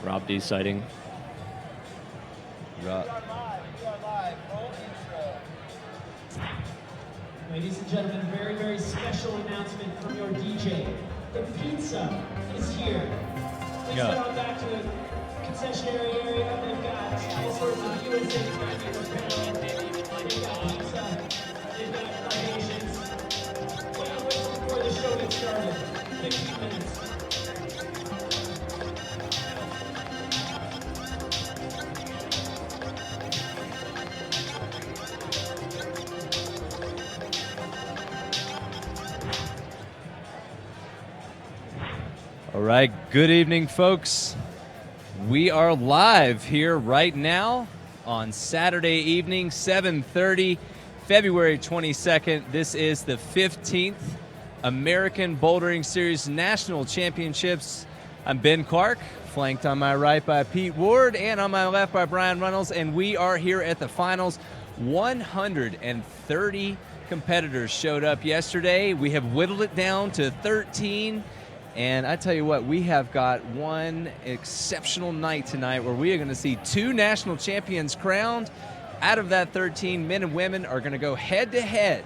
Rob D sighting. Ladies and gentlemen, a very, very special announcement from your DJ. The pizza is here. Please head on back to the concessionary area. They've got all sorts of USA crappy apparel. They've got pizza. They've got libations. Wait before the show gets started. 15 minutes. All right, good evening, folks. We are live here right now on Saturday evening, 7:30, February 22nd. This is the 15th American Bouldering Series National Championships. I'm Ben Clark, flanked on my right by Pete Ward, and on my left by Brian Reynolds, and we are here at the finals. 130 competitors showed up yesterday. We have whittled it down to 13. And I tell you what, we have got one exceptional night tonight where we are going to see two national champions crowned. Out of that 13, men and women are going to go head-to-head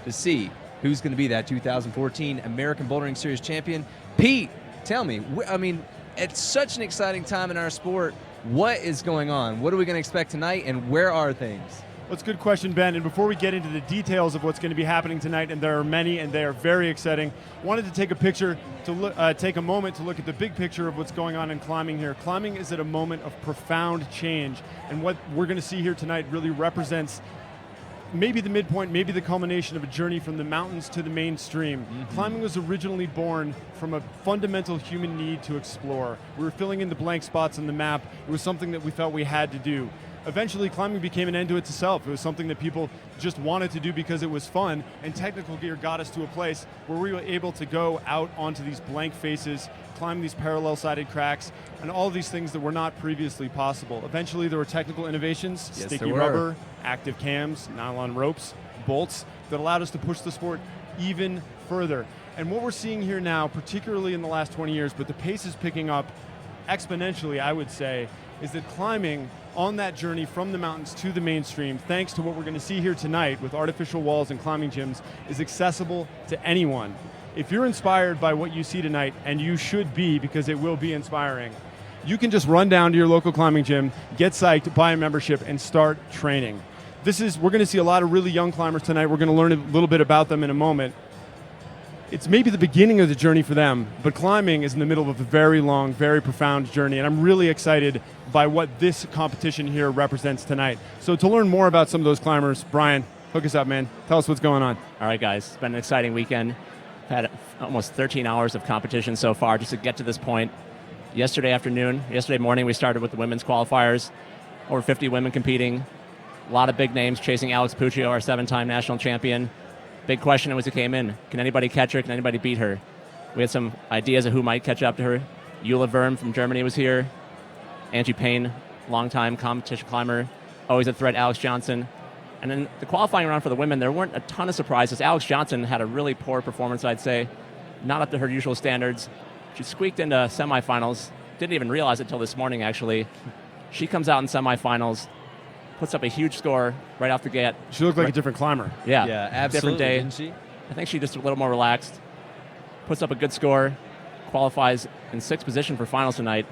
to see who's going to be that 2014 American Bouldering Series champion. Pete, tell me, I mean, it's such an exciting time in our sport. What is going on? What are we going to expect tonight, and where are things? Well, it's a good question, Ben. And before we get into the details of what's going to be happening tonight, and there are many, and they are very exciting, wanted to take take a moment to look at the big picture of what's going on in climbing here. Climbing is at a moment of profound change, and what we're going to see here tonight really represents maybe the midpoint, maybe the culmination of a journey from the mountains to the mainstream. Mm-hmm. Climbing was originally born from a fundamental human need to explore. We were filling in the blank spots on the map. It was something that we felt we had to do. Eventually, climbing became an end to itself. It was something that people just wanted to do because it was fun, and technical gear got us to a place where we were able to go out onto these blank faces, climb these parallel-sided cracks, and all of these things that were not previously possible. Eventually, there were technical innovations, Yes, sticky rubber, active cams, nylon ropes, bolts, that allowed us to push the sport even further. And what we're seeing here now, particularly in the last 20 years, but the pace is picking up exponentially, I would say, is that climbing on that journey from the mountains to the mainstream, thanks to what we're going to see here tonight with artificial walls and climbing gyms, is accessible to anyone. If you're inspired by what you see tonight, and you should be because it will be inspiring, you can just run down to your local climbing gym, get psyched, buy a membership, and start training. We're going to see a lot of really young climbers tonight. We're going to learn a little bit about them in a moment. It's maybe the beginning of the journey for them, but climbing is in the middle of a very long, very profound journey, and I'm really excited by what this competition here represents tonight. So to learn more about some of those climbers, Brian, hook us up, man. Tell us what's going on. All right, guys, it's been an exciting weekend. Had almost 13 hours of competition so far just to get to this point. Yesterday morning, we started with the women's qualifiers. Over 50 women competing. A lot of big names chasing Alex Puccio, our 7-time national champion. Big question as it came in, can anybody catch her? Can anybody beat her? We had some ideas of who might catch up to her. Eula Verm from Germany was here. Angie Payne, longtime competition climber. Always a threat, Alex Johnson. And then the qualifying round for the women, there weren't a ton of surprises. Alex Johnson had a really poor performance, I'd say. Not up to her usual standards. She squeaked into semifinals. Didn't even realize it until this morning, actually. She comes out in semifinals, puts up a huge score right off the gate. She looked like a different climber. Yeah, absolutely. Different day. Didn't she? I think she just a little more relaxed. Puts up a good score, qualifies in 6th position for finals tonight.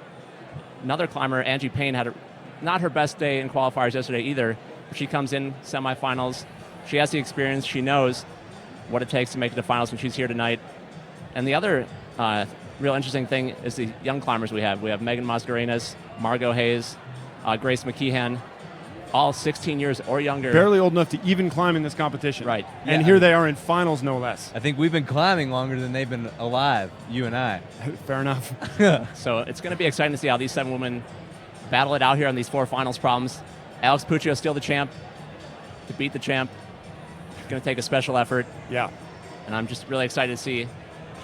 Another climber, Angie Payne, had not her best day in qualifiers yesterday either. But she comes in semifinals. She has the experience. She knows what it takes to make it to finals when she's here tonight. And the other real interesting thing is the young climbers we have. We have Megan Mascarenas, Margot Hayes, Grace McKeehan, all 16 years or younger. Barely old enough to even climb in this competition. Right. And here they are in finals, no less. I think we've been climbing longer than they've been alive, you and I. Fair enough. So it's going to be exciting to see how these 7 women battle it out here on these 4 finals problems. Alex Puccio is still the champ. To beat the champ, it's going to take a special effort. Yeah. And I'm just really excited to see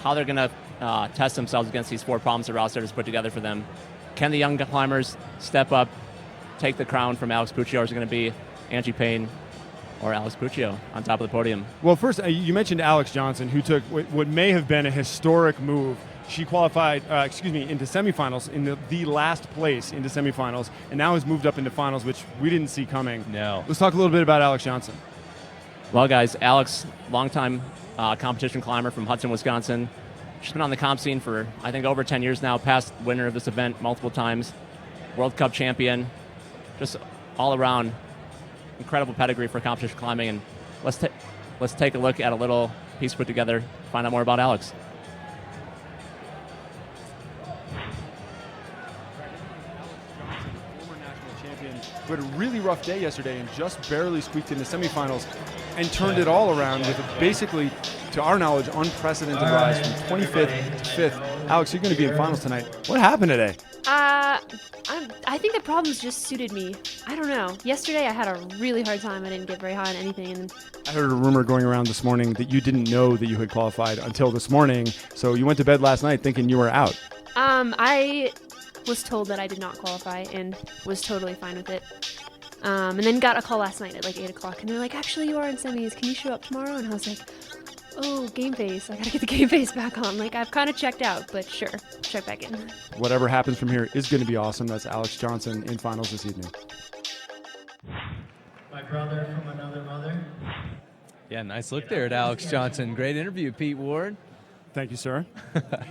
how they're going to test themselves against these 4 problems that Ross has put together for them. Can the young climbers step up, take the crown from Alex Puccio, or is it going to be Angie Payne or Alex Puccio on top of the podium. Well, first, you mentioned Alex Johnson, who took what may have been a historic move. She qualified, into semifinals in the last place into semifinals, and now has moved up into finals, which we didn't see coming. No. Let's talk a little bit about Alex Johnson. Well, guys, Alex, longtime competition climber from Hudson, Wisconsin. She's been on the comp scene for, I think, over 10 years now, past winner of this event multiple times, World Cup champion, just all around incredible pedigree for competition climbing. And let's take a look at a little piece put together, find out more about Alex. Former national champion who had a really rough day yesterday and just barely squeaked into semifinals and turned it all around with a basically, to our knowledge, unprecedented rise from 25th to 5th. Alex, you're going to be in finals tonight. What happened today? I think the problems just suited me. I don't know. Yesterday I had a really hard time. I didn't get very high on anything. And I heard a rumor going around this morning that you didn't know that you had qualified until this morning, so you went to bed last night thinking you were out. I was told that I did not qualify and was totally fine with it. And then got a call last night at like 8 o'clock, and they're like, actually, you are in semis. Can you show up tomorrow? And I was like, oh, game face. I gotta get the game face back on. Like, I've kind of checked out, but sure, check back in. Whatever happens from here is going to be awesome. That's Alex Johnson in finals this evening. My brother from another mother. Yeah, nice look there at Alex Johnson. Great interview, Pete Ward. Thank you, sir.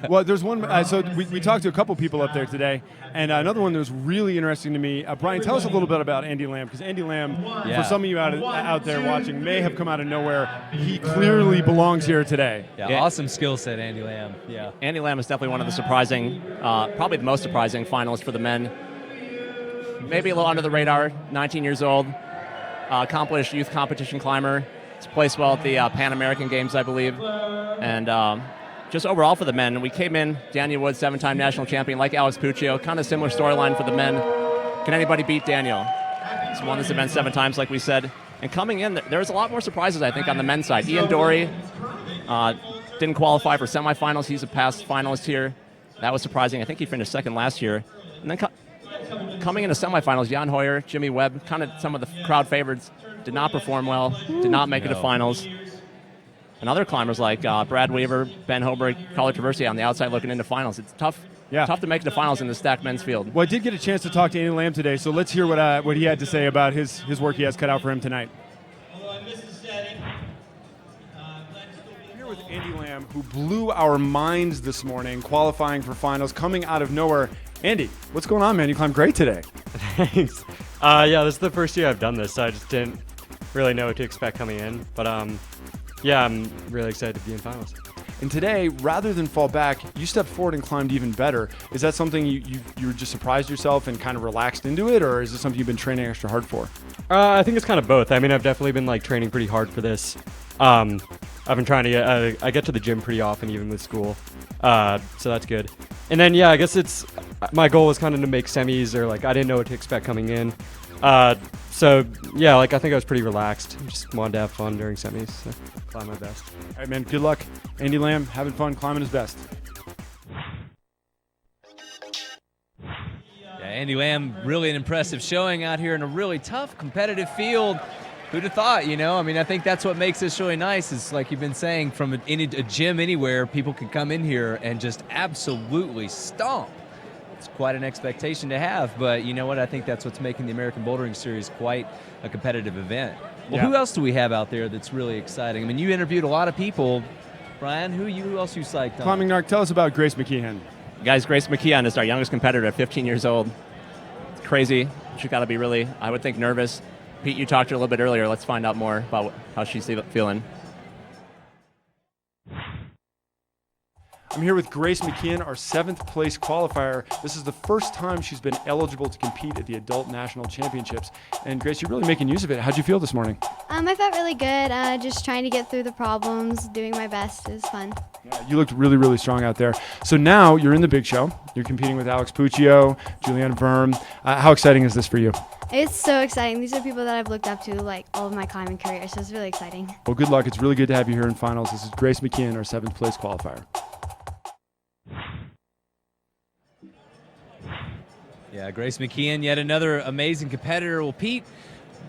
Well, there's one. So we talked to a couple people up there today, and another one that was really interesting to me. Brian, tell us a little bit about Andy Lamb, because Andy Lamb, for some of you out there watching, may have come out of nowhere. He clearly belongs here today. Yeah, awesome skill set, Andy Lamb. Yeah. Andy Lamb is definitely one of the surprising, probably the most surprising finalists for the men. Maybe a little under the radar, 19 years old, accomplished youth competition climber. He's placed well at the Pan American Games, I believe. And just overall for the men, we came in, Daniel Wood, 7-time national champion, like Alex Puccio, kind of similar storyline for the men. Can anybody beat Daniel? He's won this event 7 times, like we said. And coming in, there's a lot more surprises, I think, on the men's side. Ian Dory didn't qualify for semifinals. He's a past finalist here. That was surprising. I think he finished second last year. And then coming into semifinals, Jan Hoyer, Jimmy Webb, kind of some of the crowd favorites, did not perform well, did not make it to finals. And other climbers like Brad Weaver, Ben Hoberg, Carly Traversi on the outside looking into finals. It's tough to make it to finals in the stacked men's field. Well, I did get a chance to talk to Andy Lamb today, so let's hear what he had to say about his work he has cut out for him tonight. I'm here with Andy Lamb, who blew our minds this morning, qualifying for finals, coming out of nowhere. Andy, what's going on, man? You climbed great today. Thanks. Yeah, this is the first year I've done this, so I just didn't really know what to expect coming in. But yeah, I'm really excited to be in finals. And today, rather than fall back, you stepped forward and climbed even better. Is that something you were just surprised yourself and kind of relaxed into it, or is it something you've been training extra hard for? I think it's kind of both. I mean, I've definitely been like training pretty hard for this. I've been trying to get, I get to the gym pretty often, even with school, so that's good. And then yeah, I guess my goal was kind of to make semis, or like I didn't know what to expect coming in. So yeah, like I think I was pretty relaxed. Just wanted to have fun during semis, so climb my best. All right, man. Good luck, Andy Lamb. Having fun, climbing his best. Yeah, Andy Lamb, really an impressive showing out here in a really tough, competitive field. Who'd have thought, you know? I mean, I think that's what makes this really nice is, like you've been saying, from a gym anywhere, people can come in here and just absolutely stomp. It's quite an expectation to have, but you know what? I think that's what's making the American Bouldering Series quite a competitive event. Well, Yeah. Who else do we have out there that's really exciting? I mean, you interviewed a lot of people. Brian, who else you psyched on? Climbing Narc, tell us about Grace McKeon. Guys, Grace McKeon is our youngest competitor at 15 years old. It's crazy. She's got to be really, I would think, nervous. Pete, you talked to her a little bit earlier. Let's find out more about how she's feeling. I'm here with Grace McKeon, our 7th place qualifier. This is the first time she's been eligible to compete at the Adult National Championships. And Grace, you're really making use of it. How'd you feel this morning? I felt really good, just trying to get through the problems, doing my best. It was fun. Yeah, you looked really, really strong out there. So now you're in the big show. You're competing with Alex Puccio, Julianne Verm. How exciting is this for you? It's so exciting. These are people that I've looked up to like all of my climbing career, so it's really exciting. Well, good luck. It's really good to have you here in finals. This is Grace McKeon, our 7th place qualifier. Yeah, Grace McKeon, yet another amazing competitor. Well, Pete,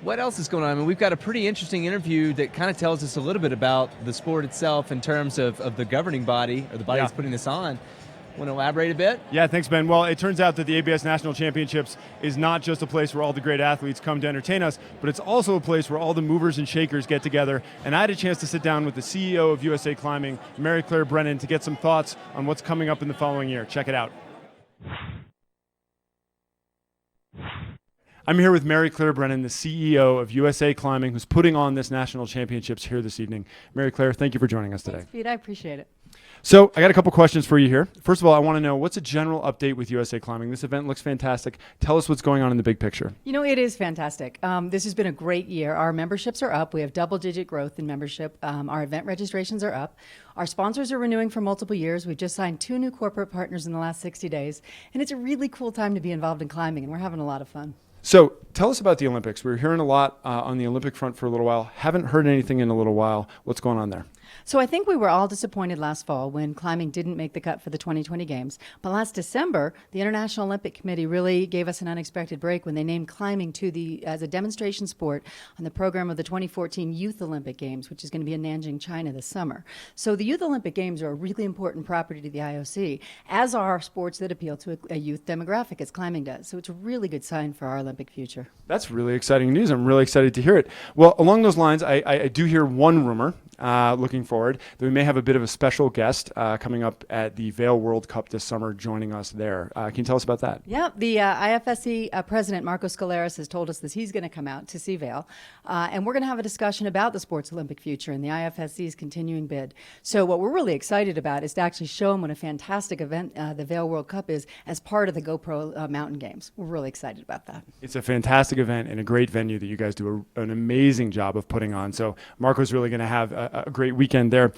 What else is going on? I mean, we've got a pretty interesting interview that kind of tells us a little bit about the sport itself in terms of the governing body, or the body that's putting this on. Want to elaborate a bit? Yeah, thanks, Ben. Well, it turns out that the ABS National Championships is not just a place where all the great athletes come to entertain us, but it's also a place where all the movers and shakers get together. And I had a chance to sit down with the CEO of USA Climbing, Mary Claire Brennan, to get some thoughts on what's coming up in the following year. Check it out. I'm here with Mary Claire Brennan, the CEO of USA Climbing, who's putting on this national championships here this evening. Mary Claire, thank you for joining us today. Thanks, Pete. I appreciate it. So I got a couple questions for you here. First of all, I want to know, what's a general update with USA Climbing? This event looks fantastic. Tell us what's going on in the big picture. You know, it is fantastic. This has been a great year. Our memberships are up. We have double-digit growth in membership. Our event registrations are up. Our sponsors are renewing for multiple years. We've just signed 2 new corporate partners in the last 60 days. And it's a really cool time to be involved in climbing, and we're having a lot of fun. So tell us about the Olympics. We were hearing a lot on the Olympic front for a little while. Haven't heard anything in a little while. What's going on there? So I think we were all disappointed last fall when climbing didn't make the cut for the 2020 Games. But last December, the International Olympic Committee really gave us an unexpected break when they named climbing as a demonstration sport on the program of the 2014 Youth Olympic Games, which is going to be in Nanjing, China this summer. So the Youth Olympic Games are a really important property to the IOC, as are sports that appeal to a youth demographic, as climbing does. So it's a really good sign for our Olympic future. That's really exciting news. I'm really excited to hear it. Well, along those lines, I do hear one rumor, looking forward, that we may have a bit of a special guest coming up at the Vail World Cup this summer joining us there. Can you tell us about that? Yeah, the IFSC president, Marco Scaleras, has told us that he's going to come out to see Vail, and we're going to have a discussion about the sports Olympic future and the IFSC's continuing bid. So what we're really excited about is to actually show them what a fantastic event the Vail World Cup is as part of the GoPro Mountain Games. We're really excited about that. It's a fantastic event and a great venue that you guys do an amazing job of putting on. So Marco's really going to have a great weekend there.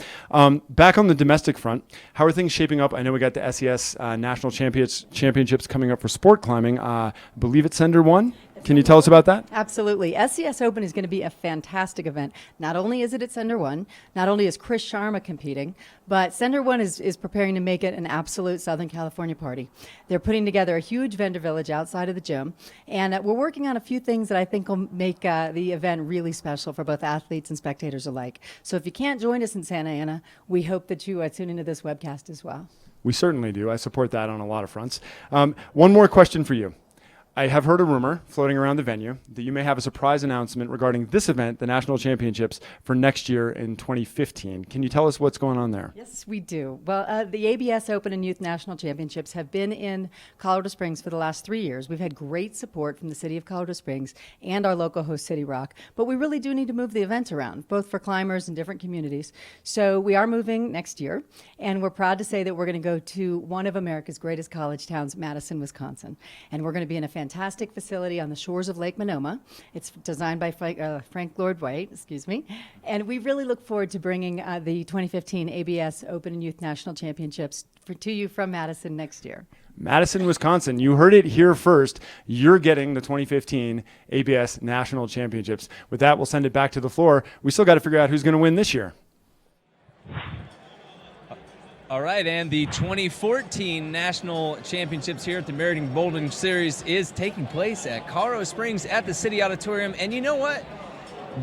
Back on the domestic front, how are things shaping up? I know we got the SES National Championships coming up for sport climbing. I believe it's Sender 1. Can you tell us about that? Absolutely. SCS Open is going to be a fantastic event. Not only is it at Sender 1, not only is Chris Sharma competing, but Sender 1 is preparing to make it an absolute Southern California party. They're putting together a huge vendor village outside of the gym, and we're working on a few things that I think will make the event really special for both athletes and spectators alike. So if you can't join us in Santa Ana, we hope that you tune into this webcast as well. We certainly do. I support that on a lot of fronts. One more question for you. I have heard a rumor floating around the venue that you may have a surprise announcement regarding this event, the National Championships, for next year in 2015. Can you tell us what's going on there? Yes, we do. Well, the ABS Open and Youth National Championships have been in Colorado Springs for the last 3 years. We've had great support from the city of Colorado Springs and our local host, City Rock, but we really do need to move the event around, both for climbers and different communities. So we are moving next year, and we're proud to say that we're going to go to one of America's greatest college towns, Madison, Wisconsin, and we're going to be in a fantastic facility on the shores of Lake Monoma. It's designed by Frank Lloyd White, and we really look forward to bringing the 2015 ABS Open and Youth National Championships to you from Madison next year. Madison, Wisconsin. You heard it here first. You're getting the 2015 ABS National Championships. With that, we'll send it back to the floor. We still got to figure out who's going to win this year. All right, and the 2014 National Championships here at the Meriden Bouldering Series is taking place at Colorado Springs at the City Auditorium. And you know what?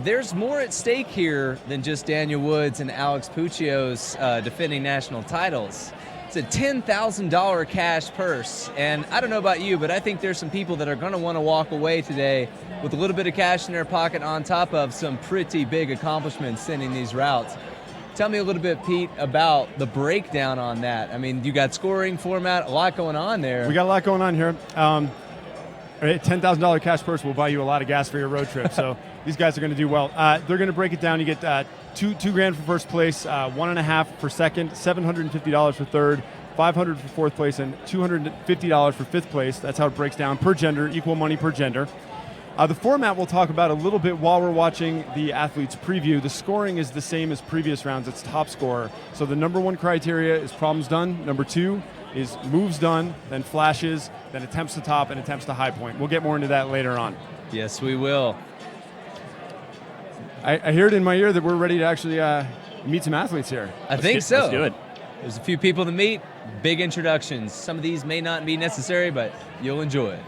There's more at stake here than just Daniel Woods and Alex Puccio's defending national titles. It's a $10,000 cash purse. And I don't know about you, but I think there's some people that are going to want to walk away today with a little bit of cash in their pocket on top of some pretty big accomplishments sending these routes. Tell me a little bit, Pete, about the breakdown on that. I mean, you got scoring format, a lot going on there. We got a lot going on here. A $10,000 cash purse will buy you a lot of gas for your road trip. So these guys are going to do well. They're going to break it down. You get two grand for first place, $1.5 for second, $750 for third, $500 for fourth place, and $250 for fifth place. That's how it breaks down per gender, equal money per gender. The format we'll talk about a little bit while we're watching the athletes preview. The scoring is the same as previous rounds. It's top scorer. So the number 1 criteria is problems done. Number 2 is moves done, then flashes, then attempts to top, and attempts to high point. We'll get more into that later on. Yes, we will. I hear it in my ear that we're ready to actually meet some athletes here. I think so. Let's do it. There's a few people to meet, big introductions. Some of these may not be necessary, but you'll enjoy it.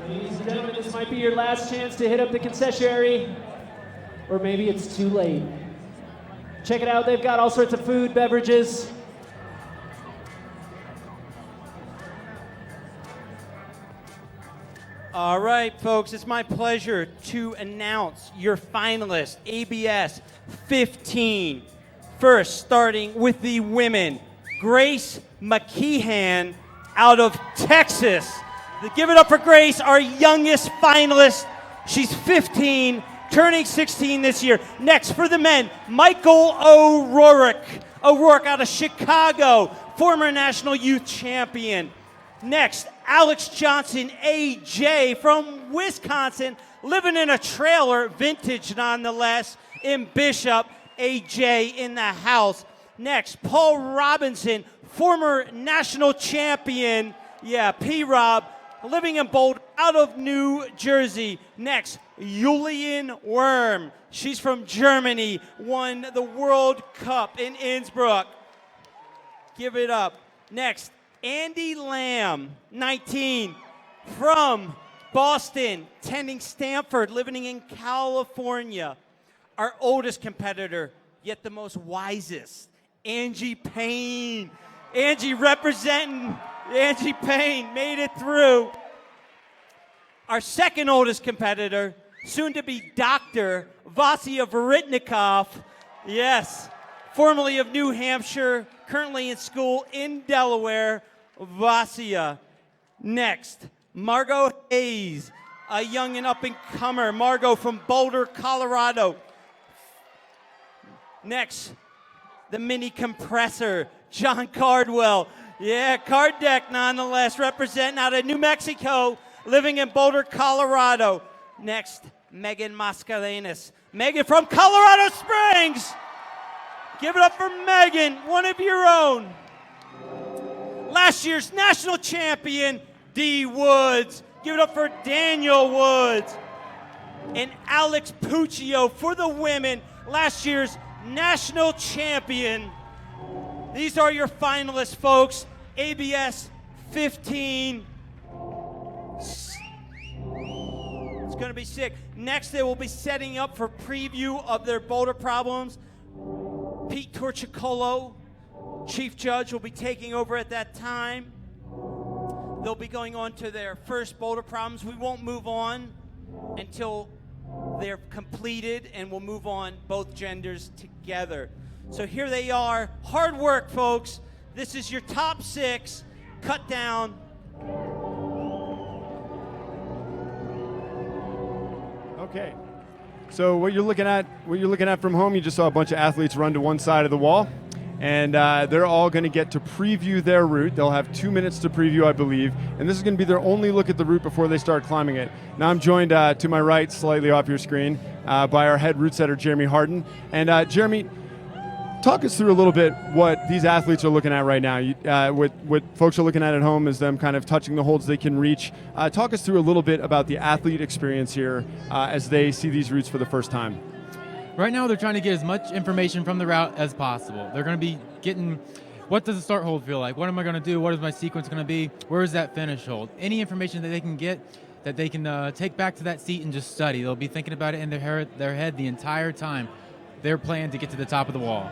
Ladies and gentlemen, this might be your last chance to hit up the concessionary, or maybe it's too late. Check it out, they've got all sorts of food, beverages. All right, folks, it's my pleasure to announce your finalists, ABS 15. First, starting with the women, Grace McKeehan out of Texas. Give it up for Grace, our youngest finalist. She's 15, turning 16 this year. Next, for the men, Michael O'Rourke out of Chicago, former national youth champion. Next, Alex Johnson, AJ from Wisconsin, living in a trailer, vintage nonetheless, in Bishop. AJ in the house. Next, Paul Robinson, former national champion, P-Rob, living in Boulder, out of New Jersey. Next, Julian Worm. She's from Germany, won the World Cup in Innsbruck. Give it up. Next, Andy Lamb, 19, from Boston, attending Stanford, living in California. Our oldest competitor, yet the most wisest, Angie Payne. Angie representing Angie Payne, made it through. Our second oldest competitor, soon to be Dr. Vasya Varitnikov. Yes, formerly of New Hampshire, currently in school in Delaware, Vasya. Next, Margot Hayes, a young and up-and-comer. Margot from Boulder, Colorado. Next, the mini compressor, John Cardwell. Card deck nonetheless, representing out of New Mexico, living in Boulder, Colorado. Next, Megan Mascarenas. Megan from Colorado Springs. Give it up for Megan, one of your own. Last year's national champion, Dee Woods. Give it up for Daniel Woods. And Alex Puccio for the women, last year's national champion. These are your finalists, folks. ABS 15. It's going to be sick. Next, they will be setting up for preview of their boulder problems. Pete Torchicolo, chief judge, will be taking over at that time. They'll be going on to their first boulder problems. We won't move on until they're completed, and we'll move on both genders together. So here they are. Hard work, folks. This is your top 6. Cut down. Okay. So what you're looking at from home, you just saw a bunch of athletes run to one side of the wall, and they're all going to get to preview their route. They'll have 2 minutes to preview, I believe, and this is going to be their only look at the route before they start climbing it. Now I'm joined to my right, slightly off your screen, by our head route setter, Jeremy Harden. And Jeremy, talk us through a little bit what these athletes are looking at right now. What folks are looking at home is them kind of touching the holds they can reach. Talk us through a little bit about the athlete experience here as they see these routes for the first time. Right now, they're trying to get as much information from the route as possible. They're going to be getting, what does the start hold feel like? What am I going to do? What is my sequence going to be? Where is that finish hold? Any information that they can get that they can take back to that seat and just study. They'll be thinking about it in their head the entire time they're planning to get to the top of the wall.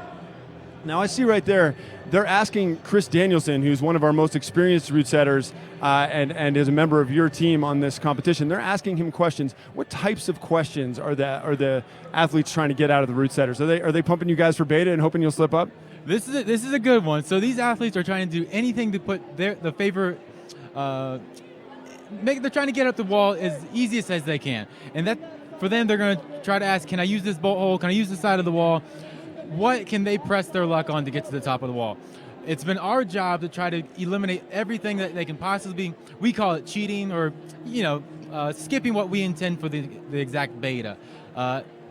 Now I see right there, they're asking Chris Danielson, who's one of our most experienced route setters and is a member of your team on this competition. They're asking him questions. What types of questions are the athletes trying to get out of the route setters? Are they pumping you guys for beta and hoping you'll slip up? This is a good one. So these athletes are trying to do anything to put the favorite. They're trying to get up the wall as easiest as they can, and that for them they're going to try to ask, can I use this bolt hole? Can I use the side of the wall? What can they press their luck on to get to the top of the wall? It's been our job to try to eliminate everything that they can possibly. We call it cheating, or skipping what we intend for the exact beta.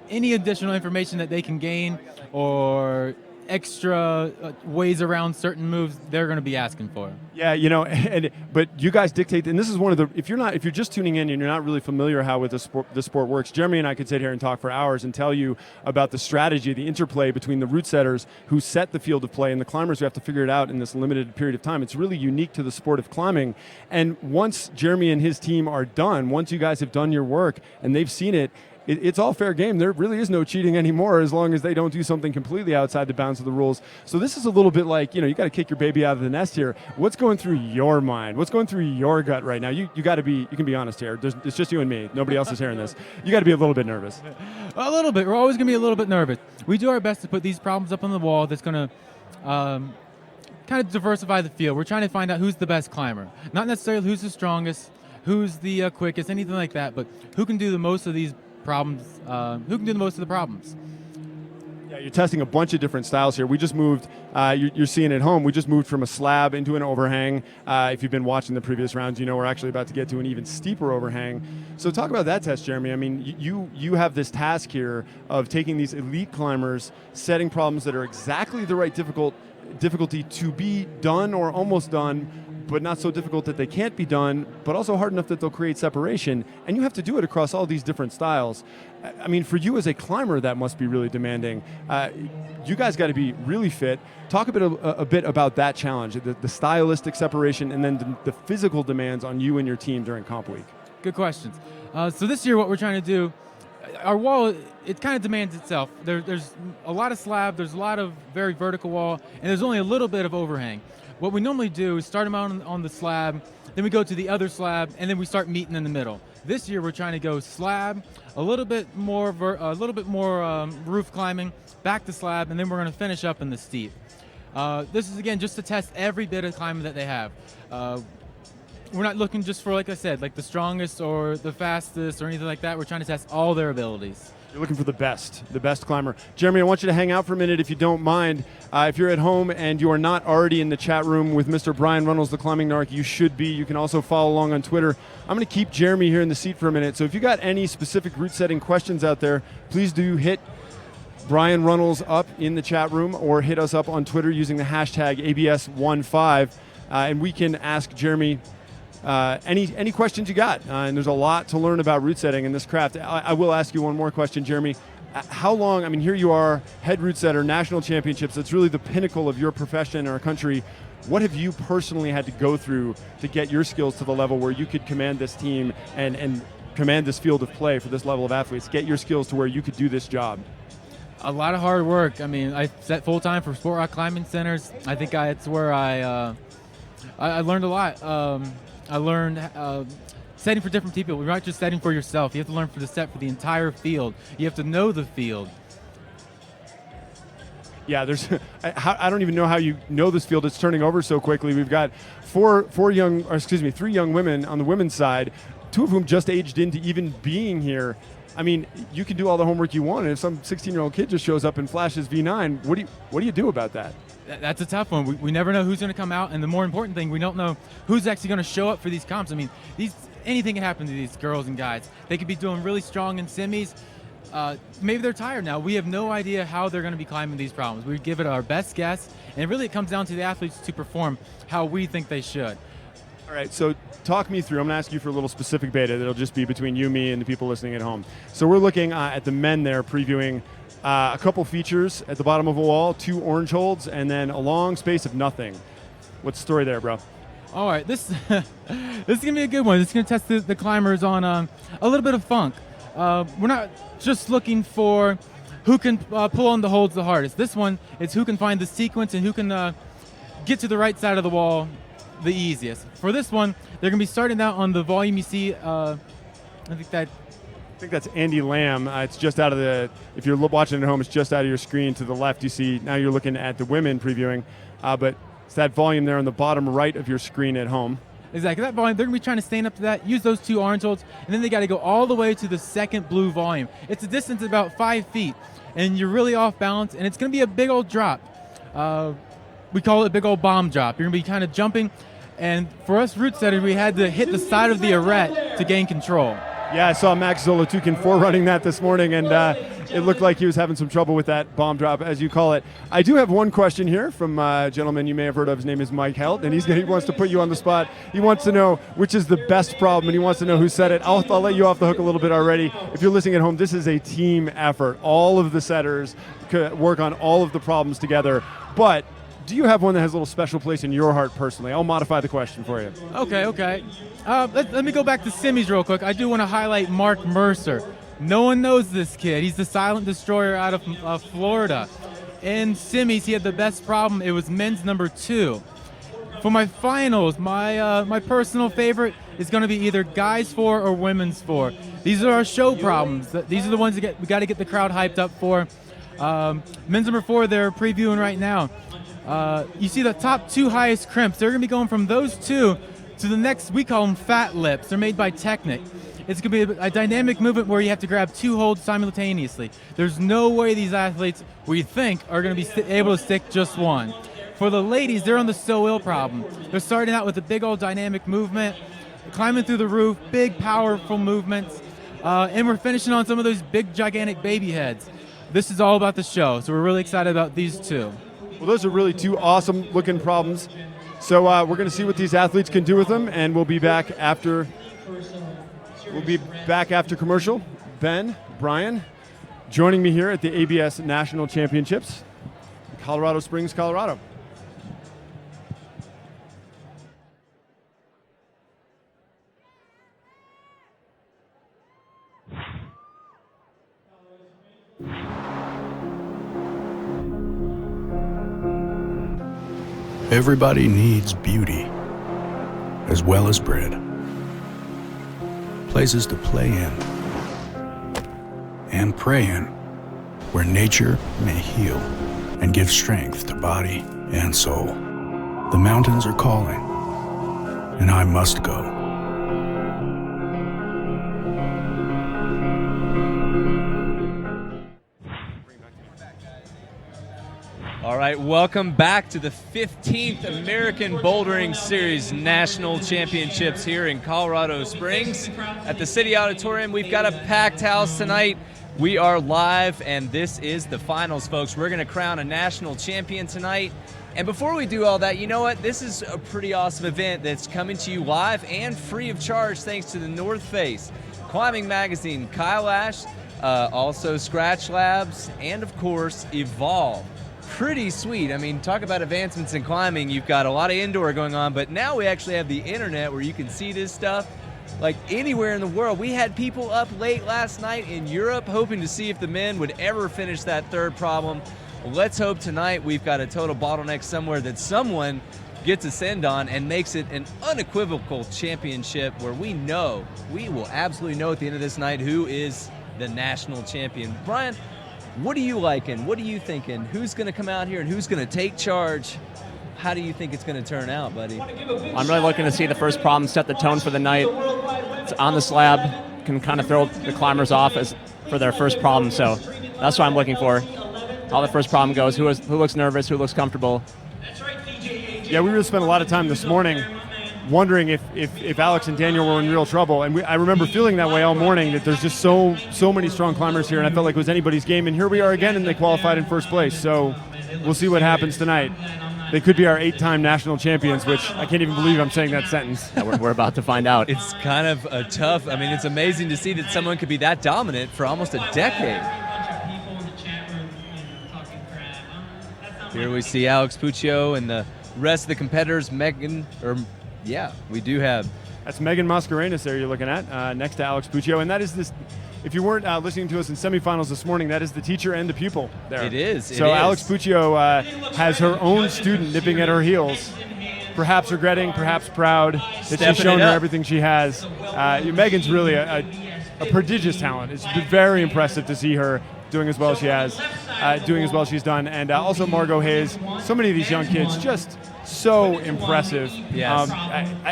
Any additional information that they can gain, or extra ways around certain moves they're going to be asking for. Yeah, but you guys dictate, and this is one of the. If you're just tuning in and you're not really familiar how with the sport works, Jeremy and I could sit here and talk for hours and tell you about the strategy, the interplay between the route setters who set the field of play and the climbers who have to figure it out in this limited period of time. It's really unique to the sport of climbing. And once Jeremy and his team are done, once you guys have done your work and they've seen it, it's all fair game. There really is no cheating anymore as long as they don't do something completely outside the bounds of the rules. So this is a little bit like, you got to kick your baby out of the nest here. What's going through your mind? What's going through your gut right now? You got to be, you can be honest here. It's just you and me. Nobody else is hearing this. You got to be a little bit nervous. A little bit. We're always going to be a little bit nervous. We do our best to put these problems up on the wall that's going to kind of diversify the field. We're trying to find out who's the best climber. Not necessarily who's the strongest, who's the quickest, anything like that, but who can do the most of these problems, who can do the most of the problems. Yeah, you're testing a bunch of different styles here. We just moved, you're seeing at home, we just moved from a slab into an overhang. If you've been watching the previous rounds, we're actually about to get to an even steeper overhang. So talk about that test, Jeremy. I mean, you have this task here of taking these elite climbers, setting problems that are exactly the right difficulty to be done or almost done, but not so difficult that they can't be done, but also hard enough that they'll create separation. And you have to do it across all these different styles. I mean, for you as a climber, that must be really demanding. You guys got to be really fit. Talk a bit about that challenge, the stylistic separation, and then the physical demands on you and your team during comp week. Good questions. So this year what we're trying to do, our wall, it kind of demands itself. There's a lot of slab, there's a lot of very vertical wall, and there's only a little bit of overhang. What we normally do is start them out on the slab, then we go to the other slab, and then we start meeting in the middle. This year we're trying to go slab, a little bit more roof climbing, back to slab, and then we're going to finish up in the steep. This is again just to test every bit of climbing that they have. We're not looking just for, like I said, like the strongest or the fastest or anything like that. We're trying to test all their abilities. You're looking for the best climber. Jeremy, I want you to hang out for a minute if you don't mind. If you're at home and you are not already in the chat room with Mr. Brian Runnels, the climbing narc, you should be. You can also follow along on Twitter. I'm going to keep Jeremy here in the seat for a minute. So if you got any specific route setting questions out there, please do hit Brian Runnels up in the chat room or hit us up on Twitter using the hashtag ABS15, and we can ask Jeremy any questions you got. And there's a lot to learn about route setting in this craft. I will ask you one more question, Jeremy. How long, I mean, here you are, head route setter, national championships. It's really the pinnacle of your profession in our country. What have you personally had to go through to get your skills to the level where you could command this team and command this field of play for this level of athletes, get your skills to where you could do this job? A lot of hard work. I mean, I set full time for Sport Rock Climbing Centers. I think it's where I learned a lot. I learned setting for different people. You're not just setting for yourself. You have to learn to set for the entire field. You have to know the field. Yeah, I don't even know how you know this field. It's turning over so quickly. We've got three young women on the women's side, two of whom just aged into even being here. I mean, you can do all the homework you want, and if some 16-year-old kid just shows up and flashes V9, what do you do about that? That's a tough one. We never know who's going to come out, and the more important thing, we don't know who's actually going to show up for these comps. I mean, anything can happen to these girls and guys. They could be doing really strong in semis. Maybe they're tired now. We have no idea how they're going to be climbing these problems. We give it our best guess, and really it comes down to the athletes to perform how we think they should. All right, so talk me through. I'm going to ask you for a little specific beta that'll just be between you, me, and the people listening at home. So we're looking at the men there, previewing a couple features at the bottom of a wall, 2 orange holds, and then a long space of nothing. What's the story there, bro? All right, this is going to be a good one. It's going to test the climbers on a little bit of funk. We're not just looking for who can pull on the holds the hardest. This one is who can find the sequence and who can get to the right side of the wall the easiest. For this one, they're going to be starting out on the volume you see. I think that's Andy Lamb. It's just out of if you're watching at home, it's just out of your screen. To the left, you see, now you're looking at the women previewing, but it's that volume there on the bottom right of your screen at home. Exactly, that volume, they're going to be trying to stand up to that, use those 2 orange holds, and then they got to go all the way to the second blue volume. It's a distance of about 5 feet, and you're really off balance, and it's going to be a big old drop. We call it a big old bomb drop. You're going to be kind of jumping, and for us route setters, we had to hit the side of the arete to gain control. Yeah, I saw Max Zolotukin forerunning that this morning, and it looked like he was having some trouble with that bomb drop, as you call it. I do have one question here from a gentleman you may have heard of. His name is Mike Helt, and he wants to put you on the spot. He wants to know which is the best problem, and he wants to know who said it. I'll let you off the hook a little bit already. If you're listening at home, this is a team effort. All of the setters work on all of the problems together. But do you have one that has a little special place in your heart personally? I'll modify the question for you. Okay. Let me go back to semis real quick. I do want to highlight Mark Mercer. No one knows this kid. He's the silent destroyer out of Florida. In semis, he had the best problem. It was men's number 2. For my finals, my personal favorite is going to be either guys 4 or women's 4. These are our show problems. These are the ones we got to get the crowd hyped up for. Men's number 4, they're previewing right now. You see the top 2 highest crimps. They're going to be going from those 2 to the next, we call them fat lips. They're made by Technic. It's going to be a dynamic movement where you have to grab 2 holds simultaneously. There's no way these athletes, we think, are going to be able to stick just one. For the ladies, they're on the so ill problem. They're starting out with a big old dynamic movement, climbing through the roof, big powerful movements, and we're finishing on some of those big gigantic baby heads. This is all about the show, so we're really excited about these 2. Well, those are really 2 awesome looking problems. So we're going to see what these athletes can do with them, and we'll be back after commercial. Ben, Brian, joining me here at the ABS National Championships, Colorado Springs, Colorado. Everybody needs beauty, as well as bread. Places to play in and pray in, where nature may heal and give strength to body and soul. The mountains are calling, and I must go. All right, welcome back to the 15th American Bouldering Series National Championships here in Colorado Springs at the City Auditorium. We've got a packed house tonight. We are live, and this is the finals, folks. We're going to crown a national champion tonight. And before we do all that, you know what? This is a pretty awesome event that's coming to you live and free of charge thanks to the North Face, Climbing Magazine, Kyle Ash, also Scratch Labs, and of course, Evolve. Pretty sweet. I mean, talk about advancements in climbing. You've got a lot of indoor going on, but now we actually have the internet where you can see this stuff like anywhere in the world. We had people up late last night in Europe hoping to see if the men would ever finish that 3rd problem. Let's hope tonight we've got a total bottleneck somewhere that someone gets a send on and makes it an unequivocal championship where we will absolutely know at the end of this night who is the national champion. Brian, what are you liking? What are you thinking? Who's going to come out here and who's going to take charge? How do you think it's going to turn out, buddy? I'm really looking to see the first problem set the tone for the night. It's on the slab, can kind of throw the climbers off for their first problem. So that's what I'm looking for. How the first problem goes, who looks nervous, who looks comfortable. Yeah, we really spent a lot of time this morning wondering if Alex and Daniel were in real trouble. And I remember feeling that way all morning, that there's just so many strong climbers here, and I felt like it was anybody's game. And here we are again, and they qualified in first place. So we'll see what happens tonight. They could be our 8-time national champions, which I can't even believe I'm saying that sentence. Yeah, we're about to find out. It's kind of a tough, I mean, it's amazing to see that someone could be that dominant for almost a decade. Here we see Alex Puccio and the rest of the competitors. We do have. That's Megan Mascarenas there you're looking at, next to Alex Puccio. And that is this, if you weren't listening to us in semifinals this morning, that is the teacher and the pupil there. It is. So Alex Puccio has her own student nipping at her heels, perhaps regretting, perhaps proud that she's shown her everything she has. Megan's really a prodigious talent. It's been very impressive to see her doing as well as she has, doing as well as she's done. And also Margot Hayes. So many of these young kids just so impressive. Yes.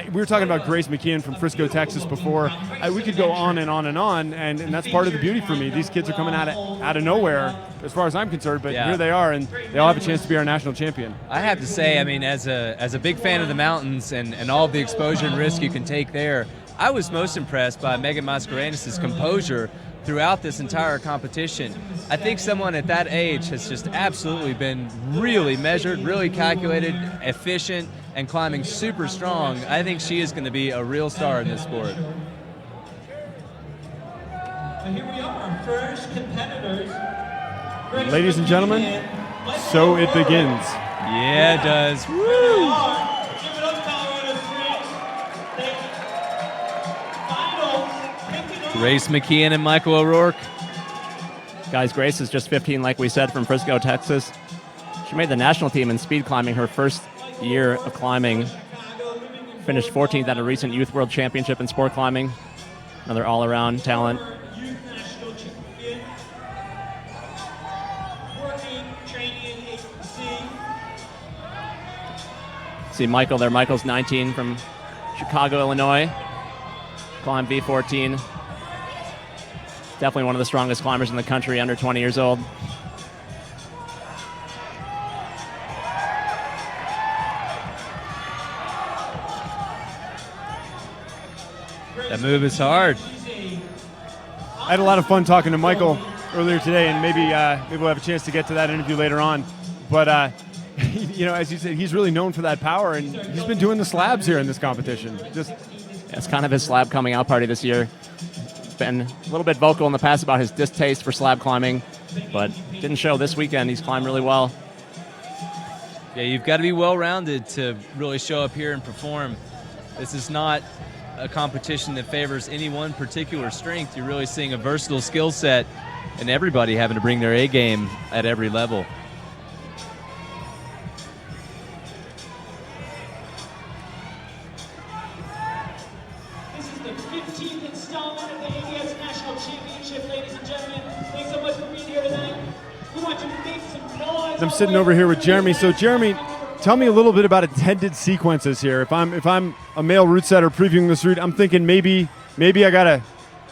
We were talking about Grace McKeon from Frisco, Texas before. We could go on and on and on, and that's part of the beauty for me. These kids are coming out of nowhere, as far as I'm concerned, but here they are, and they all have a chance to be our national champion. I have to say, I mean, as a big fan of the mountains and all of the exposure and risk you can take there, I was most impressed by Megan Mascarenas' composure throughout this entire competition. I think someone at that age has just absolutely been really measured, really calculated, efficient, and climbing super strong. I think she is going to be a real star in this sport. And here we are, our first competitors. Ladies and gentlemen, so it begins. Yeah, it does. Woo! Give it up, Colorado Springs. Final. Grace McKeon and Michael O'Rourke. Guys, Grace is just 15, like we said, from Frisco, Texas. She made the national team in speed climbing her first year of climbing. Finished 14th at a recent Youth World Championship in sport climbing. Another all-around talent. Youth national champion. Working, training in HPC. See Michael there. Michael's 19 from Chicago, Illinois. Climb V14. Definitely one of the strongest climbers in the country, under 20 years old. That move is hard. I had a lot of fun talking to Michael earlier today, and maybe we'll have a chance to get to that interview later on. But you know, as you said, he's really known for that power, and he's been doing the slabs here in this competition. It's kind of his slab coming out party this year. Been a little bit vocal in the past about his distaste for slab climbing, but didn't show this weekend. He's climbed really well. Yeah, you've got to be well-rounded to really show up here and perform. This is not a competition that favors any one particular strength. You're really seeing a versatile skill set and everybody having to bring their A game at every level. This is the 15th installment of the ABS National Championship, ladies and gentlemen. Thanks so much for being here tonight. We want you to make some noise. I'm sitting over here with Jeremy. So Jeremy, tell me a little bit about attended sequences here. If I'm a male route setter previewing this route, I'm thinking maybe I gotta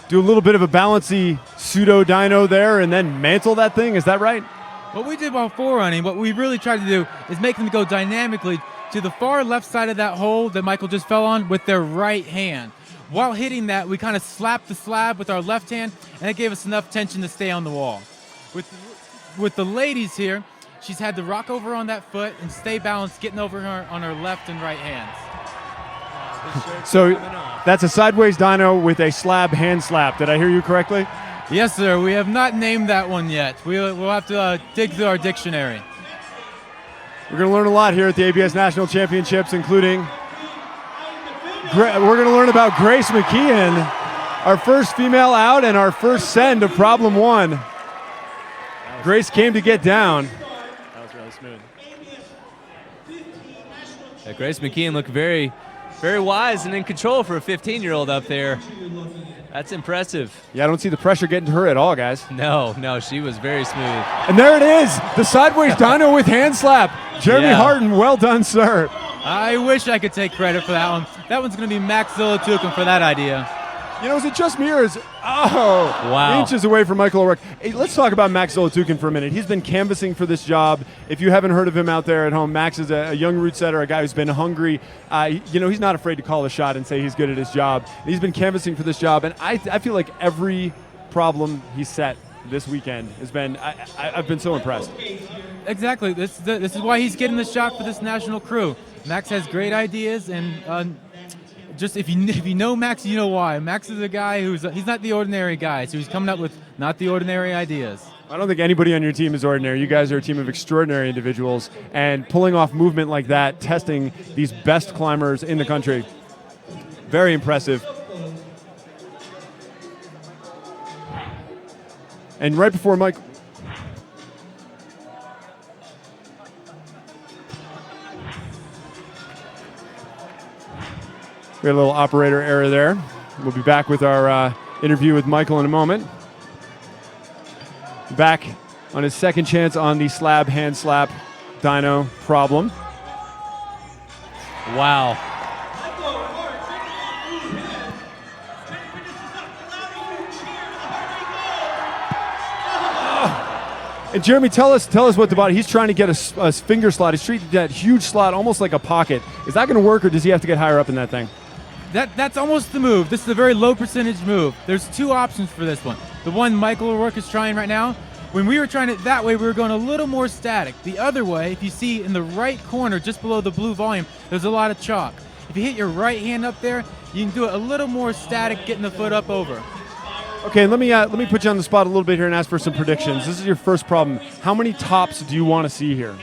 do a little bit of a balancy pseudo dyno there and then mantle that thing. Is that right? What we did while forerunning, what we really tried to do is make them go dynamically to the far left side of that hole that Michael just fell on with their right hand. While hitting that, we kind of slapped the slab with our left hand, and it gave us enough tension to stay on the wall. With the ladies here, she's had to rock over on that foot and stay balanced, getting over her on her left and right hands. So that's a sideways dyno with a slab hand slap. Did I hear you correctly? Yes, sir. We have not named that one yet. We'll have to dig through our dictionary. We're going to learn a lot here at the ABS National Championships, including we're going to learn about Grace McKeon, our first female out and our first send of problem one. Grace came to get down. That was really smooth. Yeah, Grace McKeon looked very, very wise and in control for a 15-year-old up there. That's impressive. Yeah, I don't see the pressure getting to her at all, guys. No, she was very smooth. And there it is, the sideways dyno with hand slap. Jeremy Harden, well done, sir. I wish I could take credit for that one. That one's going to be Max Zolotukhin for that idea. You know, is it just me or is wow, inches away from Michael O'Rourke? Hey, let's talk about Max Zolotukhin for a minute. He's been canvassing for this job. If you haven't heard of him out there at home, Max is a young route setter, a guy who's been hungry. You know, he's not afraid to call a shot and say he's good at his job. He's been canvassing for this job, and I feel like every problem he set this weekend has been. I've been so impressed. Exactly. This is why he's getting the shot for this national crew. Max has great ideas, and just if you know Max, you know why. Max is a guy he's not the ordinary guy, so he's coming up with not the ordinary ideas. I don't think anybody on your team is ordinary. You guys are a team of extraordinary individuals, and pulling off movement like that, testing these best climbers in the country, very impressive. And right before Mike. We had a little operator error there. We'll be back with our interview with Michael in a moment. Back on his second chance on the slab hand slap dyno problem. Wow. And Jeremy, tell us what the body. He's trying to get a finger slot. He's treating that huge slot almost like a pocket. Is that going to work, or does he have to get higher up in that thing? That's almost the move. This is a very low percentage move. There's two options for this one. The one Michael O'Rourke is trying right now, when we were trying it that way, we were going a little more static. The other way, if you see in the right corner, just below the blue volume, there's a lot of chalk. If you hit your right hand up there, you can do it a little more static, getting the foot up over. Okay, let me put you on the spot a little bit here and ask for some predictions. This is your first problem. How many tops do you want to see here?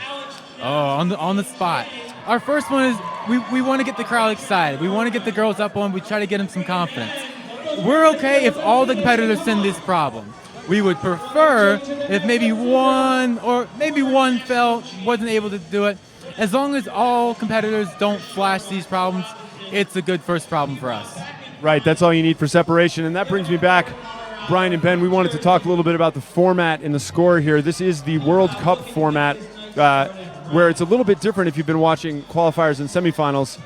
Oh, on the spot. Our first one is we want to get the crowd excited. We want to get the girls up on. We try to get them some confidence. We're okay if all the competitors send this problem. We would prefer if maybe one wasn't able to do it. As long as all competitors don't flash these problems, it's a good first problem for us. Right, that's all you need for separation. And that brings me back, Brian and Ben, we wanted to talk a little bit about the format and the score here. This is the World Cup format, where it's a little bit different if you've been watching qualifiers and semifinals.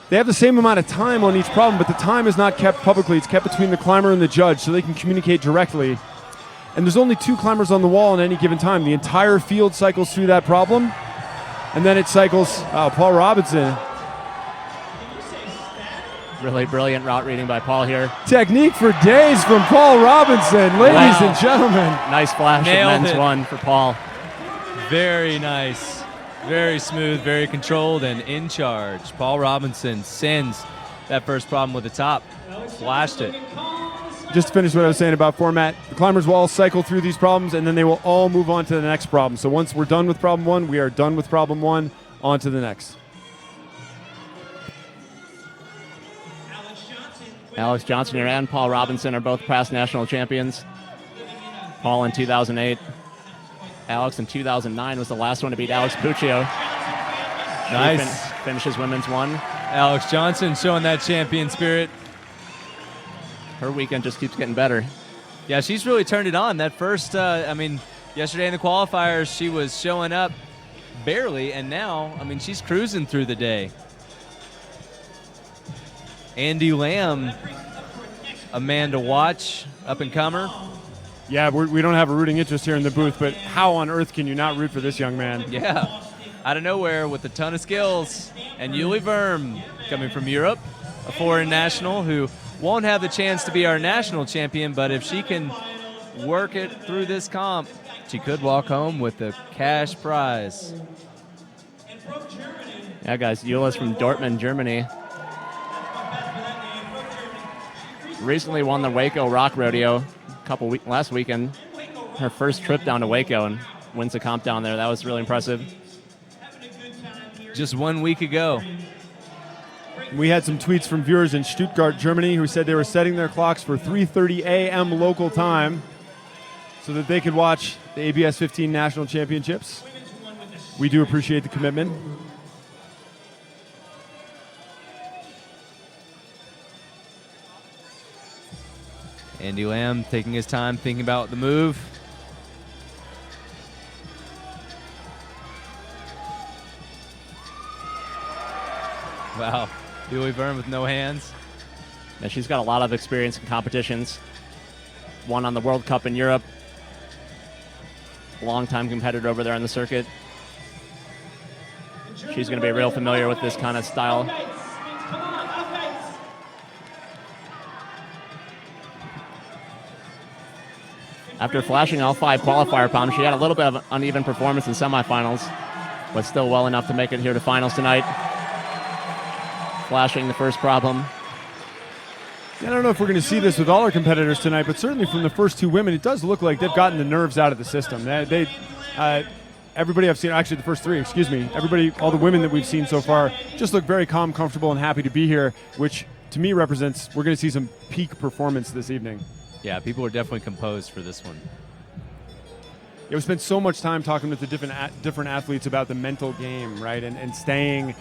They have the same amount of time on each problem, but the time is not kept publicly. It's kept between the climber and the judge so they can communicate directly. And there's only 2 climbers on the wall at any given time. The entire field cycles through that problem, and then it cycles Paul Robinson. Really brilliant route reading by Paul here. Technique for days from Paul Robinson, ladies and gentlemen. Nice flash Nailed of men's it. one for Paul. Very nice. Very smooth, very controlled, and in charge. Paul Robinson sends that first problem with the top. Flashed it. Just to finish what I was saying about format, the climbers will all cycle through these problems, and then they will all move on to the next problem. So once we're done with problem 1, we are done with problem 1, on to the next. Alex Johnson here and Paul Robinson are both past national champions. Paul in 2008. Alex in 2009 was the last one to beat Alex Puccio. Nice. Finishes women's 1. Alex Johnson showing that champion spirit. Her weekend just keeps getting better. Yeah, she's really turned it on. That first, yesterday in the qualifiers, she was showing up barely, and now, she's cruising through the day. Andy Lamb, a man to watch, up-and-comer. Yeah, we don't have a rooting interest here in the booth, but how on earth can you not root for this young man? Yeah, out of nowhere with a ton of skills. And Julie Verm, coming from Europe, a foreign national who won't have the chance to be our national champion, but if she can work it through this comp, she could walk home with the cash prize. Yeah, guys, Eula's from Dortmund, Germany. Recently won the Waco Rock Rodeo last weekend. Her first trip down to Waco and wins the comp down there. That was really impressive. Just 1 week ago. We had some tweets from viewers in Stuttgart, Germany, who said they were setting their clocks for 3:30 a.m. local time so that they could watch the ABS 15 National Championships. We do appreciate the commitment. Andy Lamb taking his time thinking about the move. Wow, Julie Verm with no hands. And she's got a lot of experience in competitions. Won on the World Cup in Europe. Long-time competitor over there on the circuit. She's going to be real familiar with this kind of style. After flashing all 5 qualifier problems, she had a little bit of uneven performance in semifinals, but still well enough to make it here to finals tonight. Flashing the first problem. I don't know if we're going to see this with all our competitors tonight, but certainly from the first 2 women, it does look like they've gotten the nerves out of the system. Everybody I've seen, actually the first 3, everybody, all the women that we've seen so far just look very calm, comfortable, and happy to be here, which to me represents we're going to see some peak performance this evening. Yeah, people are definitely composed for this one. Yeah, we spent so much time talking with the different athletes about the mental game, right, and staying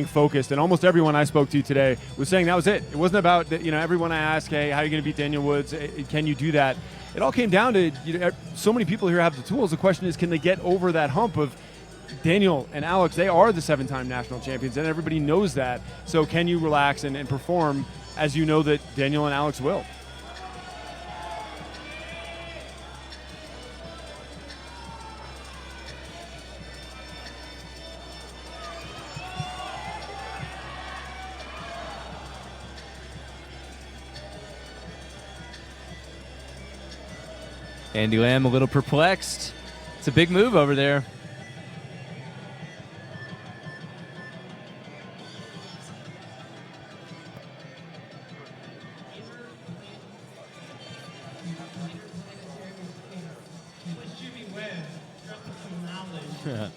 focused. And almost everyone I spoke to today was saying that was it. It wasn't about everyone I asked, hey, how are you going to beat Daniel Woods? Can you do that? It all came down to so many people here have the tools. The question is, can they get over that hump of Daniel and Alex? They are the 7-time national champions, and everybody knows that. So can you relax and perform as you know that Daniel and Alex will? Andy Lamb a little perplexed. It's a big move over there. I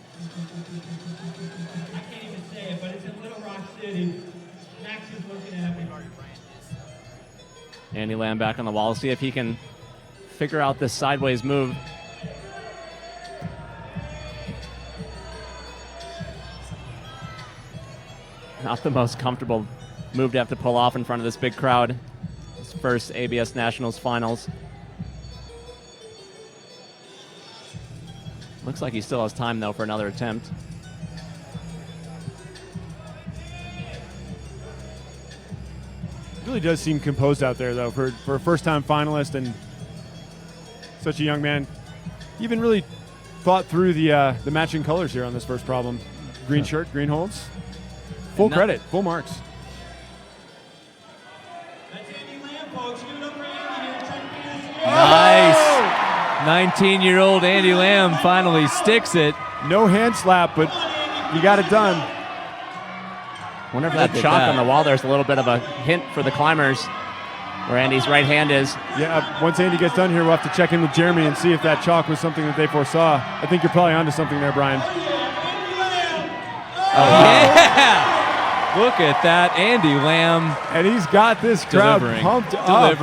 can't even say it, but it's in Little Rock City. Max is looking at me. Andy Lamb back on the wall. See if he can figure out this sideways move. Not the most comfortable move to have to pull off in front of this big crowd. His first ABS Nationals finals. Looks like he still has time, though, for another attempt. Really does seem composed out there, though, for a first-time finalist and such a young man. He even really thought through the matching colors here on this first problem. Green shirt, green holds. Full credit, full marks. That's Andy Lamb, folks. Give it up for Andy here. Trying to figure this Nice. out. 19-year-old Andy Lamb finally sticks it. No hand slap, but you got it done. Wonder if that chalk on the wall there's a little bit of a hint for the climbers where Andy's right hand is. Yeah, once Andy gets done here, we'll have to check in with Jeremy and see if that chalk was something that they foresaw. I think you're probably onto something there, Brian. Oh, yeah! Look at that, Andy Lamb. And he's got this crowd pumped up.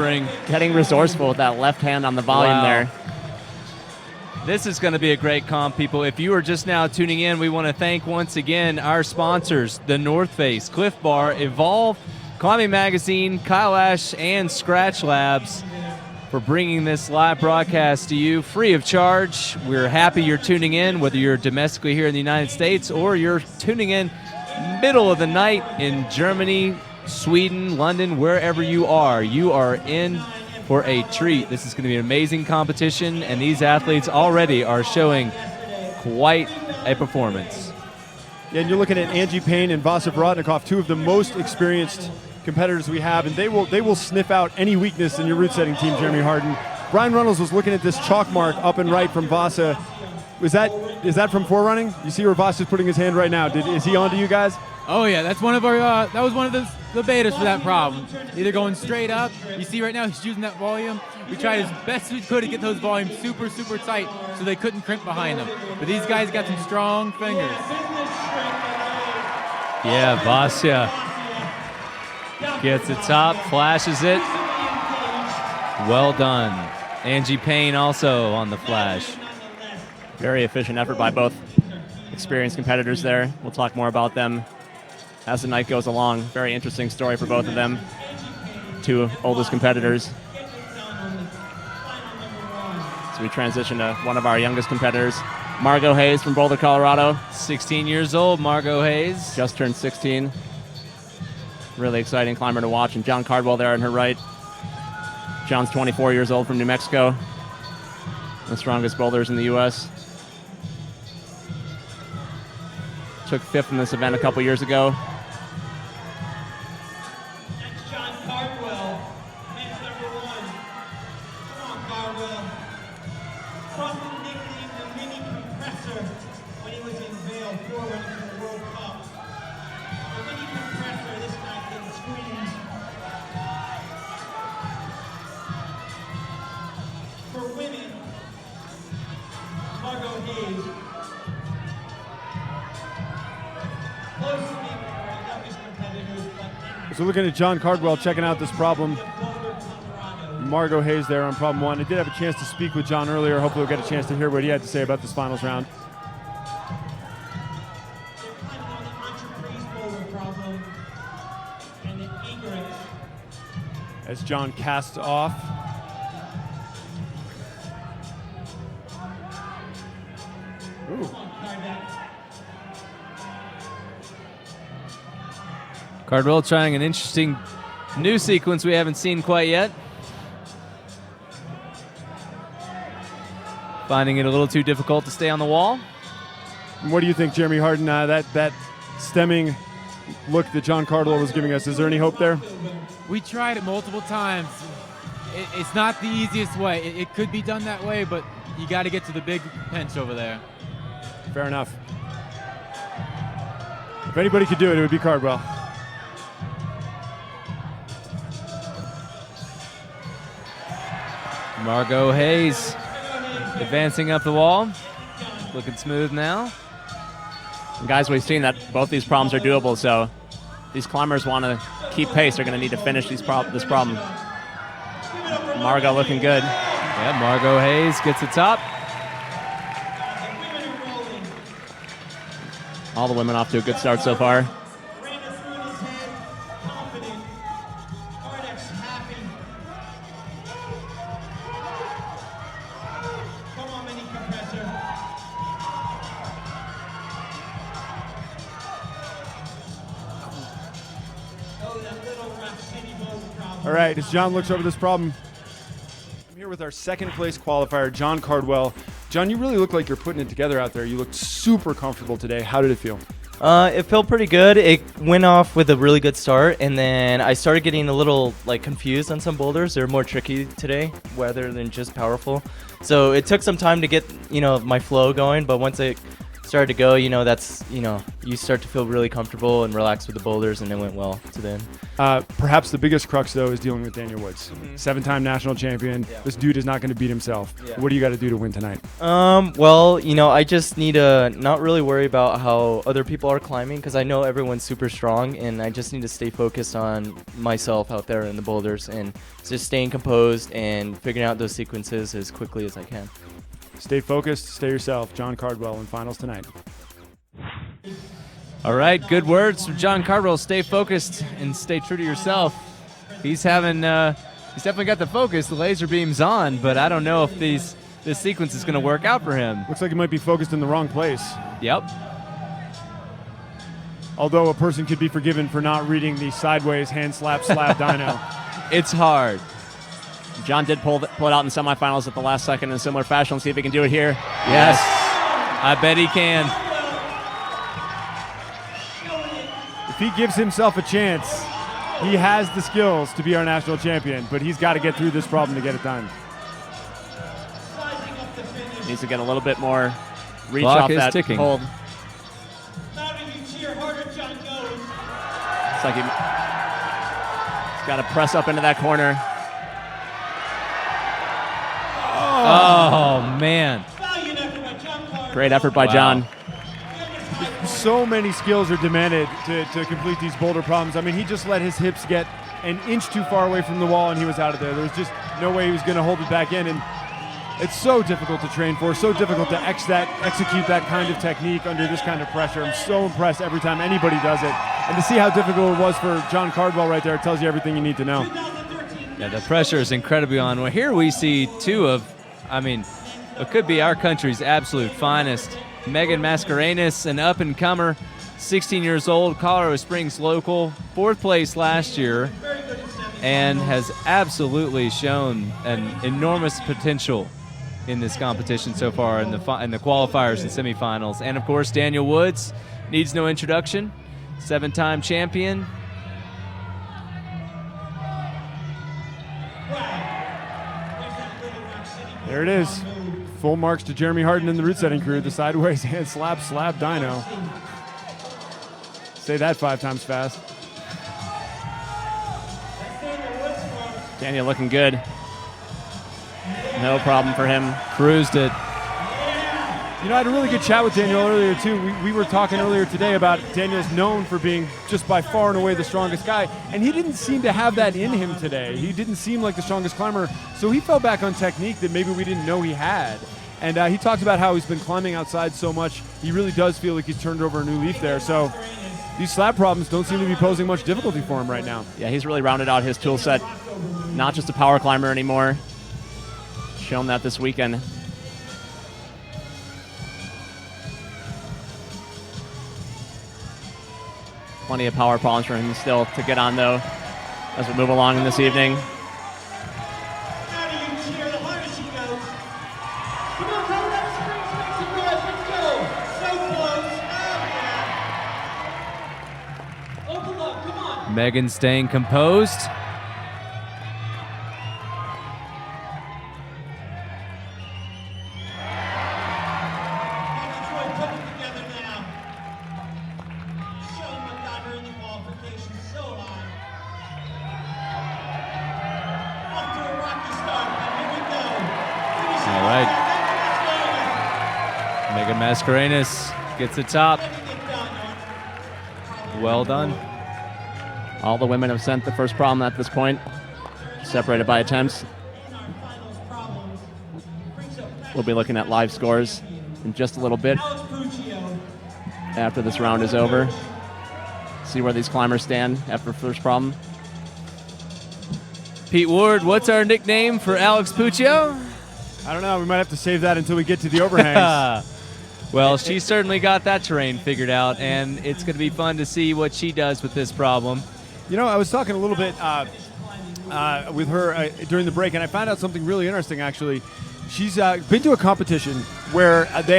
Getting resourceful with that left hand on the volume there. This is going to be a great comp, people. If you are just now tuning in, we want to thank once again our sponsors, The North Face, Cliff Bar, Evolve, Climbing Magazine, Kyle Ash, and Scratch Labs for bringing this live broadcast to you free of charge. We're happy you're tuning in, whether you're domestically here in the United States or you're tuning in middle of the night in Germany, Sweden, London, wherever you are in for a treat. This is going to be an amazing competition, and these athletes already are showing quite a performance. Yeah, and you're looking at Angie Payne and Vasa Vorotnikov, two of the most experienced competitors we have, and they will sniff out any weakness in your route setting team, Jeremy Harden. Brian Runnels was looking at this chalk mark up and right from Vasa. Is that from forerunning? You see where Vasa's putting his hand right now. Is he on to you guys? Oh yeah, that's one of our. That was one of the betas for that problem. Either going straight up. You see right now he's using that volume. We tried as best we could to get those volumes super, super tight so they couldn't crimp behind them. But these guys got some strong fingers. Yeah, Vasya gets it top, flashes it. Well done. Angie Payne also on the flash. Very efficient effort by both experienced competitors there. We'll talk more about them as the night goes along. Very interesting story for both of them. Two oldest competitors. So we transition to one of our youngest competitors, Margot Hayes from Boulder, Colorado. 16 years old, Margot Hayes. Just turned 16. Really exciting climber to watch. And John Cardwell there on her right. John's 24 years old from New Mexico. The strongest boulders in the U.S. Took 5th in this event a couple years ago. That's John Cardwell, men's #1. Come on, Cardwell. From the nickname the Mini Compressor when he was in Vail, forerunning for the World Cup. The Mini Compressor, this guy can squeeze. For women, Margot Hayes. So looking at John Cardwell checking out this problem. Margot Hayes there on problem 1. I did have a chance to speak with John earlier. Hopefully we'll get a chance to hear what he had to say about this finals round. As John casts off. Ooh. Cardwell trying an interesting new sequence we haven't seen quite yet. Finding it a little too difficult to stay on the wall. What do you think, Jeremy Harden? That stemming look that John Cardwell was giving us, is there any hope there? We tried it multiple times. It's not the easiest way. It could be done that way, but you got to get to the big pinch over there. Fair enough. If anybody could do it, it would be Cardwell. Margot Hayes advancing up the wall. Looking smooth now. And guys, we've seen that both these problems are doable, so these climbers want to keep pace. They're going to need to finish this problem. Margot looking good. Yeah, Margot Hayes gets the top. All the women off to a good start so far. All right, as John looks over this problem, I'm here with our second place qualifier, John Cardwell. John, you really look like you're putting it together out there. You looked super comfortable today. How did it feel? It felt pretty good. It went off with a really good start, and then I started getting a little confused on some boulders. They're more tricky today, rather than just powerful. So it took some time to get my flow going, but once it started to go, that's you start to feel really comfortable and relaxed with the boulders, and it went well to the end. Perhaps the biggest crux, though, is dealing with Daniel Woods. 7-time national champion. Yeah. This dude is not going to beat himself. Yeah. What do you got to do to win tonight? Well, I just need to not really worry about how other people are climbing, because I know everyone's super strong, and I just need to stay focused on myself out there in the boulders and just staying composed and figuring out those sequences as quickly as I can. Stay focused, stay yourself. John Cardwell in finals tonight. All right, good words from John Cardwell. Stay focused and stay true to yourself. He's definitely got the focus. The laser beam's on, but I don't know if this sequence is going to work out for him. Looks like he might be focused in the wrong place. Yep. Although a person could be forgiven for not reading the sideways hand slap dyno. It's hard. John did pull it out in semifinals at the last second in a similar fashion. Let's see if he can do it here. Yes. I bet he can. If he gives himself a chance, he has the skills to be our national champion, but he's got to get through this problem to get it done. Needs to get a little bit more reach Clock off is that ticking. hold. It's like he's got to press up into that corner. Oh, man. Great effort by John. So many skills are demanded to complete these boulder problems. I mean, he just let his hips get an inch too far away from the wall, and he was out of there. There was just no way he was going to hold it back in, and it's so difficult to train for, so difficult to execute that kind of technique under this kind of pressure. I'm so impressed every time anybody does it. And to see how difficult it was for John Cardwell right there, it tells you everything you need to know. Yeah, the pressure is incredibly on. Well, here we see it could be our country's absolute finest. Megan Mascarenas, an up-and-comer, 16 years old, Colorado Springs local, 4th place last year, and has absolutely shown an enormous potential in this competition so far in the qualifiers and semifinals. And, of course, Daniel Woods needs no introduction, 7-time champion. There it is. Full marks to Jeremy Harden and the route setting crew. The sideways hand slap dyno. Say that 5 times fast. Daniel looking good. No problem for him. Cruised it. I had a really good chat with Daniel earlier, too. We were talking earlier today about Daniel's known for being just by far and away the strongest guy, and he didn't seem to have that in him today. He didn't seem like the strongest climber, so he fell back on technique that maybe we didn't know he had. And he talked about how he's been climbing outside so much. He really does feel like he's turned over a new leaf there. So these slab problems don't seem to be posing much difficulty for him right now. Yeah, he's really rounded out his tool set. Not just a power climber anymore. Shown that this weekend. Plenty of power problems for him still to get on, though, as we move along in this evening. Megan staying composed. Mascarenas gets the top. Well done. All the women have sent the first problem at this point, separated by attempts. We'll be looking at live scores in just a little bit after this round is over. See where these climbers stand after first problem. Pete Ward, what's our nickname for Alex Puccio? I don't know. We might have to save that until we get to the overhangs. Well, she certainly got that terrain figured out, and it's going to be fun to see what she does with this problem. You know, I was talking a little bit with her during the break, and I found out something really interesting, actually. She's been to a competition where the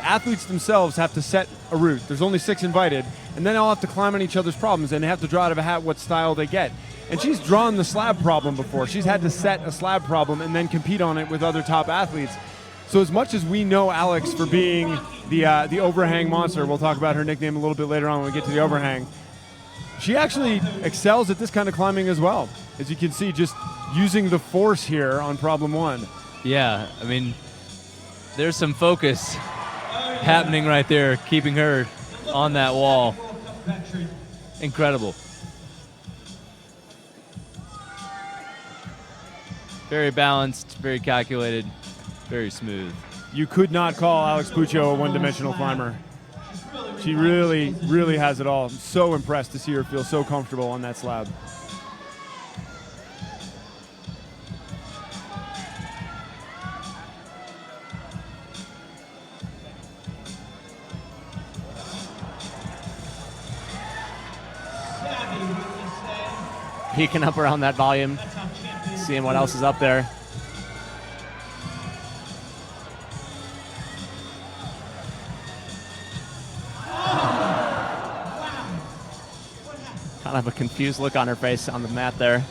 athletes themselves have to set a route. There's only 6 invited, and then they all have to climb on each other's problems, and they have to draw out of a hat what style they get. And she's drawn the slab problem before. She's had to set a slab problem and then compete on it with other top athletes. So as much as we know Alex for being the overhang monster, we'll talk about her nickname a little bit later on when we get to the overhang, she actually excels at this kind of climbing as well. As you can see, just using the force here on problem 1. Yeah, I mean, there's some focus happening right there, keeping her on that wall. Incredible. Very balanced, very calculated, very smooth. You could not call Alex Puccio a one-dimensional climber. She really, really has it all. I'm so impressed to see her feel so comfortable on that slab. Peeking up around that volume, seeing what else is up there. Kind of a confused look on her face on the mat there.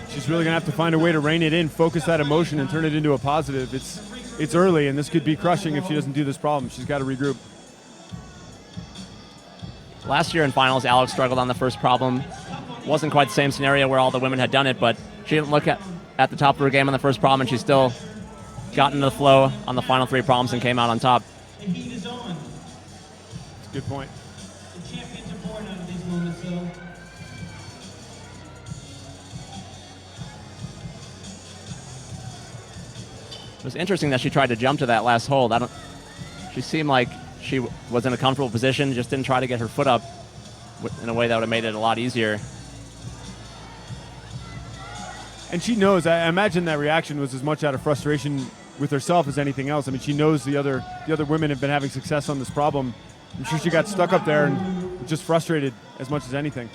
She's really going to have to find a way to rein it in, focus that emotion, and turn it into a positive. It's early, and this could be crushing if she doesn't do this problem. She's got to regroup. Last year in finals, Alex struggled on the first problem. Wasn't quite the same scenario where all the women had done it, but she didn't look at the top of her game on the first problem, and she still got into the flow on the final 3 problems and came out on top. The heat is on. That's a good point. The champions are born out of these moments, though. It was interesting that she tried to jump to that last hold. She seemed like she was in a comfortable position, just didn't try to get her foot up in a way that would have made it a lot easier. And she knows, I imagine that reaction was as much out of frustration with herself as anything else. I mean, she knows the other women have been having success on this problem. I'm sure she got stuck up there and just frustrated as much as anything.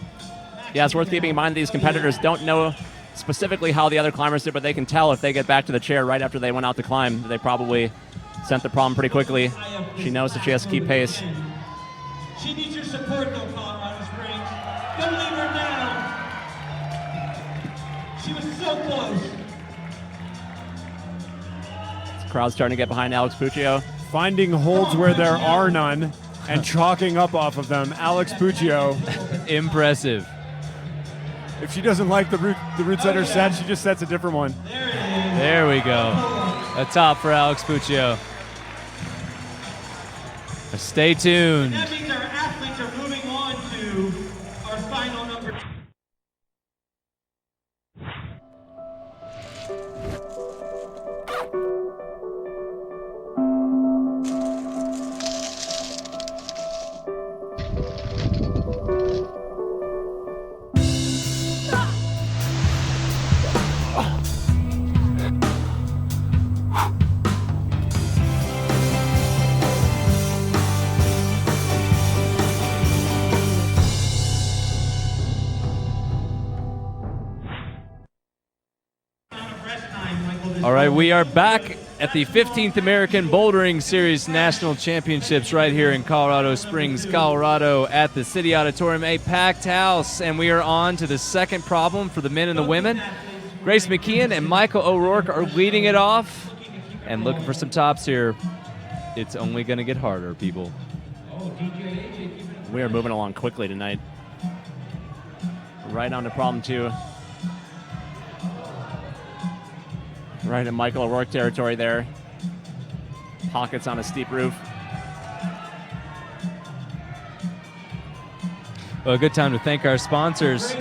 Yeah, it's worth keeping in mind these competitors don't know specifically how the other climbers did, but they can tell if they get back to the chair right after they went out to climb. They probably sent the problem pretty quickly. She knows that she has to keep pace. She needs your support, though, Colorado Springs. Don't leave her down. She was so close. The crowd's starting to get behind Alex Puccio. Finding holds where there are none and chalking up off of them. Alex Puccio. Impressive. If she doesn't like the route setter set, she just sets a different one. There we go. A top for Alex Puccio. Stay tuned. That means our athletes are moving on to our final number. All right, we are back at the 15th American Bouldering Series National Championships right here in Colorado Springs, Colorado at the City Auditorium, a packed house, and we are on to the second problem for the men and the women. Grace McKeon and Michael O'Rourke are leading it off and looking for some tops here. It's only going to get harder, people. We are moving along quickly tonight. Right on to problem 2. Right in Michael O'Rourke territory there. Pockets on a steep roof. Well, a good time to thank our sponsors.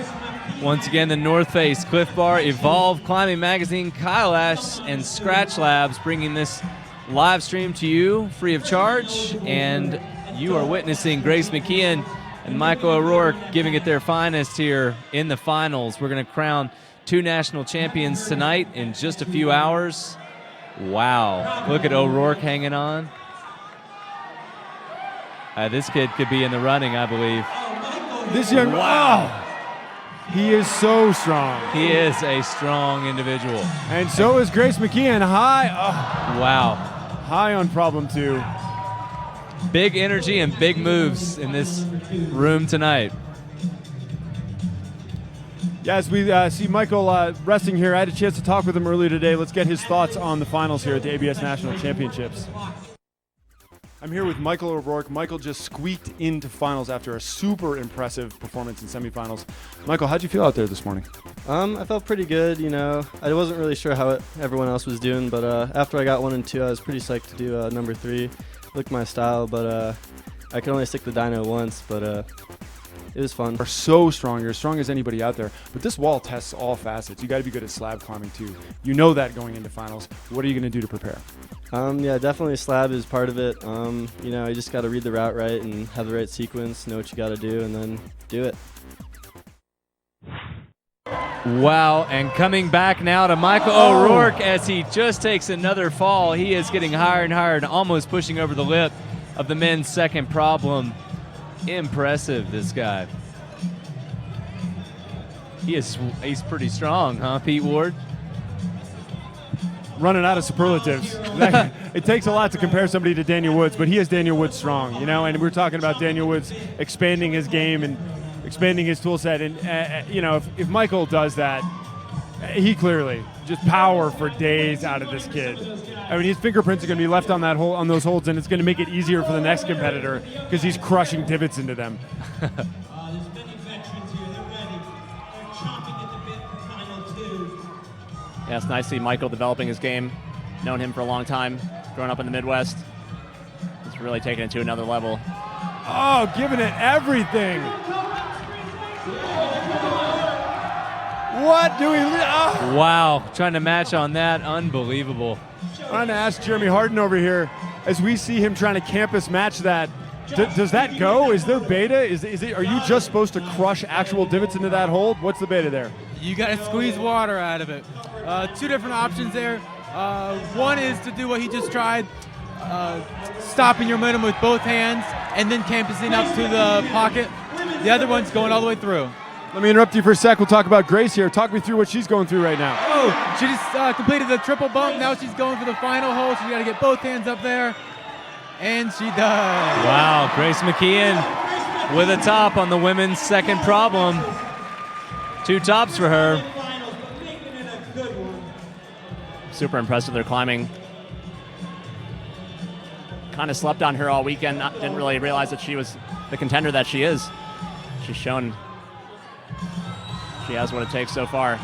Once again, the North Face, Cliff Bar, Evolve Climbing Magazine, Kyle Ash, and Scratch Labs bringing this live stream to you free of charge. And you are witnessing Grace McKeon and Michael O'Rourke giving it their finest here in the finals. We're going to crown 2 national champions tonight in just a few hours. Wow. Look at O'Rourke hanging on. This kid could be in the running, I believe. This young, wow. He is so strong. He is a strong individual. And so is Grace McKeon. High. Wow. High on problem 2. Big energy and big moves in this room tonight. Yeah, as we see Michael resting here, I had a chance to talk with him earlier today. Let's get his thoughts on the finals here at the ABS National Championships. I'm here with Michael O'Rourke. Michael just squeaked into finals after a super impressive performance in semifinals. Michael, how'd you feel out there this morning? I felt pretty good. You know, I wasn't really sure how everyone else was doing, but after I got 1 and 2, I was pretty psyched to do number 3. Looked my style, but I could only stick the dyno once, but it was fun. You're so strong. You're as strong as anybody out there. But this wall tests all facets. You got to be good at slab climbing too. You know that going into finals. What are you going to do to prepare? Yeah, definitely slab is part of it. You know, you just got to read the route right and have the right sequence, know what you got to do, and then do it. Wow, and coming back now to Michael O'Rourke as he just takes another fall. He is getting higher and higher and almost pushing over the lip of the men's second problem. Impressive, this guy. He's pretty strong, huh, Pete Ward? Running out of superlatives. It takes a lot to compare somebody to Daniel Woods, but he is Daniel Woods strong, you know, and we're talking about Daniel Woods expanding his game and expanding his tool set. And, you know, if Michael does that, he clearly just power for days out of this kid. I mean, his fingerprints are going to be left on that hole, on those holds, and it's going to make it easier for the next competitor because he's crushing divots into them. There's many veterans here. They're ready. They're chomping at the bit for final 2. Yeah, it's nice to see Michael developing his game. Known him for a long time, growing up in the Midwest. He's really taking it to another level. Oh, giving it everything. What do we... Oh. Wow, trying to match on that. Unbelievable. Trying to ask Jeremy Harden over here, as we see him trying to campus match that, does that go? Is there beta? Are you just supposed to crush actual divots into that hold? What's the beta there? You got to squeeze water out of it. 2 different options there. One is to do what he just tried, stopping your momentum with both hands and then campusing up to the pocket. The other one's going all the way through. Let me interrupt you for a sec. We'll talk about Grace here. Talk me through what she's going through right now. Oh, she just completed the triple bump. Now she's going for the final hole. She's got to get both hands up there. And she does. Wow, Grace McKeon with a top on the women's second problem. 2 tops for her. Super impressive, their climbing. Kind of slept on her all weekend. Didn't really realize that she was the contender that she is. She's shown she has what it takes so far.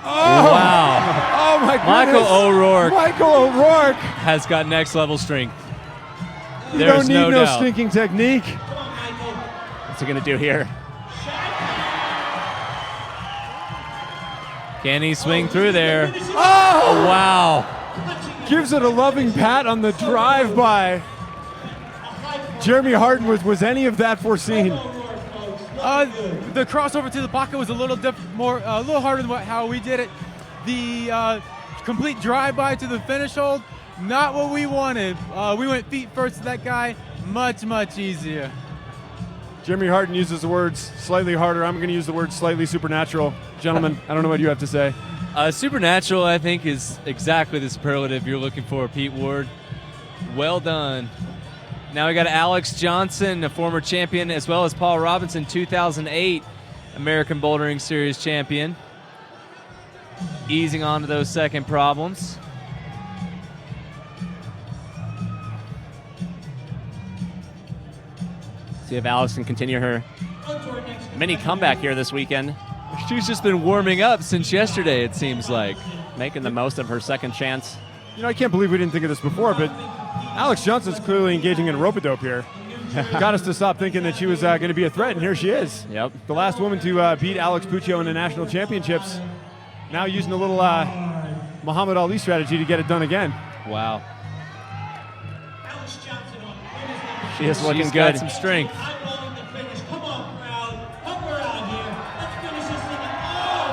Oh! Wow. Oh my goodness. Michael O'Rourke has got next level strength. You There's don't need no no doubt. stinking technique. What's he going to do here? Can he swing through there? Oh! Wow. Gives it a loving pat on the drive-by. Jeremy Harden, was any of that foreseen? The crossover to the pocket was a little a little harder than how we did it. The complete drive-by to the finish hold, not what we wanted. We went feet first to that guy, much easier. Jeremy Harden uses the words slightly harder. I'm going to use the word slightly supernatural. Gentlemen, I don't know what you have to say. Supernatural, I think, is exactly the superlative you're looking for, Pete Ward. Well done. Now we got Alex Johnson, a former champion, as well as Paul Robinson, 2008 American Bouldering Series champion. Easing on to those second problems. See if Alex can continue her mini comeback here this weekend. She's just been warming up since yesterday, it seems like. making the most of her second chance. You know, I can't believe we didn't think of this before, but Alex Johnson's clearly engaging in rope-a-dope here. Got us to stop thinking that she was going to be a threat, and here she is. Yep. The last woman to beat Alex Puccio in the national championships. Now using a little Muhammad Ali strategy to get it done again. Wow. She is looking She's good. got some strength.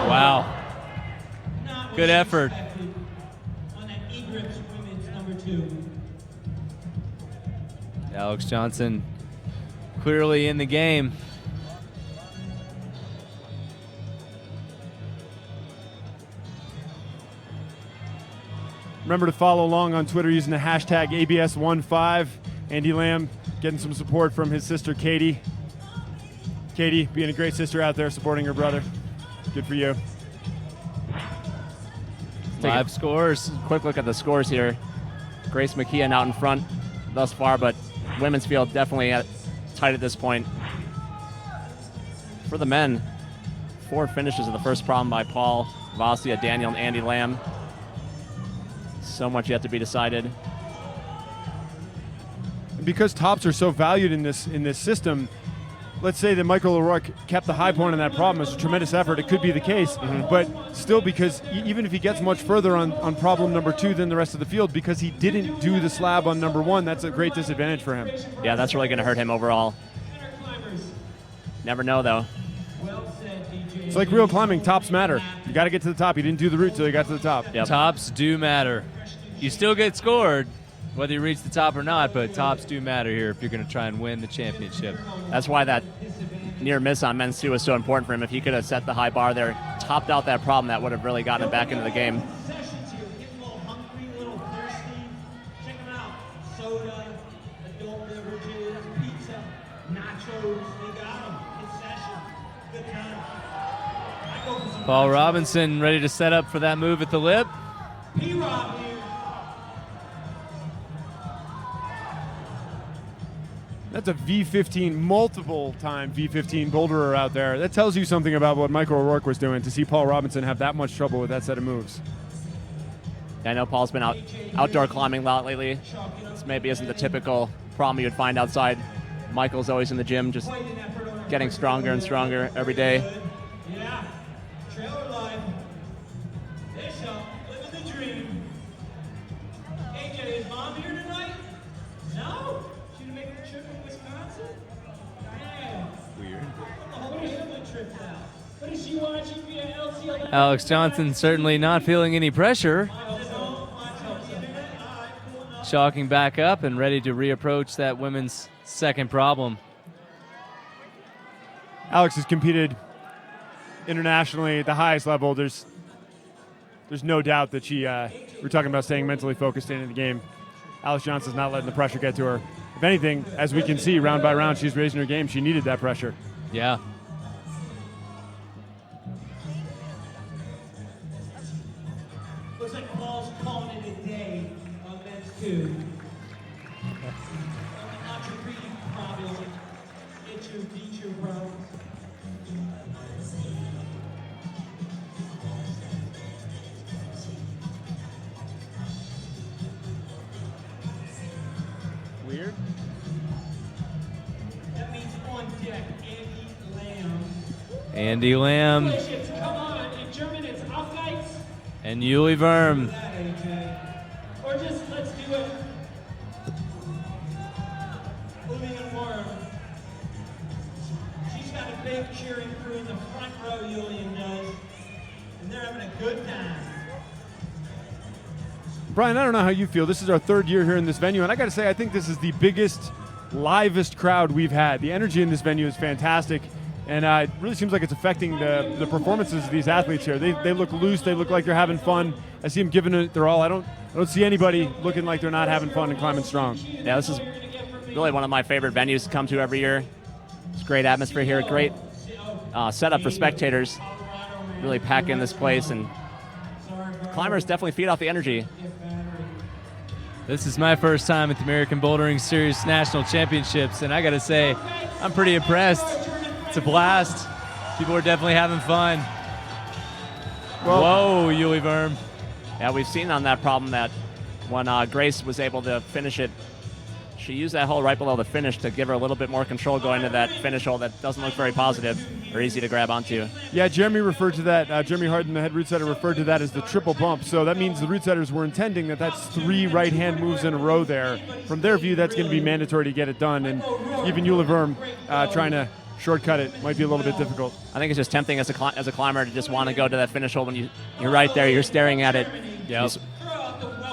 Wow. Good effort. On that E-Grips women's number 2. Alex Johnson clearly in the game. Remember to follow along on Twitter using the hashtag ABS15. Andy Lamb getting some support from his sister Katie. Katie being a great sister out there supporting her brother. Good for you. Live scores. Quick look at the scores here. Grace McKeon out in front thus far, but women's field definitely tight at this point. For the men, 4 finishes of the first problem by Paul Vassia, Daniel, and Andy Lamb. So much yet to be decided. And because tops are so valued in this system, let's say that Michael O'Rourke kept the high point on that problem. It's a tremendous effort. It could be the case. But still, because even if he gets much further on problem number 2 than the rest of the field, because he didn't do the slab on number 1, that's a great disadvantage for him. Yeah, that's really going to hurt him overall. Never know, though. It's like real climbing. Tops matter. You got to get to the top. You didn't do the route till you got to the top. Yep. Tops do matter. You still get scored, whether you reach the top or not, but tops do matter here if you're going to try and win the championship. That's why that near miss on men's 2 was so important for him. If he could have set the high bar there, topped out that problem, that would have really gotten him back into the game. Paul Robinson ready to set up for that move at the lip. That's a V15, multiple-time V15 boulderer out there. That tells you something about what Michael O'Rourke was doing to see Paul Robinson have that much trouble with that set of moves. I know Paul's been outdoor climbing a lot lately. This maybe isn't the typical problem you would find outside. Michael's always in the gym, just getting stronger and stronger every day. Yeah. Trailer life. Bishop, living the dream. AJ, is mom here tonight? No? She didn't make a trip from Wisconsin? Damn. Weird. The whole family tripped out. What is she watching via LCL? Alex Johnson certainly not feeling any pressure. Chalking back up and ready to reapproach that women's second problem. Alex has competed internationally at the highest level. There's no doubt that we're talking about staying mentally focused in the game. Alex Johnson's not letting the pressure get to her. If anything, as we can see, round by round, she's raising her game. She needed that pressure. Yeah. Looks like Paul's calling it a day on men's 2. Not your breathing problem. Get your feature, bro. Weird. That means on deck, Andy Lamb. Andy Lamb Delicious. Come on. In German, it's Auf geht's. and Yuli Verm. That, AJ. Or just let's do it. Moving and warm. She's got a big cheering crew in the front row, Julian does. And they're having a good time. Brian, I don't know how you feel. This is our 3rd year here in this venue, and I got to say, I think this is the biggest, livest crowd we've had. The energy in this venue is fantastic, and it really seems like it's affecting the performances of these athletes here. They look loose. They look like they're having fun. I see them giving it their all. I don't see anybody looking like they're not having fun and climbing strong. Yeah, this is really one of my favorite venues to come to every year. It's a great atmosphere here, great setup for spectators. Really pack in this place, and climbers definitely feed off the energy. This is my first time at the American Bouldering Series National Championships, and I gotta say, I'm pretty impressed. It's a blast. People are definitely having fun. Well, whoa, Yuli Verm. Yeah, we've seen on that problem that when Grace was able to finish it, she used that hole right below the finish to give her a little bit more control going to that finish hole that doesn't look very positive or easy to grab onto. Yeah, Jeremy referred to that. Jeremy Harden, the head root setter, referred to that as the triple bump. So that means the root setters were intending that that's 3 right-hand moves in a row there. From their view, that's going to be mandatory to get it done. And even Eula Verm trying to shortcut it might be a little bit difficult. I think it's just tempting as a climber to just want to go to that finish hole when you're right there, you're staring at it. Yep.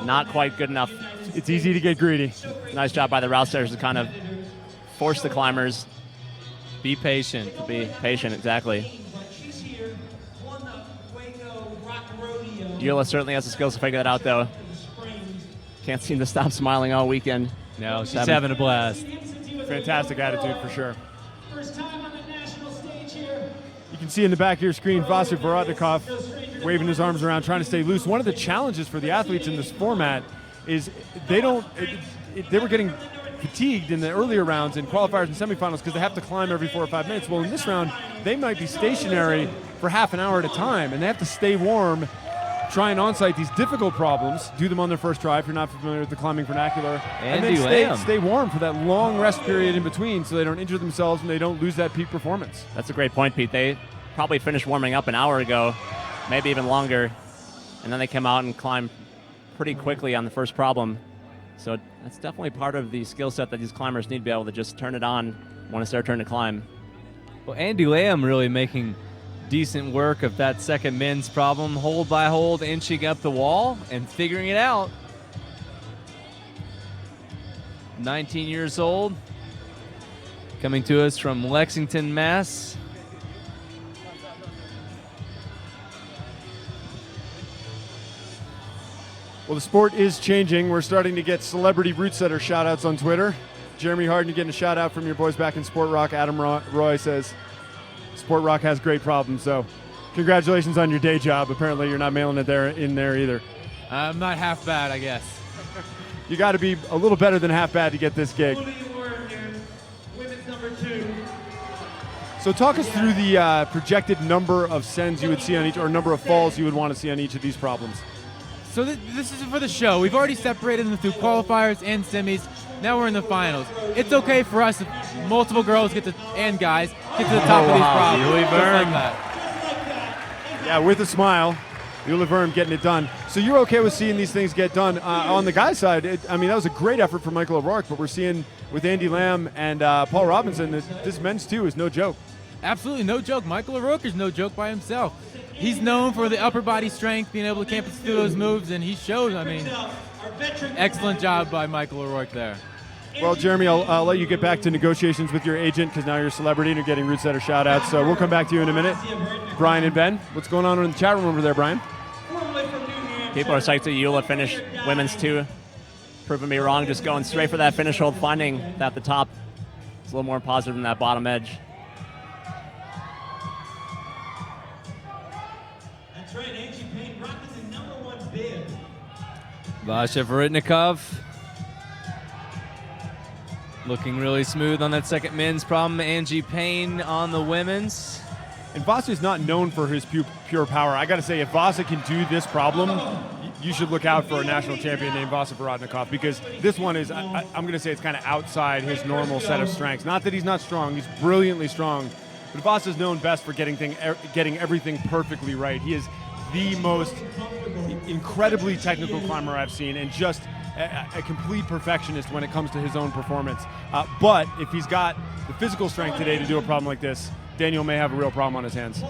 Not quite good enough. It's easy to get greedy. Nice job by the route setters to kind of force the climbers. Be patient. To be patient, exactly. Eula certainly has the skills to figure that out, though. Can't seem to stop smiling all weekend. No, she's having a blast. Fantastic attitude for sure. You can see in the back of your screen, Vasily Vorotnikov waving his arms around, trying to stay loose. One of the challenges for the athletes in this format is they were getting fatigued in the earlier rounds in qualifiers and semifinals because they have to climb every 4 or 5 minutes. Well, in this round, they might be stationary for half an hour at a time, and they have to stay warm, try and on-site these difficult problems, do them on their first try if you're not familiar with the climbing vernacular, and then stay warm for that long rest period in between so they don't injure themselves and they don't lose that peak performance. That's a great point, Pete. They probably finished warming up an hour ago, maybe even longer, and then they come out and climb pretty quickly on the first problem. So that's definitely part of the skill set that these climbers need to be able to just turn it on when it's their turn to climb. Well, Andy Lamb really making decent work of that second men's problem, hold by hold, inching up the wall and figuring it out. 19 years old, coming to us from Lexington, Mass. Well, the sport is changing. We're starting to get celebrity root setter shout-outs on Twitter. Jeremy Harden getting a shout-out from your boys back in Sport Rock. Adam Roy says, Sport Rock has great problems, so congratulations on your day job. Apparently you're not mailing it in there either. I'm not half bad, I guess. You got to be a little better than half bad to get this gig. So talk us through the projected number of sends you would see on each, or number of falls you would want to see on each of these problems. So this is for the show. We've already separated them through qualifiers and semis. Now we're in the finals. It's okay for us if multiple girls and guys get to the top of these problems. Just like that. Yeah, with a smile. Eula Verm getting it done. So you're okay with seeing these things get done. On the guy's side, that was a great effort from Michael O'Rourke, but we're seeing with Andy Lamb and Paul Robinson that this men's two is no joke. Absolutely no joke. Michael O'Rourke is no joke by himself. He's known for the upper body strength, being able to campus through those moves, and he shows. Excellent job by Michael O'Rourke there. Well, Jeremy, I'll let you get back to negotiations with your agent because now you're a celebrity and you're getting root setter shout-outs. So we'll come back to you in a minute. Brian and Ben, what's going on in the chat room over there, Brian? People are psyched that Eula finished women's two. Proving me wrong, just going straight for that finish hold, finding that the top is a little more positive than that bottom edge. That's right, Angie Payne rocking the #1 bib. Vasha Vorotnikov looking really smooth on that second men's problem. Angie Payne on the women's. And Vasa is not known for his pure power. I got to say, if Vasa can do this problem, you should look out for a national champion named Vasa Vorotnikov because this one is, I'm going to say it's kind of outside his normal set of strengths. Not that he's not strong, he's brilliantly strong, but Vasa is known best for getting everything perfectly right. He is the most incredibly technical climber I've seen and just a complete perfectionist when it comes to his own performance. But if he's got the physical strength today to do a problem like this, Daniel may have a real problem on his hands.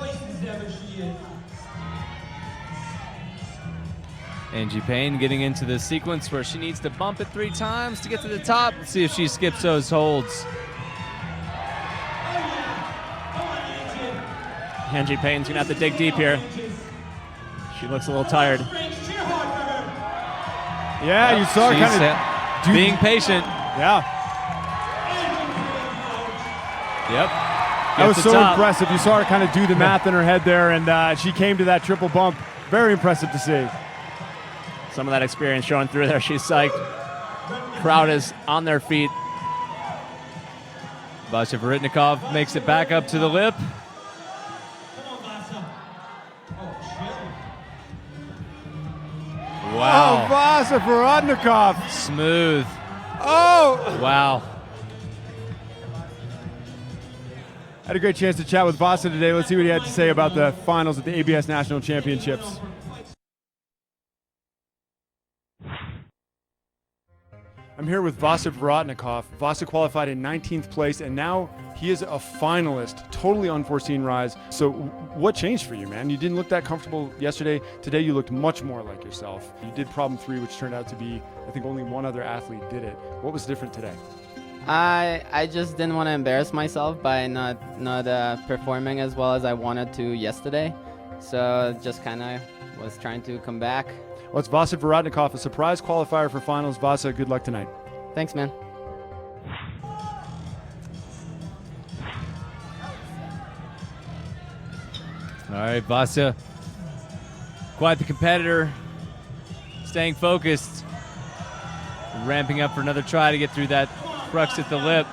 Angie Payne getting into the sequence where she needs to bump it 3 times to get to the top. Let's see if she skips those holds. Angie Payne's going to have to dig deep here. She looks a little tired. Yeah, you saw her kind of being patient. Yeah. Yep. That was so impressive. You saw her kind of do the math in her head there, and she came to that triple bump. Very impressive to see. Some of that experience showing through there. She's psyched. Crowd is on their feet. Vasha Vorotnikov makes it back up to the lip. Wow. Oh, Vasa Vorotnikov. Smooth. Oh! Wow. Had a great chance to chat with Vasa today. Let's see what he had to say about the finals at the ABS National Championships. I'm here with Vasa Vorotnikov. Vasa qualified in 19th place, and now he is a finalist. Totally unforeseen rise. So what changed for you, man? You didn't look that comfortable yesterday. Today you looked much more like yourself. You did problem 3, which turned out to be, I think only one other athlete did it. What was different today? I just didn't want to embarrass myself by not performing as well as I wanted to yesterday. So just kind of was trying to come back. Well, it's Vasa Vorotnikov, a surprise qualifier for finals. Vasa, good luck tonight. Thanks, man. All right, Vasa. Quite the competitor. Staying focused. Ramping up for another try to get through that crux at the lip.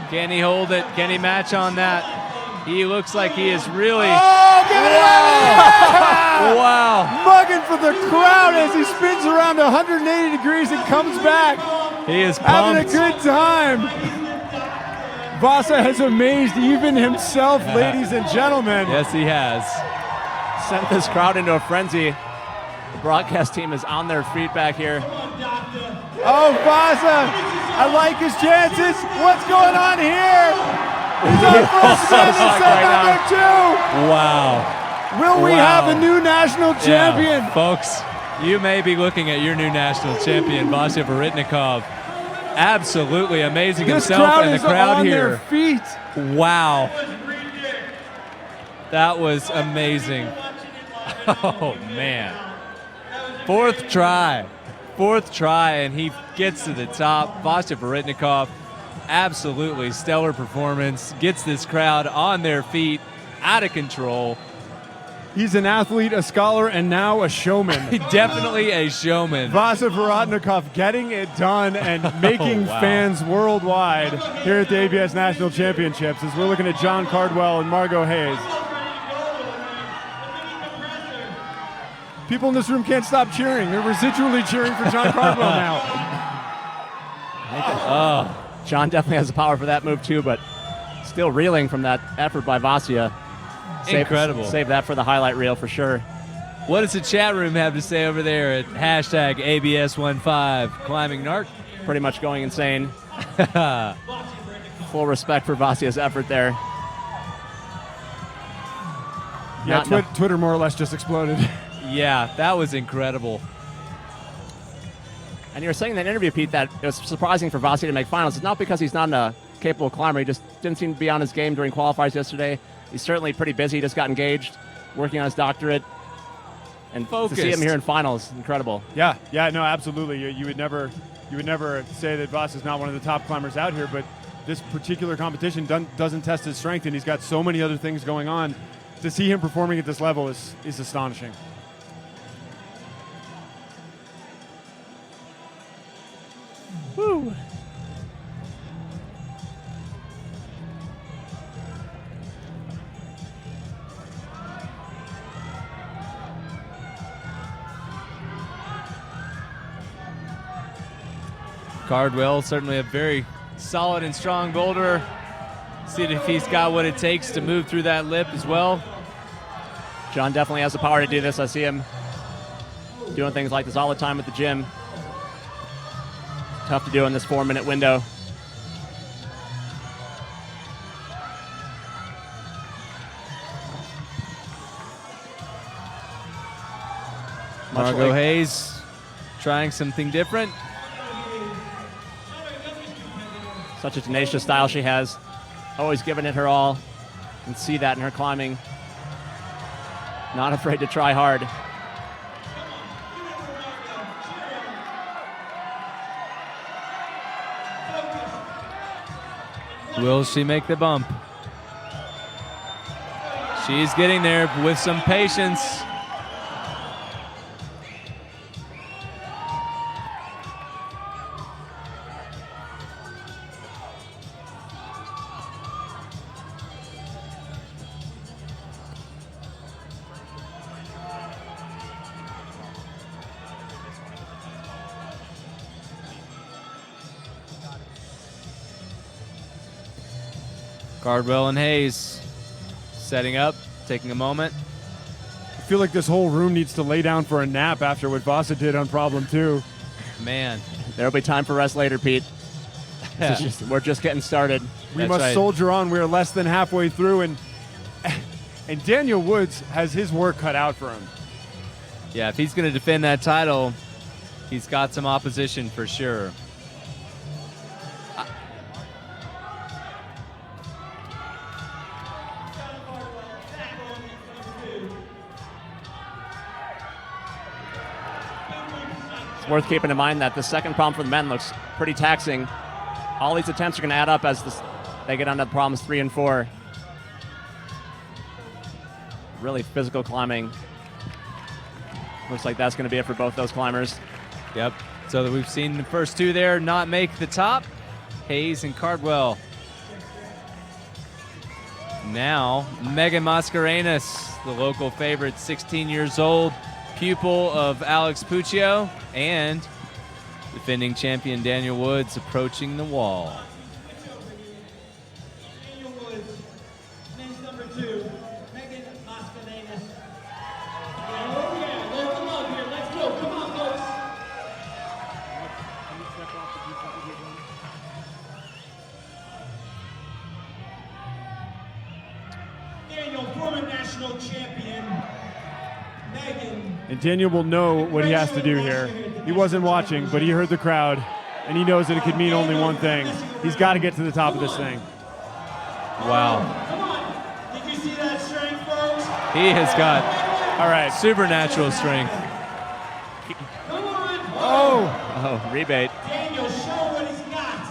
Can he hold it? Can he match on that? He looks like he is really... Oh, give it up! Wow. Mugging for the crowd as he spins around 180 degrees and comes back. He is having pumped. a good time. Vasa has amazed even himself, ladies and gentlemen. Yes, he has. Sent this crowd into a frenzy. The broadcast team is on their feet back here. Oh, Vasa, I like his chances. What's going on here? He's on first spin in set number 2. Wow. Will we have a new national champion? Yeah, folks, you may be looking at your new national champion, Vasa Vorotnikov. Absolutely amazing This himself crowd and the is crowd on here. their feet. Wow. That was amazing. Oh, man. Fourth try, and he gets to the top. Vasa Vorotnikov, absolutely stellar performance. Gets this crowd on their feet, out of control. He's an athlete, a scholar, and now a showman. Definitely a showman. Vasa Vorotnikov getting it done and making wow. fans worldwide here at the ABS National Championships as we're looking at John Cardwell and Margot Hayes. People in this room can't stop cheering. They're residually cheering for John Cardwell now. John definitely has the power for that move too, but still reeling from that effort by Vasa. Incredible. Save that for the highlight reel for sure. What does the chat room have to say over there at hashtag ABS15 climbing narc? Pretty much going insane. Full respect for Vasa's effort there. Yeah, Twitter more or less just exploded. Yeah, that was incredible. And you were saying in that interview, Pete, that it was surprising for Vasa to make finals. It's not because he's not a capable climber. He just didn't seem to be on his game during qualifiers yesterday. He's certainly pretty busy. He just got engaged, working on his doctorate. And Focused. to see him here in finals, incredible. Yeah, no, absolutely. You would never say that Vasa's not one of the top climbers out here, but this particular competition doesn't test his strength, and he's got so many other things going on. To see him performing at this level is astonishing. Woo. Cardwell, certainly a very solid and strong boulder. See if he's got what it takes to move through that lip as well. John definitely has the power to do this. I see him doing things like this all the time at the gym. Tough to do in this 4-minute window. Margot Hayes trying something different. Such a tenacious style she has. Always giving it her all. You can see that in her climbing. Not afraid to try hard. Will she make the bump? She's getting there with some patience. Cardwell and Hayes setting up, taking a moment. I feel like this whole room needs to lay down for a nap after what Vasa did on problem 2. Man. There'll be time for rest later, Pete. We're just getting started. We must soldier on. We're less than halfway through, and Daniel Woods has his work cut out for him. Yeah, if he's going to defend that title, he's got some opposition for sure. It's worth keeping in mind that the second problem for the men looks pretty taxing. All these attempts are going to add up as they get onto the problems 3 and 4. Really physical climbing. Looks like that's going to be it for both those climbers. Yep. So that we've seen the first 2 there not make the top. Hayes and Cardwell. Now, Megan Mascarenas, the local favorite, 16 years old, pupil of Alex Puccio, and defending champion Daniel Woods approaching the wall. Daniel Woods, men's number 2, Megan Mascarenas. Oh yeah, load them up here. Let's go. Come on, folks. Daniel, former national champion. Megan. And Daniel will know what he has to do here. He wasn't watching, but he heard the crowd, and he knows that it could mean only one thing. He's got to get to the top of this thing. Wow. Come on. Did you see that strength, folks? He has got supernatural strength. Come on. Oh, rebate. Daniel, show what he's got.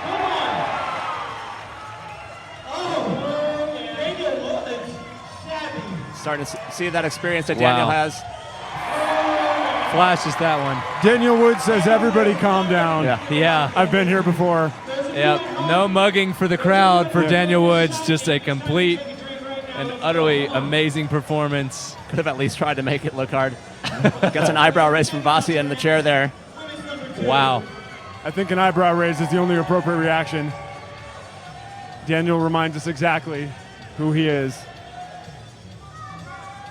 Come on. Oh, Daniel Woods, savvy. Starting to see that experience that Daniel has. Flashes that one. Daniel Woods says, everybody calm down. Yeah. I've been here before. Yep. No mugging for the crowd for Daniel Woods. Just a complete and utterly amazing performance. Could have at least tried to make it look hard. Gets an eyebrow raise from Vasia in the chair there. Wow. I think an eyebrow raise is the only appropriate reaction. Daniel reminds us exactly who he is.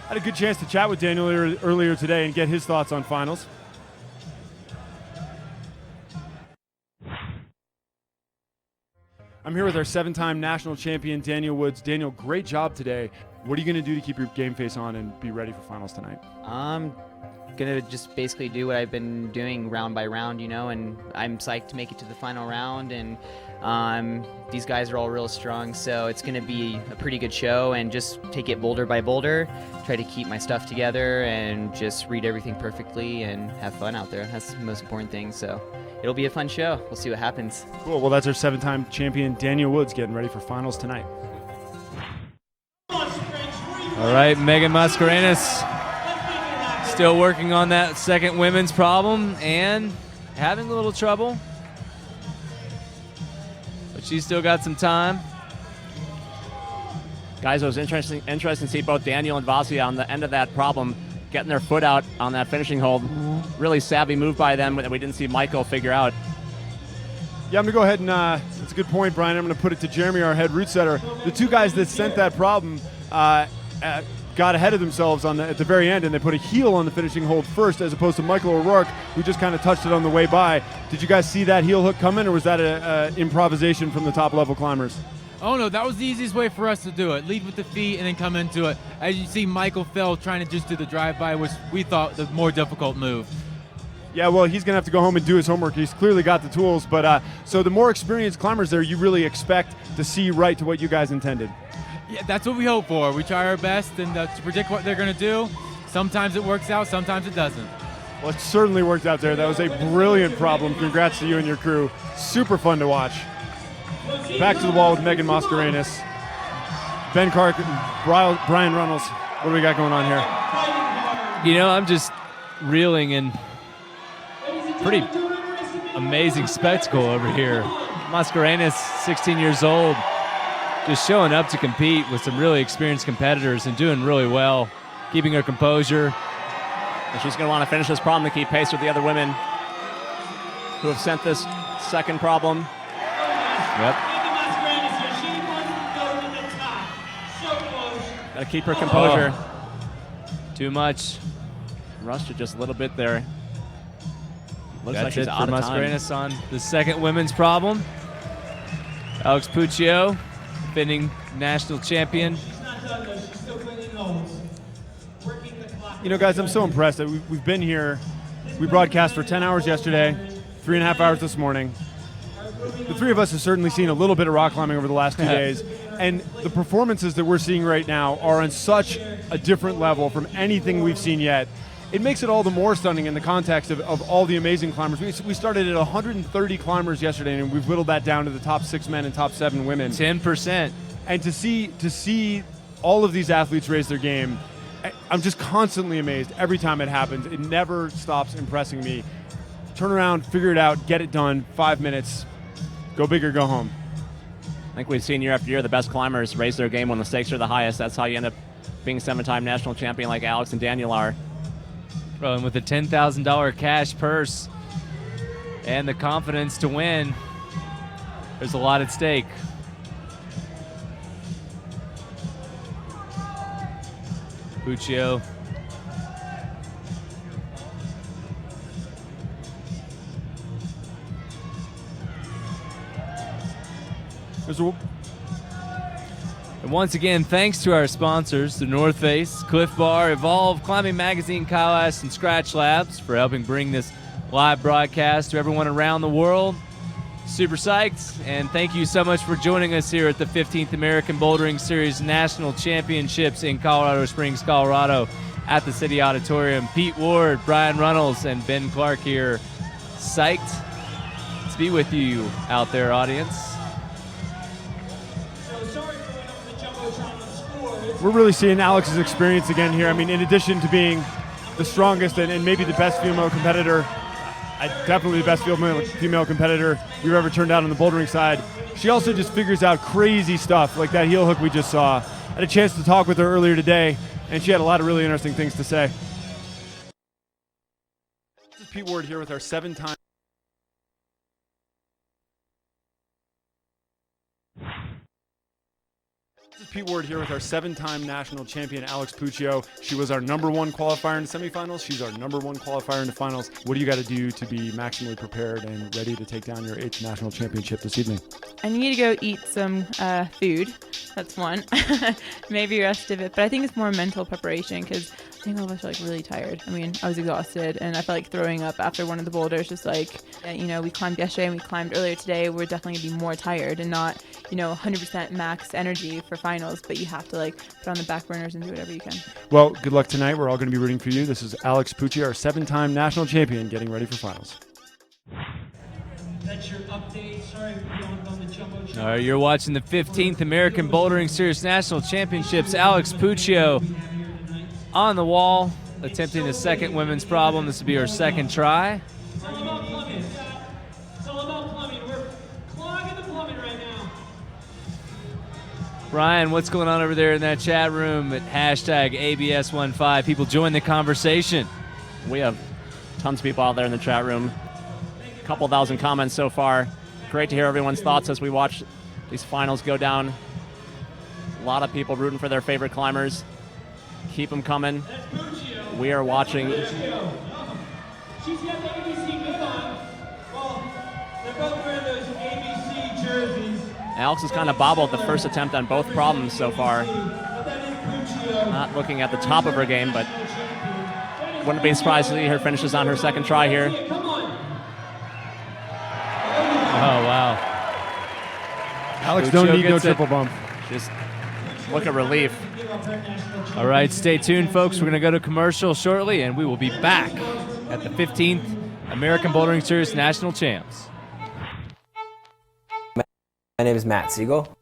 I had a good chance to chat with Daniel earlier today and get his thoughts on finals. I'm here with our 7-time national champion, Daniel Woods. Daniel, great job today. What are you going to do to keep your game face on and be ready for finals tonight? I'm going to just basically do what I've been doing round by round, and I'm psyched to make it to the final round, and these guys are all real strong, so it's going to be a pretty good show, and just take it boulder by boulder, try to keep my stuff together, and just read everything perfectly and have fun out there. That's the most important thing, so it'll be a fun show. We'll see what happens. Cool. Well, that's our 7-time champion, Daniel Woods, getting ready for finals tonight. All right, Megan Mascarenas still working on that second women's problem and having a little trouble. But she's still got some time. Guys, it was interesting to see both Daniel and Vasia on the end of that problem, getting their foot out on that finishing hold. Really savvy move by them that we didn't see Michael figure out. Yeah, I'm going to go ahead and, that's a good point, Brian. I'm going to put it to Jeremy, our head route setter. The 2 guys that sent that problem got ahead of themselves at the very end, and they put a heel on the finishing hold first, as opposed to Michael O'Rourke, who just kind of touched it on the way by. Did you guys see that heel hook coming, or was that an improvisation from the top-level climbers? Oh, no, that was the easiest way for us to do it. Lead with the feet and then come into it. As you see, Michael fell trying to just do the drive-by, which we thought the more difficult move. Yeah, well, he's going to have to go home and do his homework. He's clearly got the tools, but so the more experienced climbers there, you really expect to see right to what you guys intended. Yeah, that's what we hope for. We try our best and to predict what they're going to do. Sometimes it works out, sometimes it doesn't. Well, it certainly worked out there. That was a brilliant problem. Congrats to you and your crew. Super fun to watch. Back to the wall with Megan Mascarenas. Ben Clark, Brian Runnels. What do we got going on here? I'm just reeling in pretty amazing spectacle over here. Mascarenas, 16 years old, just showing up to compete with some really experienced competitors and doing really well, keeping her composure. And she's going to want to finish this problem to keep pace with the other women who have sent this second problem. Yep. Gotta keep her composure. Too much. Rushed it just a little bit there. Looks That's like she's it out for of time. Mascarenas on the second women's problem. Alex Puccio, defending national champion. You know, guys, I'm so impressed that we've been here. We broadcast for 10 hours yesterday, 3.5 hours this morning. The three of us have certainly seen a little bit of rock climbing over the last 2 days, and the performances that we're seeing right now are on such a different level from anything we've seen yet. It makes it all the more stunning in the context of all the amazing climbers. We started at 130 climbers yesterday, and we've whittled that down to the top 6 men and top 7 women. 10%. And to see all of these athletes raise their game, I'm just constantly amazed every time it happens. It never stops impressing me. Turn around, figure it out, get it done, 5 minutes, go big or go home. I think we've seen year after year the best climbers raise their game when the stakes are the highest. That's how you end up being 7-time national champion like Alex and Daniel are. Bro, and with a $10,000 cash purse and the confidence to win, there's a lot at stake. Puccio. And once again, thanks to our sponsors, the North Face, Cliff Bar, Evolve, Climbing Magazine, Kyle and Scratch Labs for helping bring this live broadcast to everyone around the world. Super psyched, and thank you so much for joining us here at the 15th American Bouldering Series National Championships in Colorado Springs, Colorado at the City Auditorium. Pete Ward, Brian Runnels, and Ben Clark here. Psyched to be with you out there, audience. We're really seeing Alex's experience again here. I mean, in addition to being the strongest and maybe the best female competitor, definitely the best female competitor we've ever turned out on the bouldering side, she also just figures out crazy stuff like that heel hook we just saw. I had a chance to talk with her earlier today, and she had a lot of really interesting things to say. This is Pete Ward here with our 7-time Pete Ward here with our 7-time national champion, Alex Puccio. She was our #1 qualifier in the semifinals. She's our #1 qualifier in the finals. What do you got to do to be maximally prepared and ready to take down your 8th national championship this evening? I need to go eat some food. That's one. Maybe the rest of it. But I think it's more mental preparation because I think all of us are like really tired. I mean, I was exhausted and I felt like throwing up after one of the boulders. Just like, you know, we climbed yesterday and we climbed earlier today. We're definitely going to be more tired and not, you know, 100% max energy for finals. But you have to like put on the back burners and do whatever you can. Well, good luck tonight. We're all going to be rooting for you. This is Alex Puccio, our 7-time national champion, getting ready for finals. That's your update. Sorry, beyond on the Jumbotron. All right, you're watching the 15th American Bouldering Series National Championships. Alex Puccio on the wall, attempting the second women's problem. This will be her second try. It's all about plumbing. It's all about plumbing. We're clogging the plumbing right now. Brian, what's going on over there in that chat room at hashtag ABS15? People join the conversation. We have tons of people out there in the chat room. A couple thousand comments so far. Great to hear everyone's thoughts as we watch these finals go down. A lot of people rooting for their favorite climbers. Keep them coming. We are watching. She's got the ABC bib on. Well, they're both wearing those ABC jerseys. Alex has kind of bobbled the first attempt on both problems so far. Not looking at the top of her game, but wouldn't be surprised to see her finishes on her second try here. Oh, wow. Alex don't need no triple bump. Just look at relief. All right, stay tuned, folks. We're going to go to commercial shortly, and we will be back at the 15th American Bouldering Series National Champs. My name is Matt Siegel.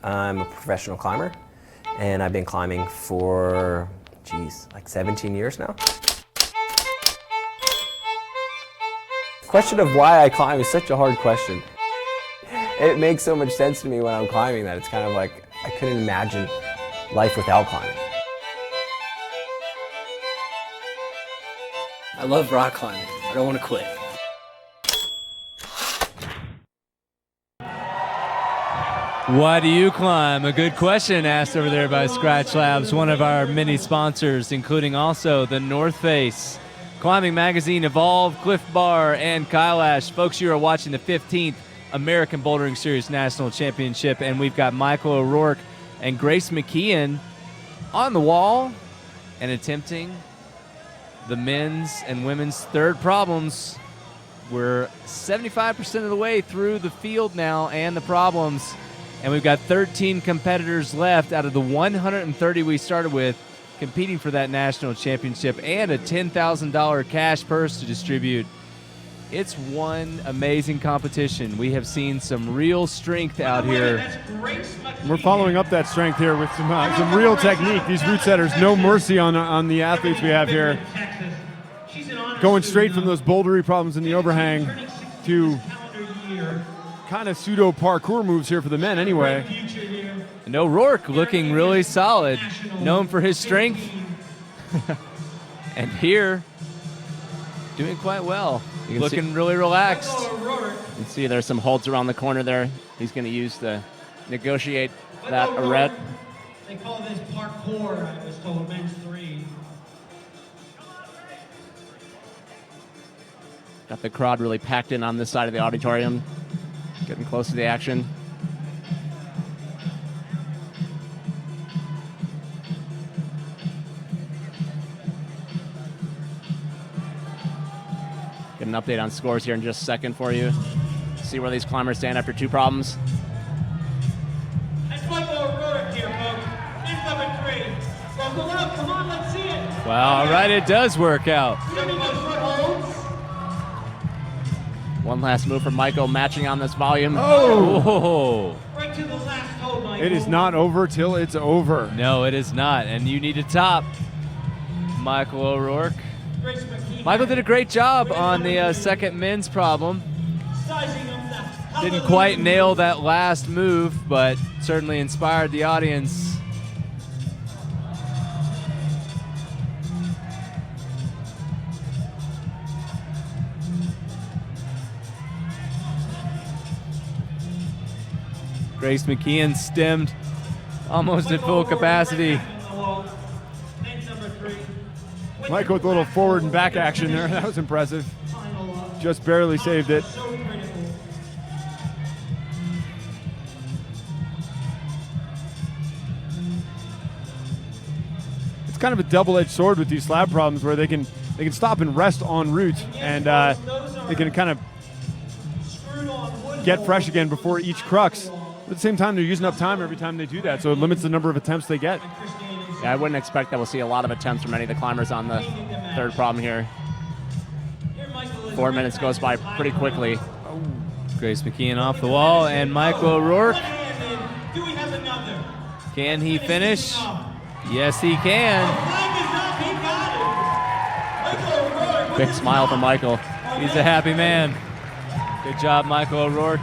I'm a professional climber, and I've been climbing for, like 17 years now. Question of why I climb is such a hard question. It makes so much sense to me when I'm climbing that it's kind of like I couldn't imagine life without climbing. I love rock climbing. I don't want to quit. What do you climb? A good question asked over there by Scratch Labs, one of our many sponsors, including also the North Face, Climbing Magazine, Evolve, Cliff Bar, and Kailash. Folks, you are watching the 15th American Bouldering Series National Championship, and we've got Michael O'Rourke and Grace McKeon on the wall and attempting the men's and women's third problems. We're 75% of the way through the field now and the problems. And we've got 13 competitors left out of the 130 we started with competing for that national championship and a $10,000 cash purse to distribute. It's one amazing competition. We have seen some real strength out here. We're following up that strength here with some real technique. These route setters, no mercy on the athletes we have here. Going straight from those bouldery problems in the overhang to kind of pseudo parkour moves here for the men anyway. And O'Rourke looking really solid, known for his strength. And here, doing quite well, looking really relaxed. You can see there's some holds around the corner there. He's going to use to negotiate that arete. They call this parkour, I was told, men's 3. Got the crowd really packed in on this side of the auditorium. Getting close to the action. Get an update on scores here in just a second for you. See where these climbers stand after 2 problems. That's Michael O'Rourke here, folks. Men's number 3. Buckle up, come on, let's see it. Wow, all right, it does work out. One last move from Michael, matching on this volume. Oh! Right to the last hold, Michael. It is not over till it's over. No, it is not, and you need to top Michael O'Rourke. Michael did a great job on the second men's problem. Didn't quite nail that last move, but certainly inspired the audience. Grace McKeon stemmed almost at full capacity. Michael with a little forward and back action there. That was impressive. Just barely saved it. It's kind of a double-edged sword with these slab problems where they can stop and rest en route, and they can kind of get fresh again before each crux. At the same time, they're using up time every time they do that, so it limits the number of attempts they get. Yeah, I wouldn't expect that we'll see a lot of attempts from any of the climbers on the third problem here. 4 minutes goes by pretty quickly. Grace McKeon off the wall, and Michael O'Rourke. Can he finish? Yes, he can. Big smile from Michael. He's a happy man. Good job, Michael O'Rourke.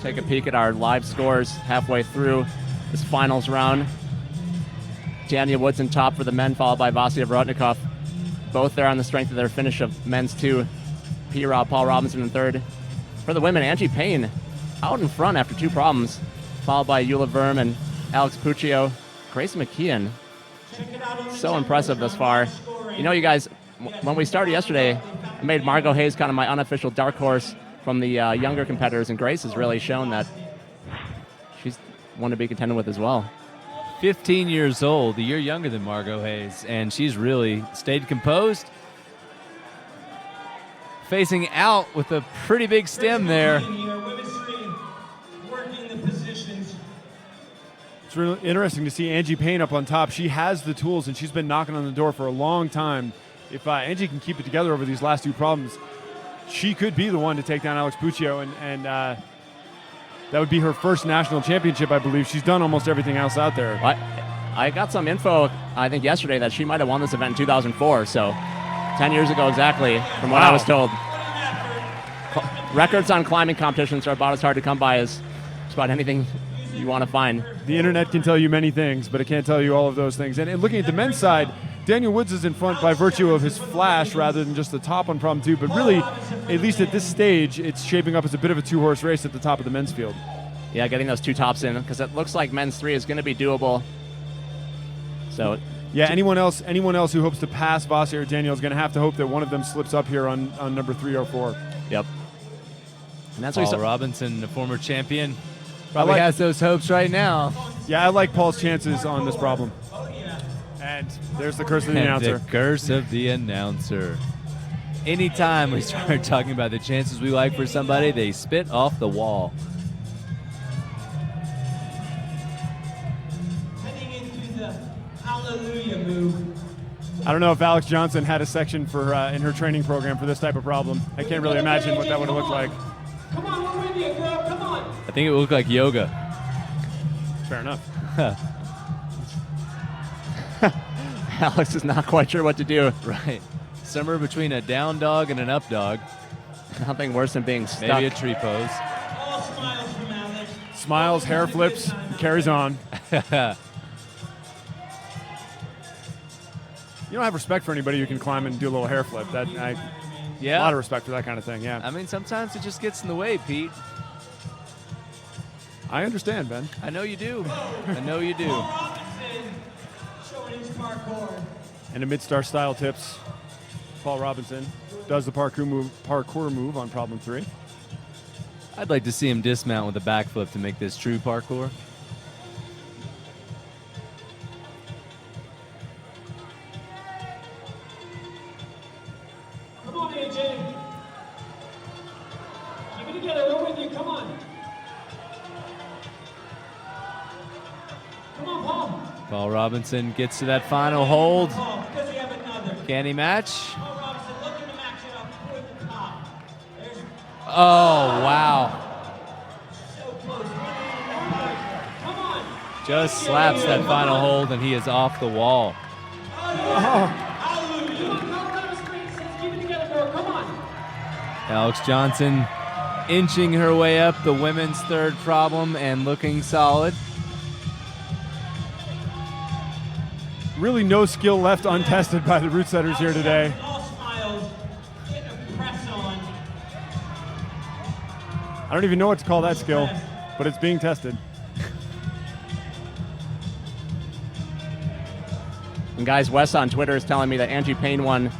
Take a peek at our live scores halfway through this finals round. Tanya Woodson top for the men, followed by Vasya Vorotnikov. Both there on the strength of their finish of men's 2. P-Rob, Paul Robinson in third. For the women, Angie Payne out in front after 2 problems, followed by Eula Verm and Alex Puccio. Grace McKeon, so impressive thus far. You know, you guys, when we started yesterday, I made Margot Hayes kind of my unofficial dark horse from the younger competitors, and Grace has really shown that she's one to be contended with as well. 15 years old, a year younger than Margot Hayes, and she's really stayed composed. Facing out with a pretty big stem there. It's really interesting to see Angie Payne up on top. She has the tools, and she's been knocking on the door for a long time. If Angie can keep it together over these last 2 problems, she could be the one to take down Alex Puccio, and that would be her first national championship, I believe. She's done almost everything else out there. I got some info, I think yesterday, that she might have won this event in 2004, so 10 years ago exactly, from what I was told. Records on climbing competitions are about as hard to come by as just about anything you want to find. The internet can tell you many things, but it can't tell you all of those things. And looking at the men's side, Daniel Woods is in front by virtue of his flash rather than just the top on problem 2, but really, at least at this stage, it's shaping up as a bit of a two-horse race at the top of the men's field. Yeah, getting those 2 tops in, because it looks like men's 3 is going to be doable. So, yeah, anyone else who hopes to pass Vasi or Daniel is going to have to hope that one of them slips up here on number 3 or 4. Yep. And that's Paul Robinson, the former champion, probably has those hopes right now. Yeah, I like Paul's chances on this problem. And there's the curse of the announcer. The curse of the announcer. Anytime we start talking about the chances we like for somebody, they spit off the wall. Heading into the hallelujah move. I don't know if Alex Johnson had a section for in her training program for this type of problem. I can't really imagine what that would have looked like. Come on, we're with you, girl. Come on. I think it looked like yoga. Fair enough. Alex is not quite sure what to do. Right. Somewhere between a down dog and an up dog. Nothing worse than being stuck. Maybe a tree pose. All smiles from Alex. Smiles, hair flips, carries on. You don't have respect for anybody who can climb and do a little hair flip. Yeah. A lot of respect for that kind of thing, yeah. I mean, sometimes it just gets in the way, Pete. I understand, Ben. I know you do. I know you do. Showing his parkour. And amid Star Style tips, Paul Robinson does the parkour move on problem 3. I'd like to see him dismount with a backflip to make this true parkour. Come on, AJ. Keep it together. We're with you. Come on. Come on, Paul. Paul Robinson gets to that final hold. Paul, does he have another? Can he match? Paul Robinson looking to match it up toward the top. There's Oh, wow. so close. Come on. Just slaps that final hold and he is off the wall. Hallelujah. Come on, Colorado Springs. Let's keep it together, girl. Come on. Alex Johnson inching her way up the women's 3rd problem and looking solid. Really no skill left untested by the root setters here today. All smiles. Getting a press on. I don't even know what to call that skill, but it's being tested. And guys, Wes on Twitter is telling me that Angie Payne won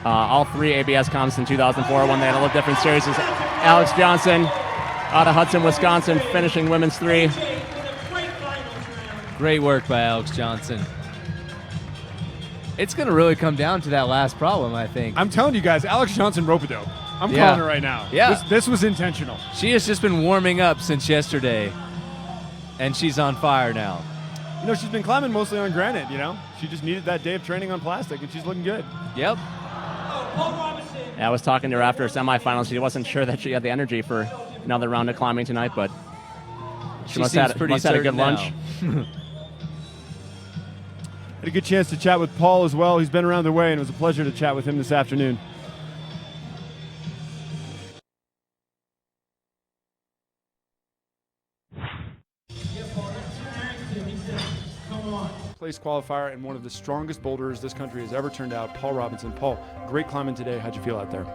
all 3 ABS comps in 2004 when they had a little different series. Alex Johnson out of Hudson, Wisconsin, finishing women's 3. Great work by Alex Johnson. It's going to really come down to that last problem, I think. I'm telling you guys, Alex Johnson rope-a-dope. I'm calling it right now. Yeah. This was intentional. She has just been warming up since yesterday, and she's on fire now. You know, she's been climbing mostly on granite, you know? She just needed that day of training on plastic, and she's looking good. Yep. Yeah, I was talking to her after semifinals. She wasn't sure that she had the energy for another round of climbing tonight, but she must have had a good lunch. Had a good chance to chat with Paul as well. He's been around the way, and it was a pleasure to chat with him this afternoon. Place qualifier and one of the strongest boulders this country has ever turned out, Paul Robinson. Paul, great climbing today. How'd you feel out there?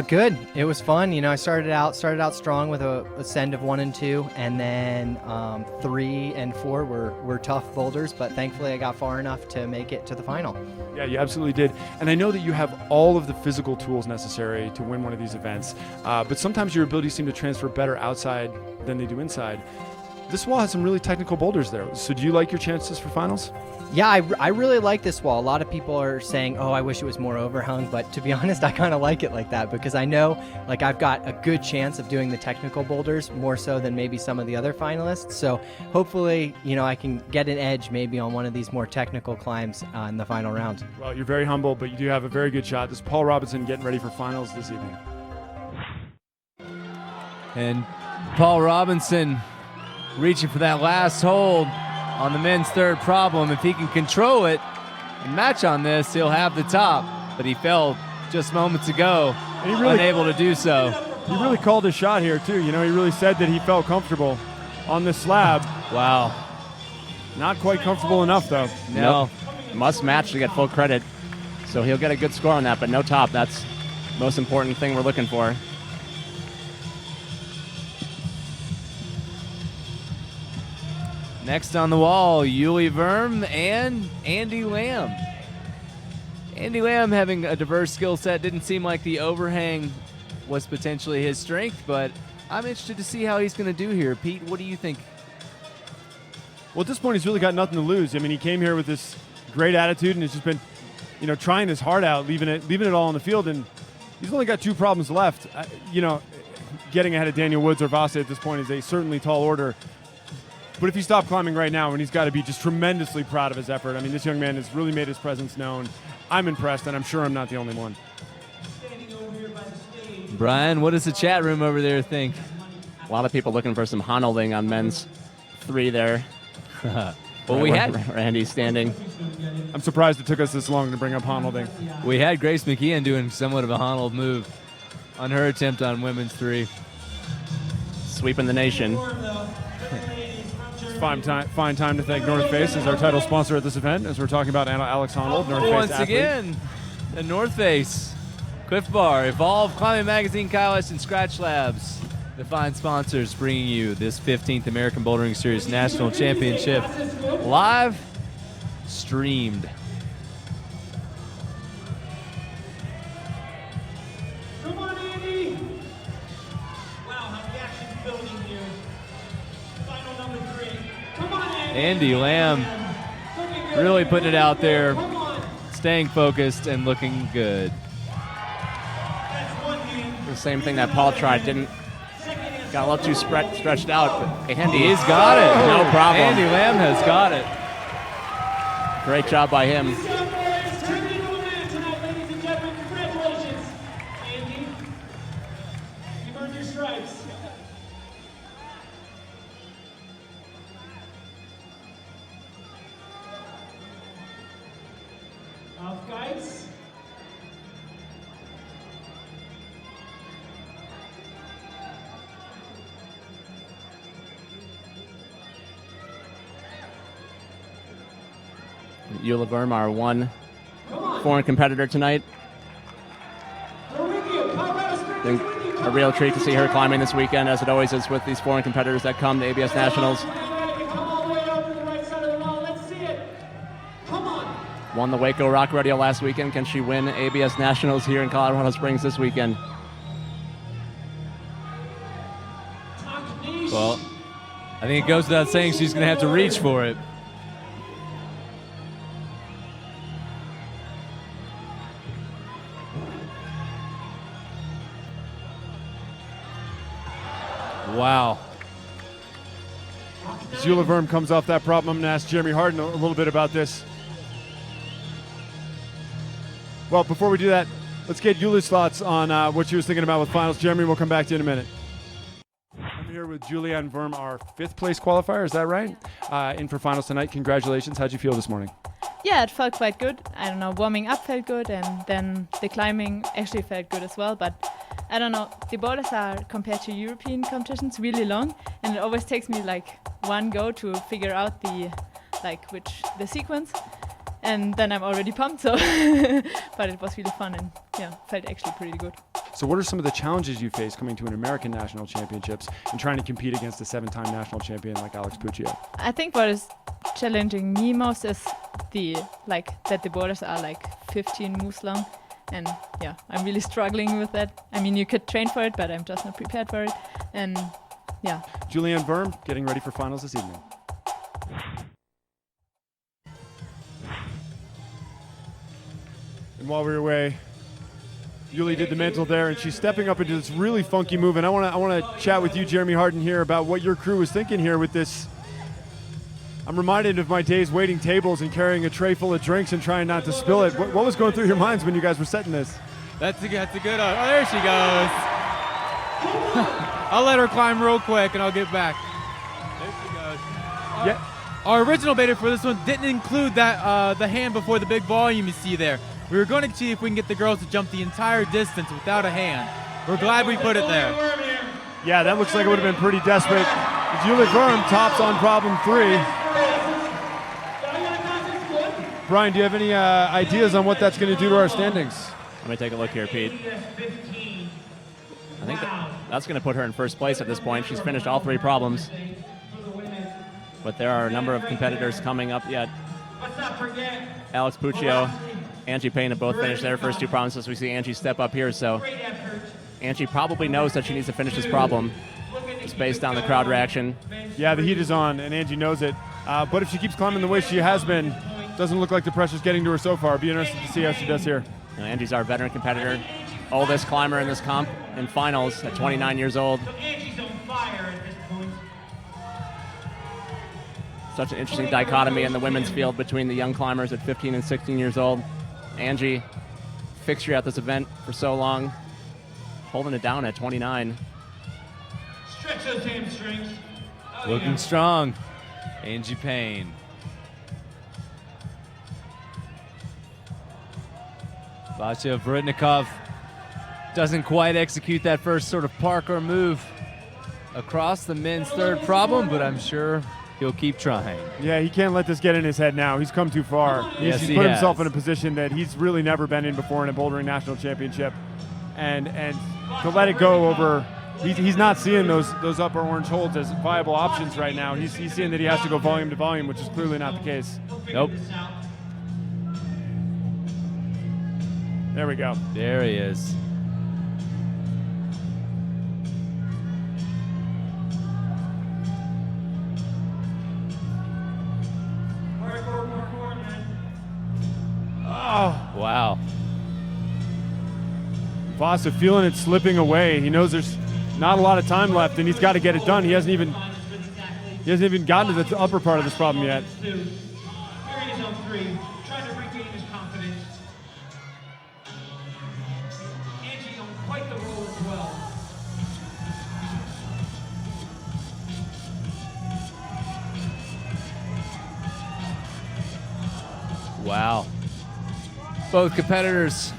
Good. It was fun. You know, I started out strong with a ascend of 1 and 2, and then 3 and 4 were tough boulders, but thankfully I got far enough to make it to the final. Yeah, you absolutely did. And I know that you have all of the physical tools necessary to win one of these events, but sometimes your abilities seem to transfer better outside than they do inside. This wall has some really technical boulders there. So do you like your chances for finals? Yeah, I really like this wall. A lot of people are saying, oh, I wish it was more overhung, but to be honest, I kind of like it like that because I know like I've got a good chance of doing the technical boulders more so than maybe some of the other finalists. So hopefully, you know, I can get an edge maybe on one of these more technical climbs in the final round. Well, you're very humble, but you do have a very good shot. This is Paul Robinson getting ready for finals this evening. And Paul Robinson reaching for that last hold on the men's 3rd problem. If he can control it and match on this, he'll have the top. But he fell just moments ago, and unable to do so. He really called his shot here, too. You know, he really said that he felt comfortable on this slab. Wow. Not quite comfortable enough, though. No. must match to get full credit. So he'll get a good score on that, but no top. That's the most important thing we're looking for. Next on the wall, Julie Verm and Andy Lamb. Andy Lamb having a diverse skill set. Didn't seem like the overhang was potentially his strength, but I'm interested to see how he's going to do here. Pete, what do you think? Well, at this point, he's really got nothing to lose. I mean, he came here with this great attitude and has just been, trying his heart out, leaving it all on the field, and he's only got 2 problems left. Getting ahead of Daniel Woods or Vasa at this point is a certainly tall order. But if he stopped climbing right now, and he's got to be just tremendously proud of his effort. I mean, this young man has really made his presence known. I'm impressed, and I'm sure I'm not the only one. Brian, what does the chat room over there think? A lot of people looking for some Honolding on men's 3 there. Well, we had Randy standing. I'm surprised it took us this long to bring up Honolding. We had Grace McKeon doing somewhat of a Honold move on her attempt on women's 3. Sweeping the nation. Fine time to thank North Face as our title sponsor at this event, as we're talking about Alex Honnold, North Face Once athlete. again, the North Face, Cliff Bar, Evolve, Climbing Magazine, Kyle West, and Scratch Labs, the fine sponsors bringing you this 15th American Bouldering Series National Championship live streamed. Come on, Andy! Wow, how the action's building here. Final number 3. Come on, Andy! Andy Lamb really putting it out there, staying focused and looking good. The same thing that Paul tried, got a little too stretched out. But Andy, He's got it. No problem. Andy Lamb has got it. Great job by him. Congratulations, Andy. You've earned your stripes. Off guides. Eula Verm, our one foreign competitor tonight. I think a real treat to see her climbing this weekend, as it always is with these foreign competitors that come to ABS Nationals. Won the Waco Rock Rodeo last weekend. Can she win ABS Nationals here in Colorado Springs this weekend? Well, I think it goes without saying she's going to have to reach for it. Wow. As Eula Verm comes off that problem, I'm going to ask Jeremy Harden a little bit about this. Well, before we do that, let's get Eula's thoughts on what she was thinking about with finals. Jeremy, we'll come back to you in a minute. I'm here with Julianne Verm, our 5th place qualifier. Is that right? In for finals tonight. Congratulations. How'd you feel this morning? Yeah, it felt quite good. I don't know, warming up felt good, and then the climbing actually felt good as well. But I don't know, the boulders are, compared to European competitions, really long, and it always takes me like one go to figure out the sequence, and then I'm already pumped. So, but it was really fun, and yeah, felt actually pretty good. So what are some of the challenges you face coming to an American national championships and trying to compete against a 7-time national champion like Alex Puccio? I think what is challenging me most is that the boulders are like 15 moves long, and yeah, I'm really struggling with that. I mean, you could train for it, but I'm just not prepared for it, and yeah. Julianne Verm getting ready for finals this evening. And while we were away, Julie did the mental there, and she's stepping up into this really funky move. And I want to chat with you, Jeremy Harden, here about what your crew was thinking here with this. I'm reminded of my days waiting tables and carrying a tray full of drinks and trying not to spill it. What was going through your minds when you guys were setting this? That's a good. Oh, there she goes. I'll let her climb real quick, and I'll get back. There she goes. Yeah. Our original beta for this one didn't include that the hand before the big volume you see there. We were going to see if we can get the girls to jump the entire distance without a hand. We're glad we put it there. Yeah, that looks like it would have been pretty desperate. Julie Verm tops on problem 3. Brian, do you have any ideas on what that's going to do to our standings? Let me take a look here, Pete. I think that's going to put her in first place at this point. She's finished all 3 problems. But there are a number of competitors coming up yet. Alex Puccio, Angie Payne have both finished their first 2 problems as we see Angie step up here. So Angie probably knows that she needs to finish this problem. Just based on the crowd reaction. Yeah, the heat is on, and Angie knows it. But if she keeps climbing the way she has been, doesn't look like the pressure's getting to her so far. Be interested to see how she does here. Now, Angie's our veteran competitor, oldest climber in this comp in finals at 29 years old. Such an interesting dichotomy in the women's field between the young climbers at 15 and 16 years old. Angie, fixture at this event for so long, holding it down at 29. Stretch those hamstrings. Looking strong. Angie Payne. Vasya Vrednikov doesn't quite execute that first sort of parkour move across the men's 3rd problem, but I'm sure he'll keep trying. Yeah, he can't let this get in his head now. He's come too far. Yes, he's he put has. himself in a position that he's really never been in before in a bouldering national championship. And to let it go over, he's not seeing those upper orange holds as viable options right now. He's seeing that he has to go volume to volume, which is clearly not the case. Nope. There we go. There he is. Oh. Wow. Vasa feeling it slipping away. He knows there's not a lot of time left, and he's got to get it done. He hasn't even gotten to the upper part of this problem yet. Here he is on 3, trying to regain his confidence. Angie's on quite the roll as well. Wow. Both competitors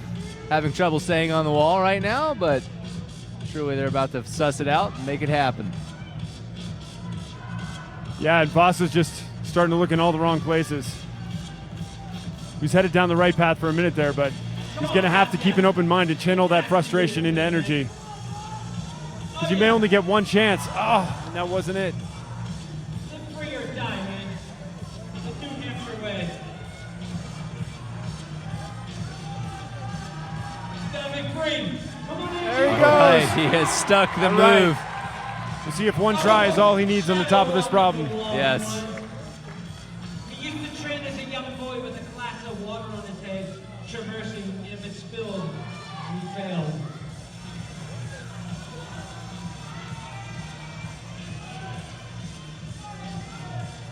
having trouble staying on the wall right now, but surely they're about to suss it out and make it happen. Yeah, and Vasa's just starting to look in all the wrong places. He's headed down the right path for a minute there, but he's going to have to keep an open mind and channel that frustration into energy. Because you may only get one chance. Oh, and that wasn't it. Look free or die, man. The New Hampshire way. There he goes. All right, he has stuck the All right. move. We'll see if one try is all he needs on the top of this problem. Yes. He used to train as a young boy with a glass of water on his head, traversing, and if it spilled, he failed.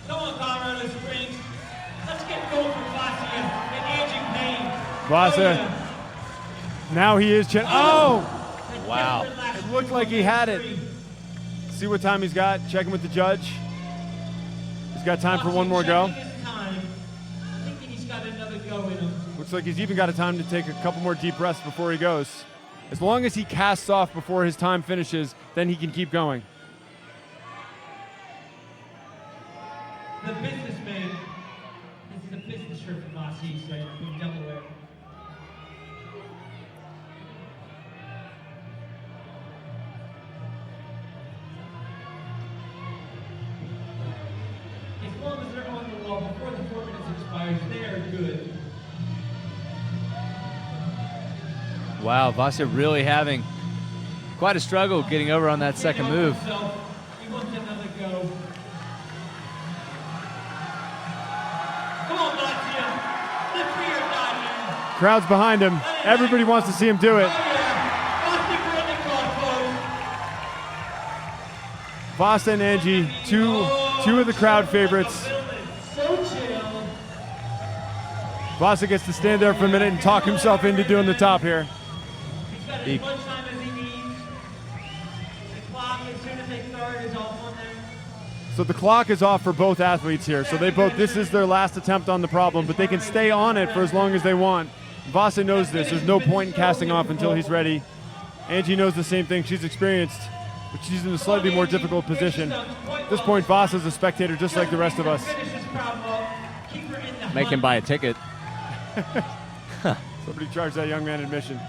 Come on, Colorado Springs. Let's get going for Vasya and Angie Payne. Vasa. Now he is. Oh! Wow. It looked like he had it. See what time he's got. Check him with the judge. He's got time for one more go. Thinking he's got another go in him. Looks like he's even got a time to take a couple more deep breaths before he goes. As long as he casts off before his time finishes, then he can keep going. The businessman. This is a business trip from Los East, right from Delaware. As long as they're on the wall before the 4 minutes expires, they are good. Wow, Vasya really having quite a struggle getting over on that second move. He wants another go. Come on, Vasya. Live free or die, man. Crowd's behind him. Everybody wants to see him do it. Vasa and Angie, two of the crowd favorites. So chill. Vasa gets to stand there for a minute and talk himself into doing the top here. He's got as much time as he needs. The clock, as soon as they start, is off on there. So the clock is off for both athletes here. So this is their last attempt on the problem, but they can stay on it for as long as they want. Vasa knows this. There's no point in casting off until he's ready. Angie knows the same thing. She's experienced, but she's in a slightly more difficult position. At this point, Vasa's a spectator just like the rest of us. Finish this problem up. Keep her in the Make him buy a ticket. Somebody charge that young man admission.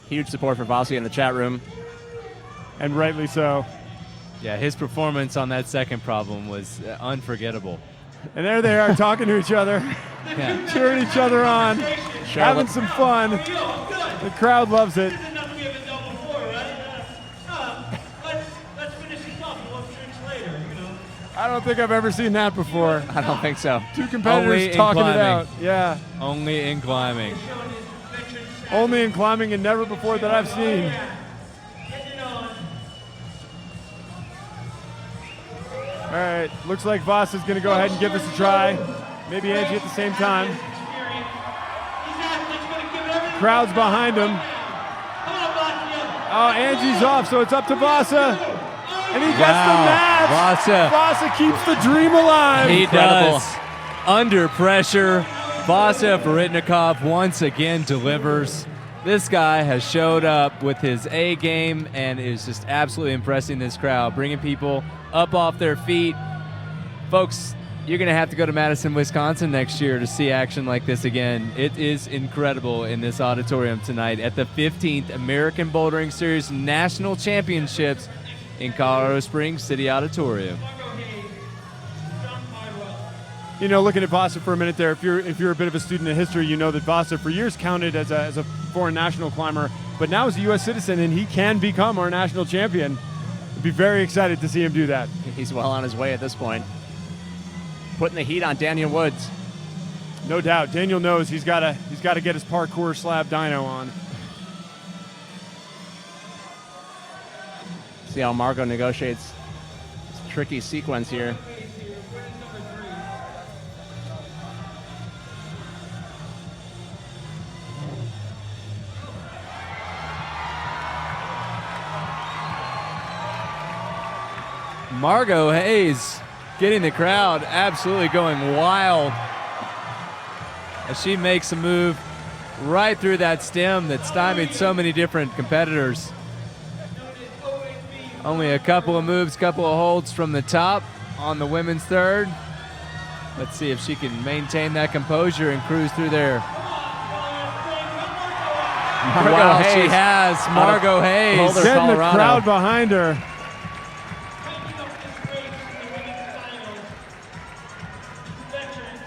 Huge support for Vossi in the chat room. And rightly so. Yeah, his performance on that second problem was unforgettable. And there they are talking to each other, Yeah. cheering each other on, having some fun. The crowd loves it. I don't think I've ever seen that before. I don't think so. Two competitors Only in talking it climbing. out. Yeah. Only in climbing. Only in climbing and never before that I've seen. All right, looks like Voss is going to go ahead and give this a try. Maybe Angie at the same time. Crowd's behind him. Oh, Angie's off, so it's up to Vasa. And he gets the match. Vasa keeps the dream alive. He does. Under pressure, Vasa Varitnikov once again delivers. This guy has showed up with his A game and is just absolutely impressing this crowd, bringing people up off their feet. Folks, you're going to have to go to Madison, Wisconsin next year to see action like this again. It is incredible in this auditorium tonight at the 15th American Bouldering Series National Championships in Colorado Springs City Auditorium. You know, looking at Vasa for a minute there, if you're a bit of a student of history, you know that Vasa for years counted as a foreign national climber, but now is a U.S. citizen, and he can become our national champion. I'd be very excited to see him do that. He's well on his way at this point. Putting the heat on Daniel Woods. No doubt. Daniel knows he's got to get his parkour slab dyno on. See how Margot negotiates this tricky sequence here. Margot Hayes getting the crowd absolutely going wild as she makes a move right through that stem that stymied so many different competitors. Only a couple of moves, couple of holds from the top on the women's third. Let's see if she can maintain that composure and cruise through there. Wow, she has. Margot Hayes. Getting the crowd behind her.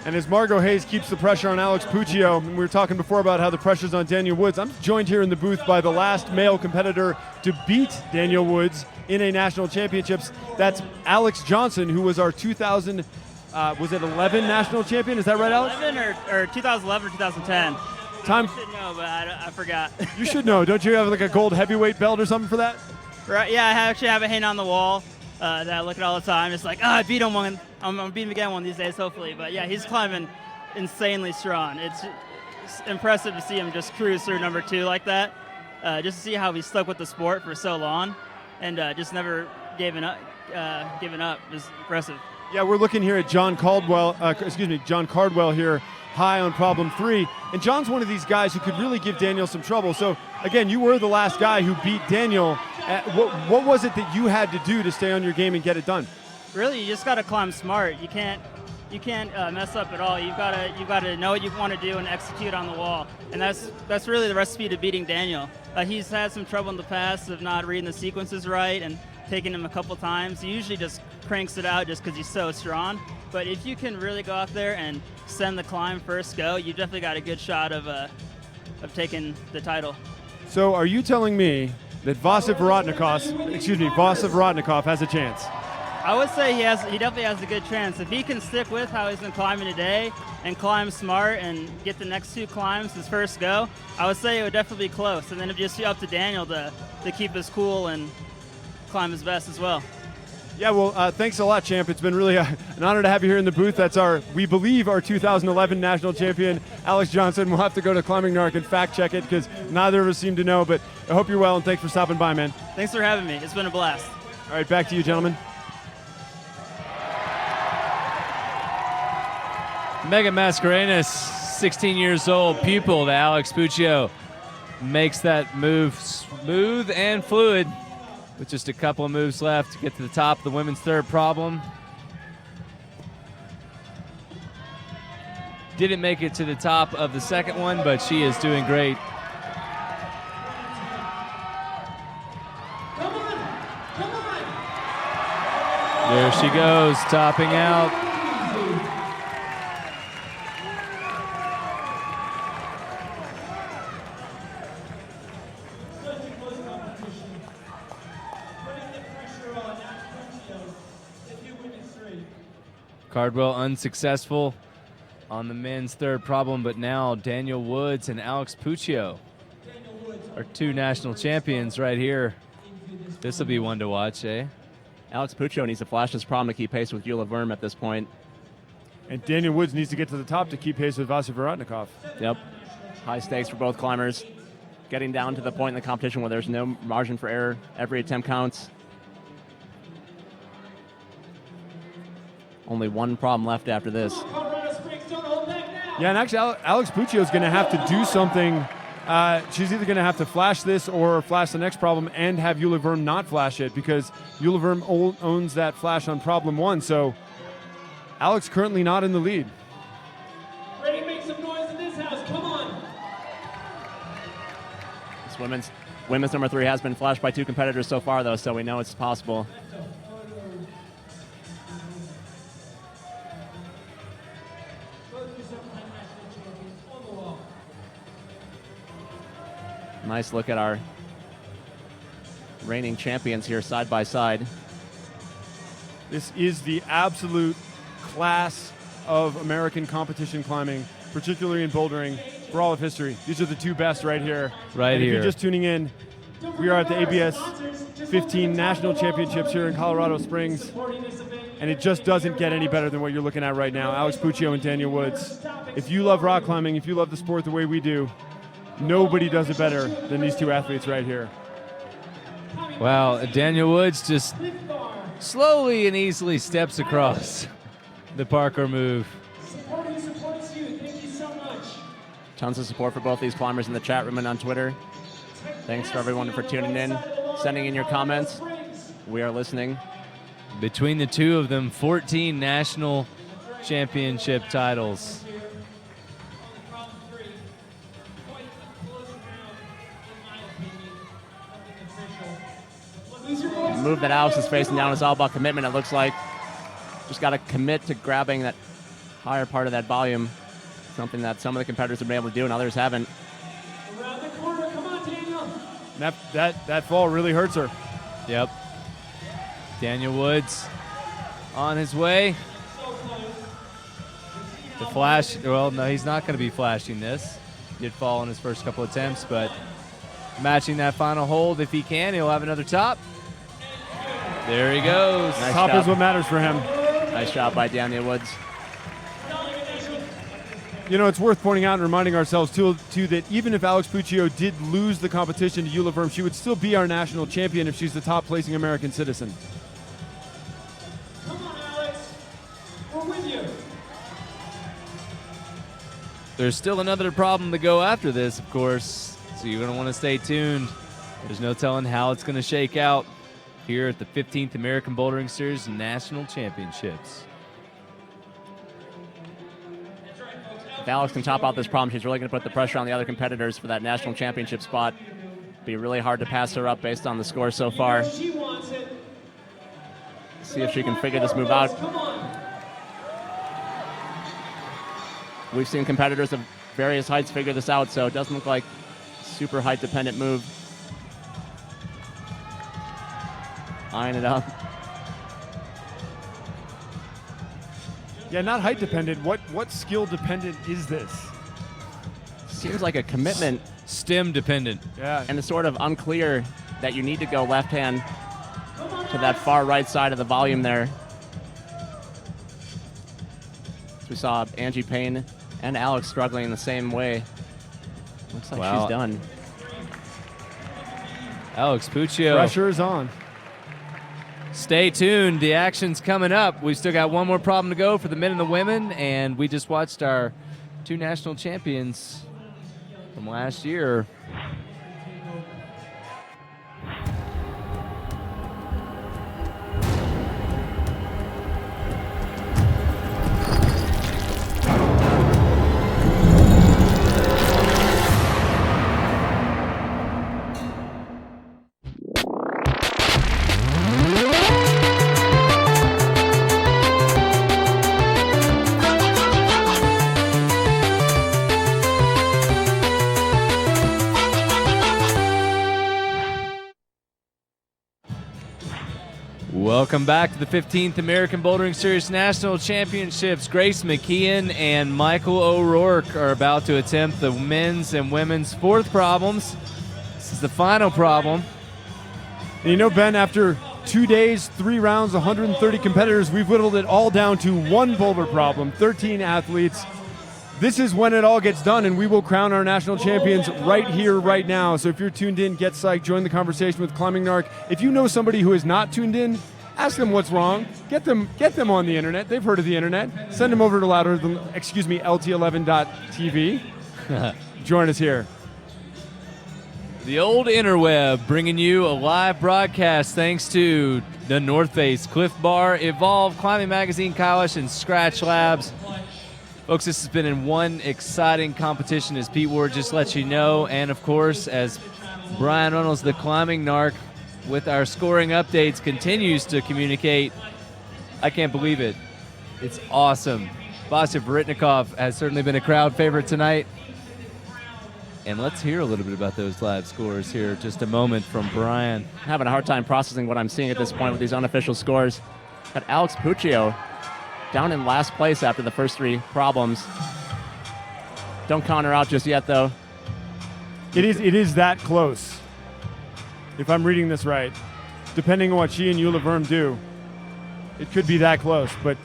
And as Margot Hayes keeps the pressure on Alex Puccio, we were talking before about how the pressure's on Daniel Woods. I'm joined here in the booth by the last male competitor to beat Daniel Woods in a national championships. That's Alex Johnson, who was our 2000, was it 11 national champion? Is that right, Alex? 11 or 2011 or 2010. Time. I should know, but I forgot. You should know. Don't you have like a gold heavyweight belt or something for that? Right? Yeah, I actually have it hanging on the wall that I look at all the time. It's like, I beat him one. I'm gonna beat him again one of these days, hopefully. But yeah, he's climbing insanely strong. It's impressive to see him just cruise through number 2 like that. Just to see how he stuck with the sport for so long, and just never given up is impressive. Yeah, we're looking here at John Cardwell here, high on problem 3. And John's one of these guys who could really give Daniel some trouble. So, again, you were the last guy who beat Daniel. What was it that you had to do to stay on your game and get it done? Really, you just got to climb smart. You can't mess up at all. You've got to know what you want to do and execute on the wall. And that's really the recipe to beating Daniel. He's had some trouble in the past of not reading the sequences right and taking him a couple times. He usually just cranks it out just because he's so strong. But if you can really go out there and send the climb first go, you definitely got a good shot of taking the title. So are you telling me that Vasa Varitnikov has a chance? I would say he definitely has a good chance. If he can stick with how he's been climbing today and climb smart and get the next 2 climbs his first go, I would say it would definitely be close. And then it'd just be up to Daniel to keep his cool and climb his best as well. Yeah, well, thanks a lot, champ. It's been really an honor to have you here in the booth. That's we believe our 2011 national champion, Alex Johnson. We'll have to go to Climbing Narc and fact check it because neither of us seem to know, but I hope you're well, and thanks for stopping by, man. Thanks for having me. It's been a blast. All right, back to you, gentlemen. Megan Mascarenas, 16 years old, pupil to Alex Puccio, makes that move smooth and fluid with just a couple of moves left to get to the top of the women's third problem. Didn't make it to the top of the second one, but she is doing great. There she goes, topping out. Cardwell unsuccessful on the men's third problem, but now Daniel Woods and Alex Puccio are 2 national champions right here. This will be one to watch, eh? Alex Puccio needs to flash this problem to keep pace with Eula Verm at this point. And Daniel Woods needs to get to the top to keep pace with Vasily Vorotnikov. Yep. High stakes for both climbers. Getting down to the point in the competition where there's no margin for error. Every attempt counts. Only one problem left after this. Yeah, and actually, Alex Puccio is going to have to do something. She's either going to have to flash this or flash the next problem and have Eula Verm not flash it, because Eula Verm owns that flash on problem 1. So Alex currently not in the lead. Ready to make some noise in this house. Come on. This women's number 3 has been flashed by 2 competitors so far, though, so we know it's possible. Nice look at our reigning champions here side by side. This is the absolute class of American competition climbing, particularly in bouldering, for all of history. These are the 2 best right here. Right and here. If you're just tuning in, we are at the ABS 15 National Championships here in Colorado Springs, and it just doesn't get any better than what you're looking at right now. Alex Puccio and Daniel Woods. If you love rock climbing, if you love the sport the way we do, nobody does it better than these 2 athletes right here. Wow, Daniel Woods just slowly and easily steps across the parkour move. Supports you. Thank you so much. Tons of support for both these climbers in the chat room and on Twitter. Thanks for everyone for tuning in, sending in your comments. We are listening. Between the 2 of them, 14 national championship titles. The move that Alex is facing down is all about commitment, it looks like. Just got to commit to grabbing that higher part of that volume. Something that some of the competitors have been able to do and others haven't. Around the corner. Come on, Daniel. That fall really hurts her. Yep. Daniel Woods on his way. The flash, well, no, he's not going to be flashing this. Did fall in his first couple attempts, but matching that final hold, if he can, he'll have another top. There he goes. Nice Top job. is what matters for him. Nice job by Daniel Woods. You know, it's worth pointing out and reminding ourselves, too, that even if Alex Puccio did lose the competition to Eula Verm, she would still be our national champion if she's the top-placing American citizen. Come on, Alex. We're with you. There's still another problem to go after this, of course, so you're going to want to stay tuned. There's no telling how it's going to shake out here at the 15th American Bouldering Series National Championships. If Alex can top out this problem, she's really going to put the pressure on the other competitors for that national championship spot. Be really hard to pass her up based on the score so far. She wants it. See if she can figure this move out. Come on. We've seen competitors of various heights figure this out, so it doesn't look like super height dependent move. Eyeing it up. Yeah, not height dependent. What skill dependent is this? Seems like a commitment. Stem dependent. Yeah. And it's sort of unclear that you need to go left hand to that far right side of the volume there. So we saw Angie Payne and Alex struggling in the same way. Looks like Wow. she's done. Alex Puccio. Pressure is on. Stay tuned. The action's coming up. We've still got one more problem to go for the men and the women, and we just watched our 2 national champions from last year. Welcome back to the 15th American Bouldering Series National Championships. Grace McKeon and Michael O'Rourke are about to attempt the men's and women's fourth problems. This is the final problem. And you know, Ben, after 2 days, 3 rounds, 130 competitors, we've whittled it all down to one boulder problem, 13 athletes. This is when it all gets done, and we will crown our national champions right here, right now. So if you're tuned in, get psyched, join the conversation with Climbing Narc. If you know somebody who is not tuned in, ask them what's wrong. Get them on the internet. They've heard of the internet. Send them over to LT11.tv. Join us here. The old interweb bringing you a live broadcast thanks to the North Face, Cliff Bar, Evolve, Climbing Magazine, Kailash, and Scratch Labs. Folks, this has been in one exciting competition, as Pete Ward just let you know, and of course, as Brian Reynolds, the Climbing Narc, with our scoring updates, continues to communicate. I can't believe it. It's awesome. Vasya Varitnikov has certainly been a crowd favorite tonight. And let's hear a little bit about those live scores here. Just a moment from Brian. Having a hard time processing what I'm seeing at this point with these unofficial scores. Got Alex Puccio down in last place after the first 3 problems. Don't count her out just yet, though. It is that close, if I'm reading this right. Depending on what she and Eula Verm do, it could be that close, but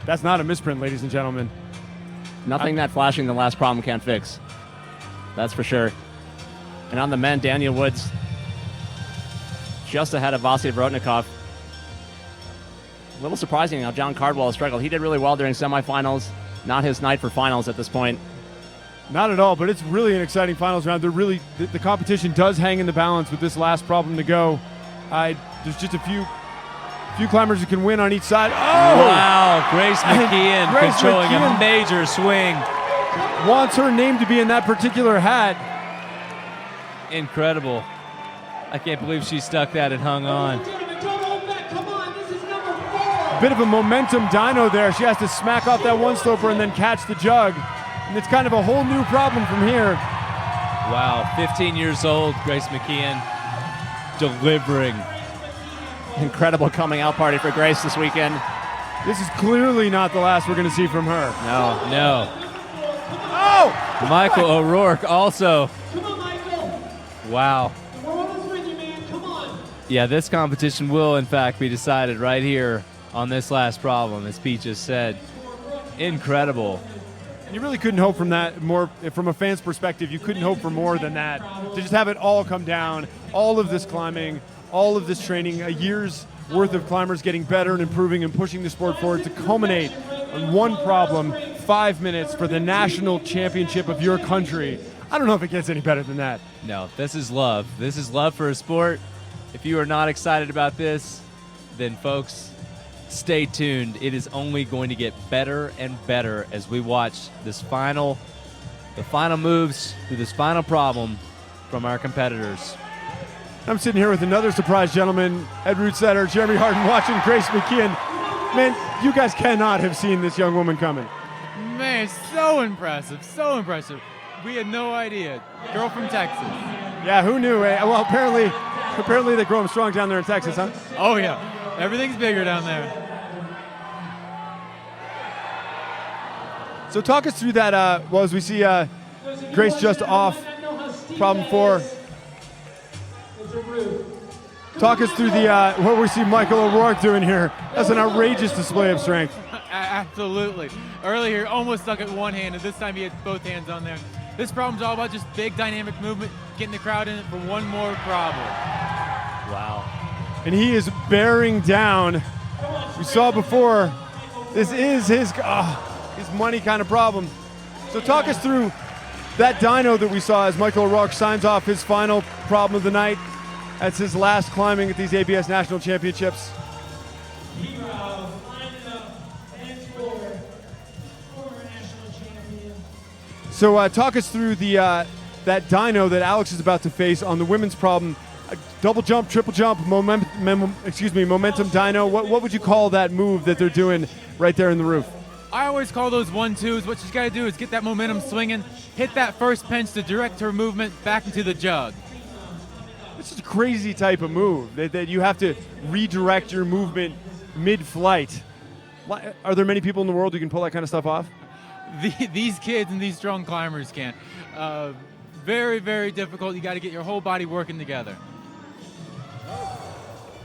that's not a misprint, ladies and gentlemen. Nothing that flashing the last problem can't fix. That's for sure. And on the men, Daniel Woods just ahead of Vasily Vorotnikov. A little surprising how John Cardwell struggled. He did really well during semifinals. Not his night for finals at this point. Not at all, but it's really an exciting finals round. The competition does hang in the balance with this last problem to go. There's just a few climbers who can win on each side. Oh! Wow, Grace McKeon controlling a major swing. Wants her name to be in that particular hat. Incredible. I can't believe she stuck that and hung on. Bit of a momentum dyno there. She has to smack off that one sloper and then catch the jug. And it's kind of a whole new problem from here. Wow, 15 years old, Grace McKeon delivering. Incredible coming out party for Grace this weekend. This is clearly not the last we're going to see from her. No. Oh! Michael O'Rourke also. Wow. Yeah, this competition will, in fact, be decided right here on this last problem, as Pete just said. Incredible. You really couldn't hope from that more, from a fan's perspective, you couldn't hope for more than that. To just have it all come down, all of this climbing, all of this training, a year's worth of climbers getting better and improving and pushing the sport forward to culminate on one problem, 5 minutes for the national championship of your country. I don't know if it gets any better than that. No, this is love. This is love for a sport. If you are not excited about this, then folks, stay tuned. It is only going to get better and better as we watch the final moves through this final problem from our competitors. I'm sitting here with another surprise gentleman, Ed Rootsetter, Jeremy Harden, watching Grace McKeon. Man, you guys cannot have seen this young woman coming. Man, so impressive, so impressive. We had no idea. Girl from Texas. Yeah, who knew? Eh? Well, apparently they grow them strong down there in Texas, huh? Oh, yeah. Everything's bigger down there. So talk us through that, as we see Grace just off problem 4. Talk us through what we see Michael O'Rourke doing here. That's an outrageous display of strength. Absolutely. Earlier, almost stuck at one hand, and this time he had both hands on there. This problem's all about just big dynamic movement, getting the crowd in it for one more problem. Wow. And he is bearing down. We saw before, this is his money kind of problem. So talk us through that dyno that we saw as Michael O'Rourke signs off his final problem of the night. That's his last climbing at these ABS National Championships. So talk us through that dyno that Alex is about to face on the women's problem. Double jump, triple jump, momentum dyno. What would you call that move that they're doing right there in the roof? I always call those 1-2s. What she's got to do is get that momentum swinging, hit that first pinch to direct her movement back into the jug. It's just a crazy type of move that you have to redirect your movement mid-flight. Are there many people in the world who can pull that kind of stuff off? These kids and these strong climbers can. Very, very difficult. You got to get your whole body working together.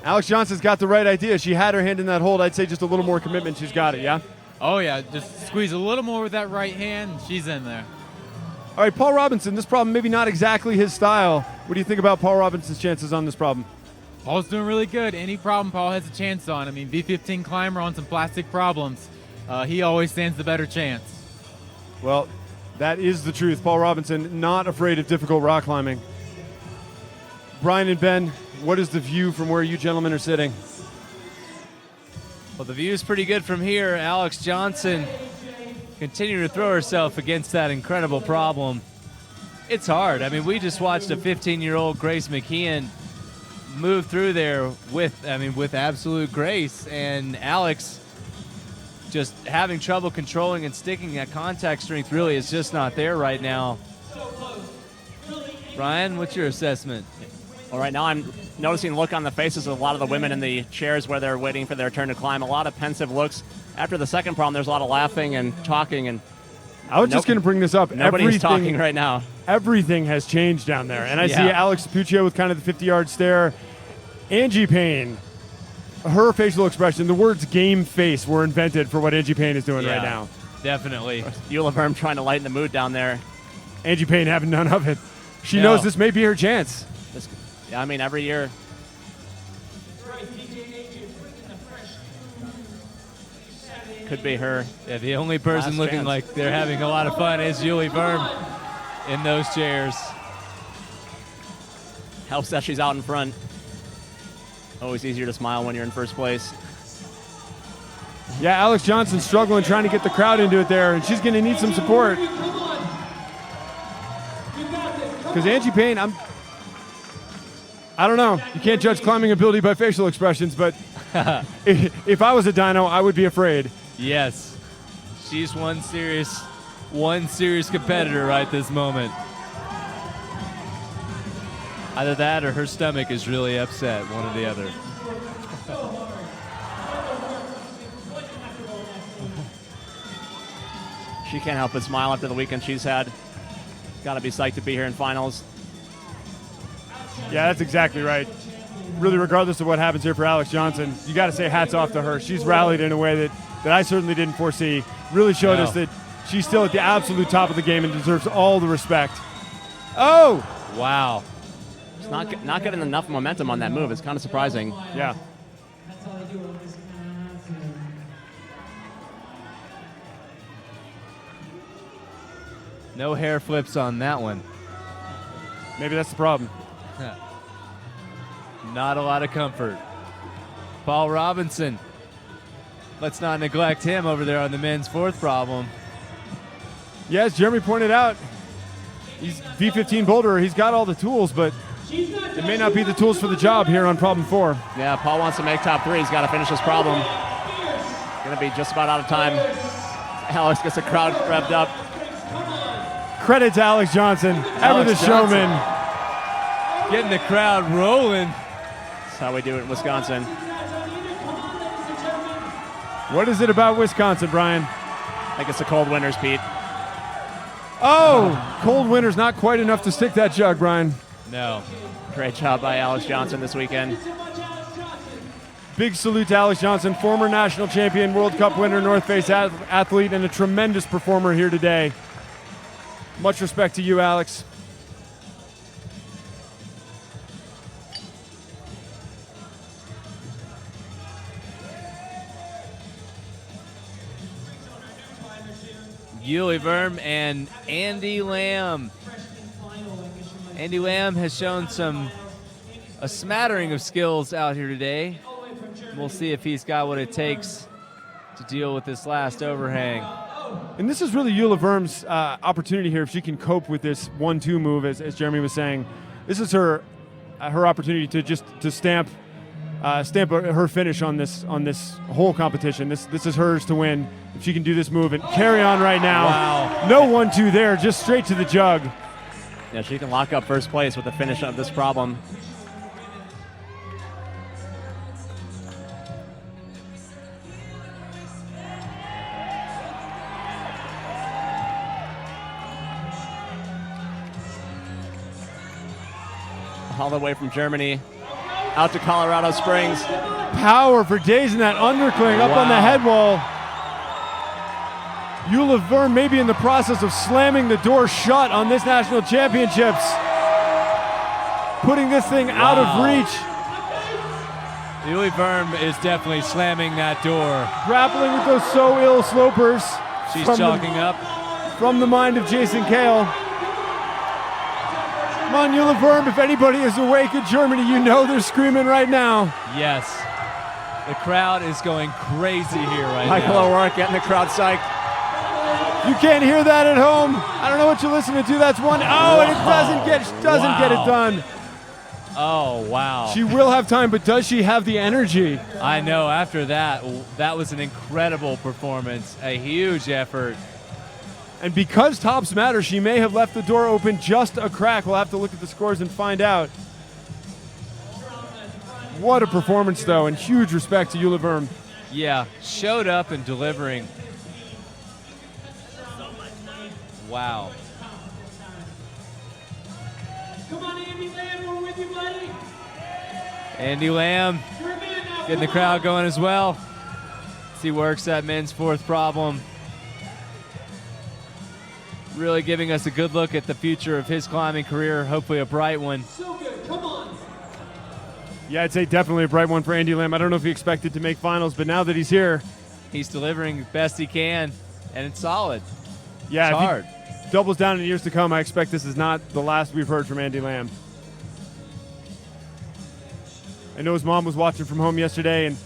Alex Johnson's got the right idea. She had her hand in that hold. I'd say just a little more commitment. She's got it, yeah? Oh, yeah. Just squeeze a little more with that right hand. She's in there. All right, Paul Robinson, this problem maybe not exactly his style. What do you think about Paul Robinson's chances on this problem? Paul's doing really good. Any problem Paul has a chance on. I mean, V15 climber on some plastic problems. He always stands the better chance. Well, that is the truth. Paul Robinson, not afraid of difficult rock climbing. Brian and Ben, what is the view from where you gentlemen are sitting? Well, the view is pretty good from here. Alex Johnson continuing to throw herself against that incredible problem. It's hard. I mean, we just watched a 15-year-old Grace McKeon move through there with absolute grace, and Alex just having trouble controlling and sticking. That contact strength really is just not there right now. Brian, what's your assessment? Well, right now I'm noticing the look on the faces of a lot of the women in the chairs where they're waiting for their turn to climb. A lot of pensive looks. After the second problem, there's a lot of laughing and talking. And I was just going to bring this up. Nobody's talking right now. Everything has changed down there. And I see Yeah. Alex Puccio with kind of the 50-yard stare. Angie Payne, her facial expression, the words game face were invented for what Angie Payne is doing right now. Definitely. Eula Verm trying to lighten the mood down there. Angie Payne having none of it. She No. knows this may be her chance. Yeah, I mean, every year. Could be her. Yeah, the only person last looking chance. like they're having a lot of fun is Julie Verm in those chairs. Helps that she's out in front. Always easier to smile when you're in first place. Yeah, Alex Johnson struggling, trying to get the crowd into it there, and she's going to need some support. Because Angie Payne, I don't know. You can't judge climbing ability by facial expressions, but if I was a dyno, I would be afraid. Yes, she's one serious competitor right this moment. Either that or her stomach is really upset, one or the other. She can't help but smile after the weekend she's had. Got to be psyched to be here in finals. Yeah, that's exactly right. Really, regardless of what happens here for Alex Johnson, you got to say hats off to her. She's rallied in a way that I certainly didn't foresee. Really showed us that she's still at the absolute top of the game and deserves all the respect. Oh! Wow. It's not getting enough momentum on that move. It's kind of surprising. Yeah. No hair flips on that one. Maybe that's the problem. Not a lot of comfort. Paul Robinson. Let's not neglect him over there on the men's fourth problem. Yeah, as Jeremy pointed out, he's V15 boulderer. He's got all the tools, but it may not be the tools for the job here on problem 4. Yeah, Paul wants to make top 3. He's got to finish this problem. Going to be just about out of time. Alex gets the crowd revved up. Credit to Alex Johnson, ever the showman. Getting the crowd rolling. That's how we do it in Wisconsin. What is it about Wisconsin, Brian? I think it's the cold winters, Pete. Oh, cold winter's not quite enough to stick that jug, Brian. No. Great job by Alex Johnson this weekend. Big salute to Alex Johnson, former national champion, World Cup winner, North Face athlete, and a tremendous performer here today. Much respect to you, Alex. Julie Verm and Andy Lamb. Andy Lamb has shown a smattering of skills out here today. We'll see if he's got what it takes to deal with this last overhang. And this is really Eula Verm's opportunity here if she can cope with this 1-2 move, as Jeremy was saying. This is her opportunity to stamp her finish on this whole competition. This is hers to win if she can do this move and carry on right now. Wow. No 1-2 there, just straight to the jug. Yeah, she can lock up first place with the finish of this problem. all the way from Germany out to Colorado Springs. Power for days in that undercling up on the head wall. Eula Verm may be in the process of slamming the door shut on this national championships. Putting this thing out of reach. Eula Verm is definitely slamming that door. Grappling with those so ill slopers. She's from chalking up. From the mind of Jason Kale. Come on, Eula Verm, if anybody is awake in Germany, you know they're screaming right now. Yes. The crowd is going crazy here right Michael now. O'Rourke getting the crowd psyched. You can't hear that at home. I don't know what you're listening to. That's one. Oh, and it doesn't get it done. Oh, wow. She will have time, but does she have the energy? I know. After that, that was an incredible performance. A huge effort. And because tops matter, she may have left the door open just a crack. We'll have to look at the scores and find out. What a performance, though, and huge respect to Eula Verm. Yeah, showed up and delivering. Wow. Come on, Andy Lamb, we're with you, buddy. Andy Lamb getting the crowd going as well. As he works that men's fourth problem. Really giving us a good look at the future of his climbing career, hopefully a bright one. So good, come on. Yeah, I'd say definitely a bright one for Andy Lamb. I don't know if he expected to make finals, but now that he's here. He's delivering best he can, and it's solid. Yeah, it's if he hard. doubles down in years to come, I expect this is not the last we've heard from Andy Lamb. I know his mom was watching from home yesterday and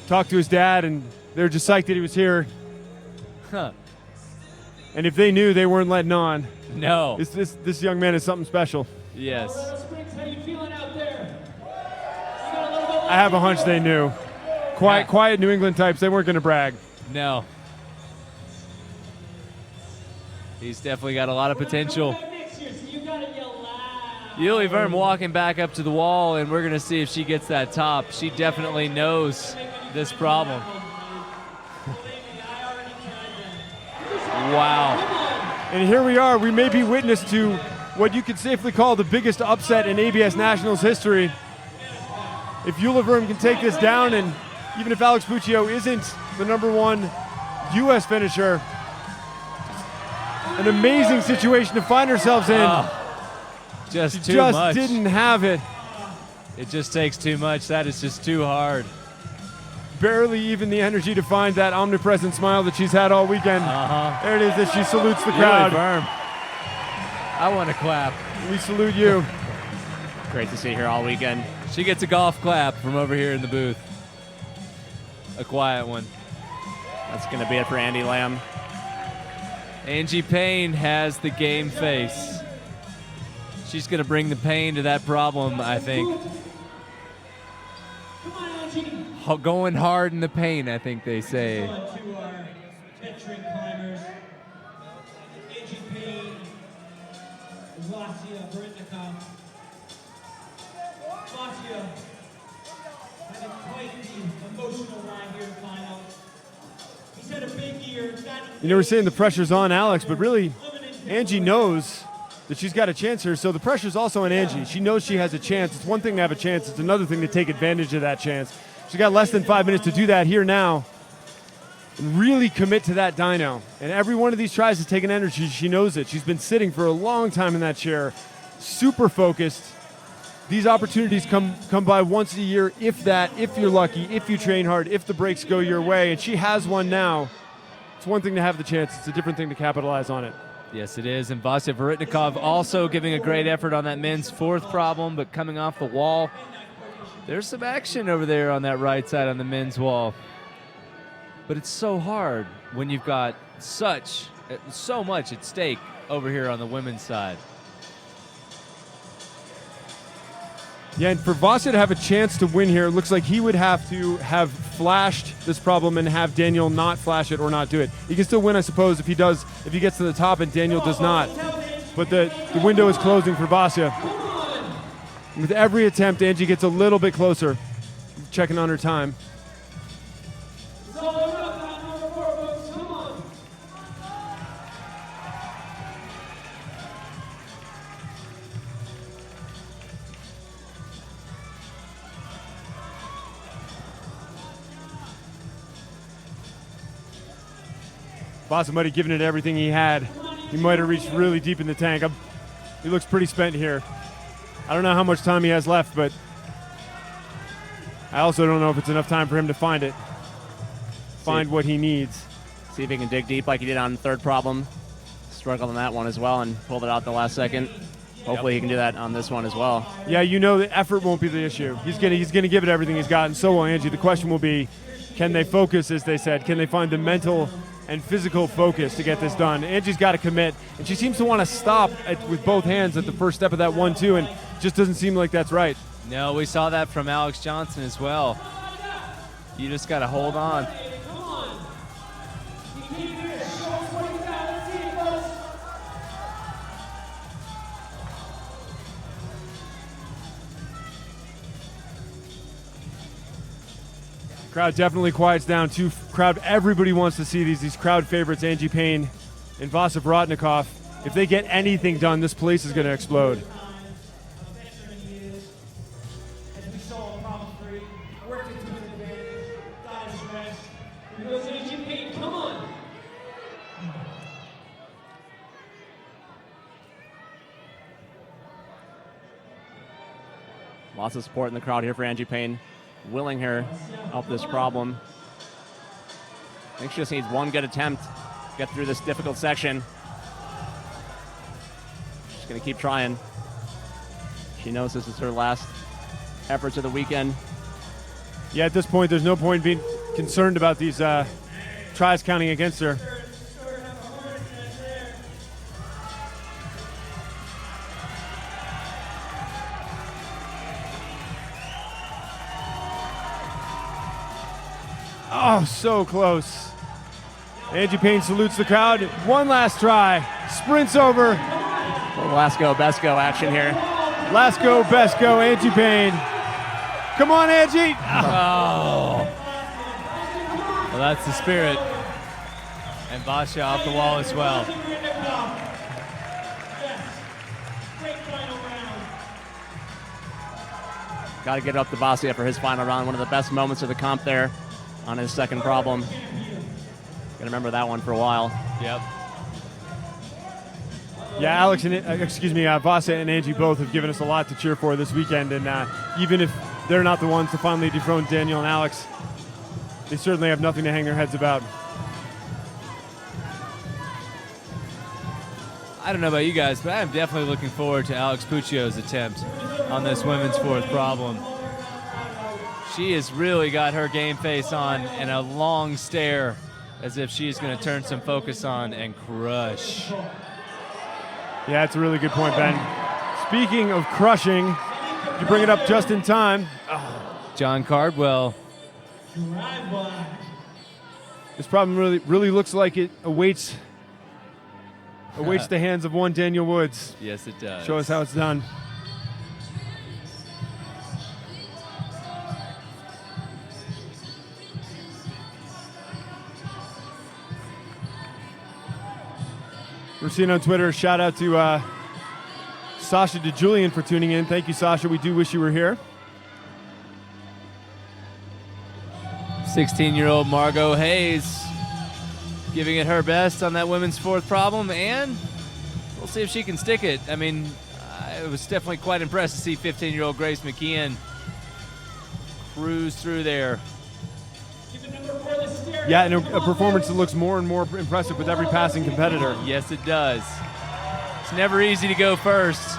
talked to his dad, and they were just psyched that he was here. Huh. And if they knew, they weren't letting on. No. This young man is something special. Yes. How you feeling out there? I have a hunch they knew. Quiet New England types, they weren't going to brag. No. He's definitely got a lot of potential. Eula Verm walking back up to the wall, and we're going to see if she gets that top. She definitely knows this problem. Wow. And here we are. We may be witness to what you could safely call the biggest upset in ABS Nationals history. If Eula Verm can take this down, and even if Alex Puccio isn't the #1 U.S. finisher, an amazing situation to find ourselves in. Just she too just much. didn't have it. It just takes too much. That is just too hard. Barely even the energy to find that omnipresent smile that she's had all weekend. There it is as she salutes the crowd. Verm. I want to clap. We salute you. Great to see her all weekend. She gets a golf clap from over here in the booth. A quiet one. That's going to be it for Andy Lamb. Angie Payne has the game face. She's going to bring the pain to that problem, I think. Going hard in the pain, I think they say. To our veteran climbers, Angie Payne, Vasya Britnikov. Vasya having quite the emotional ride here in final. He's had a big year. You know, we're saying the pressure's on Alex, but really, Angie knows that she's got a chance here, so the pressure's also on Angie. She knows she has a chance. It's one thing to have a chance. It's another thing to take advantage of that chance. She's got less than 5 minutes to do that here now and really commit to that dyno. And every one of these tries is taking energy. She knows it. She's been sitting for a long time in that chair, super focused. These opportunities come by once a year, if that, if you're lucky, if you train hard, if the breaks go your way. And she has one now. It's one thing to have the chance. It's a different thing to capitalize on it. Yes, it is. And Vasya Vorotnikov also giving a great effort on that men's fourth problem, but coming off the wall. There's some action over there on that right side on the men's wall. But it's so hard when you've got so much at stake over here on the women's side. Yeah, and for Vasya to have a chance to win here, it looks like he would have to have flashed this problem and have Daniel not flash it or not do it. He can still win, I suppose, if he gets to the top and Daniel does not. But the window is closing for Vasya. With every attempt, Angie gets a little bit closer, checking on her time. Vasa might have given it everything he had. He might have reached really deep in the tank. He looks pretty spent here. I don't know how much time he has left, but I also don't know if it's enough time for him to find it. Find what he needs. See if he can dig deep like he did on the third problem. Struggled on that one as well and pulled it out the last second. Hopefully he can do that on this one as well. Yeah, you know the effort won't be the issue. He's gonna give it everything he's got, and so will Angie. The question will be, can they focus, as they said? Can they find the mental and physical focus to get this done? Angie's got to commit, and she seems to want to stop with both hands at the first step of that 1-2, and just doesn't seem like that's right. No, we saw that from Alex Johnson as well. You just got to hold on. Crowd definitely quiets down too. Crowd, everybody wants to see these crowd favorites, Angie Payne and Vasa Vorotnikov. If they get anything done, this place is going to explode. Lots of support in the crowd here for Angie Payne, willing her up this problem. I think she just needs one good attempt to get through this difficult section. She's going to keep trying. She knows this is her last efforts of the weekend. Yeah, at this point, there's no point being concerned about these tries counting against her. Oh, so close. Angie Payne salutes the crowd. One last try. Sprints over. Lasco Besco action here. Lasco Besco, Angie Payne. Come on, Angie. Oh. Well, that's the spirit. And Vasha off the wall as well. Got to get up to Vasya for his final round. One of the best moments of the comp there on his second problem. Gonna remember that one for a while. Yep. Yeah, Alex and Vasa and Angie both have given us a lot to cheer for this weekend, and even if they're not the ones to finally dethrone Daniel and Alex, they certainly have nothing to hang their heads about. I don't know about you guys, but I'm definitely looking forward to Alex Puccio's attempt on this women's fourth problem. She has really got her game face on and a long stare as if she's going to turn some focus on and crush. Yeah, it's a really good point, Ben. Speaking of crushing, you bring it up just in time. John Cardwell. This problem really looks like it awaits the hands of one Daniel Woods. Yes, it does. Show us how it's done. We're seeing on Twitter, shout out to Sasha DeJulian for tuning in. Thank you, Sasha. We do wish you were here. 16-year-old Margot Hayes giving it her best on that women's fourth problem, and we'll see if she can stick it. I mean, I was definitely quite impressed to see 15-year-old Grace McKeon cruise through there. Yeah, and a performance that looks more and more impressive with every passing competitor. Yes, it does. It's never easy to go first.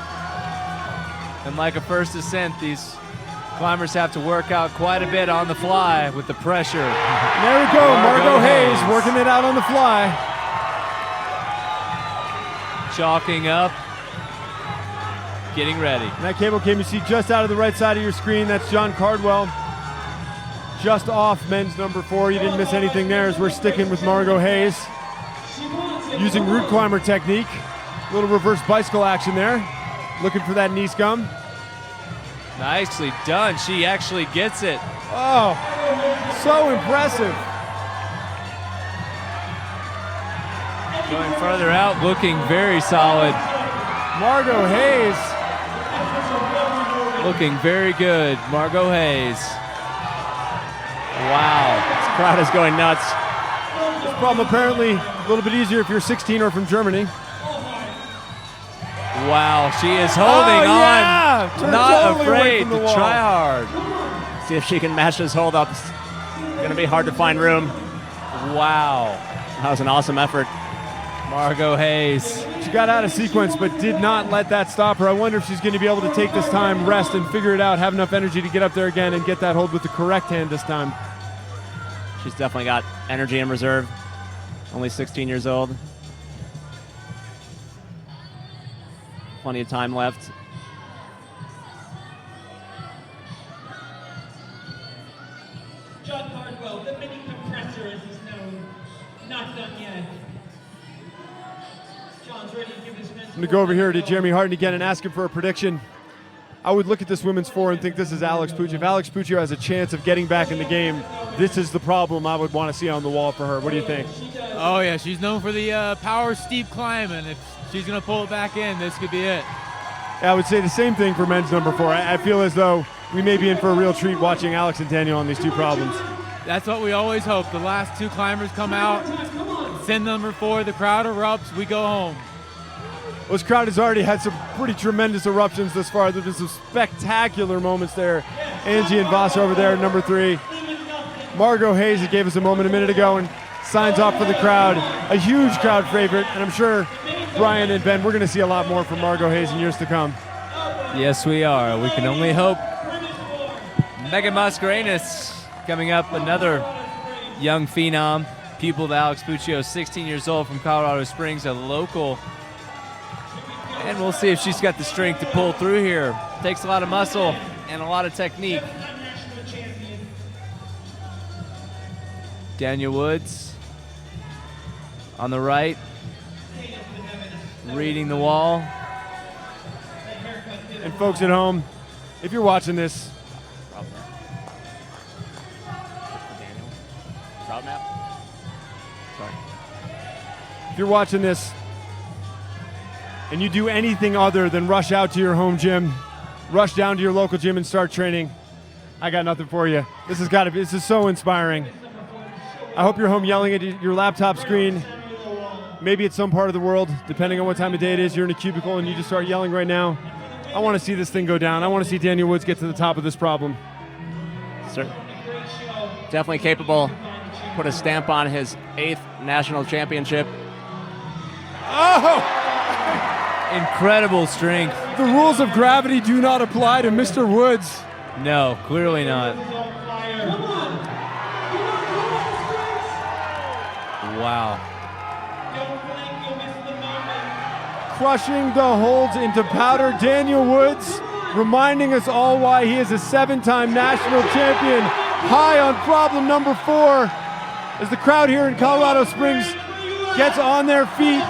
And like a first ascent, these climbers have to work out quite a bit on the fly with the pressure. There we go, Margot Hayes working it out on the fly. Chalking up, getting ready. And that cable cam you see just out of the right side of your screen, that's John Cardwell. Just off men's number 4. You didn't miss anything there as we're sticking with Margot Hayes. Using root climber technique. A little reverse bicycle action there. Looking for that knee scum. Nicely done. She actually gets it. Oh, so impressive. Going further out, looking very solid. Margot Hayes. Looking very good. Margot Hayes. Wow. This crowd is going nuts. This Problem apparently a little bit easier if you're 16 or from Germany. Wow, she is holding on. Yeah! Not Totally away afraid from the to wall. try hard. See if she can match this hold up. It's going to be hard to find room. Wow. That was an awesome effort. Margot Hayes. She got out of sequence but did not let that stop her. I wonder if she's going to be able to take this time, rest, and figure it out, have enough energy to get up there again and get that hold with the correct hand this time. She's definitely got energy in reserve. Only 16 years old. Plenty of time left. John Cardwell, the mini compressor as he's known. Not done yet. John's ready to give his mentor. I'm going to go over here to Jeremy Harden again and ask him for a prediction. I would look at this women's four and think this is Alex Puccio. If Alex Puccio has a chance of getting back in the game, this is the problem I would want to see on the wall for her. What do you think? Oh yeah, she's known for the power steep climb, and if she's gonna pull it back in, this could be it. Yeah, I would say the same thing for men's number four. I feel as though we may be in for a real treat watching Alex and Daniel on these two problems. That's what we always hope. The last two climbers come out, send number four, the crowd erupts, we go home. Well, this crowd has already had some pretty tremendous eruptions thus far. There's been some spectacular moments there. Angie and Voss over there, number three. Margot Hayes that gave us a moment a minute ago and signs off for the crowd. A huge crowd favorite, and I'm sure Brian and Ben, we're going to see a lot more from Margot Hayes in years to come. Yes, we are. We can only hope. Megan Mascarenas coming up, another young phenom, pupil of Alex Puccio, 16 years old from Colorado Springs, a local. And we'll see if she's got the strength to pull through here. Takes a lot of muscle and a lot of technique. Daniel Woods on the right, reading the wall. And folks at home, if you're watching this, Route map? Sorry. if you're watching this and you do anything other than rush out to your home gym, rush down to your local gym and start training, I got nothing for you. This is so inspiring. I hope you're home yelling at your laptop screen. Maybe it's some part of the world, depending on what time of day it is, you're in a cubicle and you just start yelling right now. I want to see this thing go down. I want to see Daniel Woods get to the top of this problem. Sir, definitely capable. Put a stamp on his 8th national championship. Oh! Incredible strength. The rules of gravity do not apply to Mr. Woods. No, clearly not. Wow. Crushing the holds into powder. Daniel Woods reminding us all why he is a 7-time national champion. High on problem number 4 as the crowd here in Colorado Springs gets on their feet.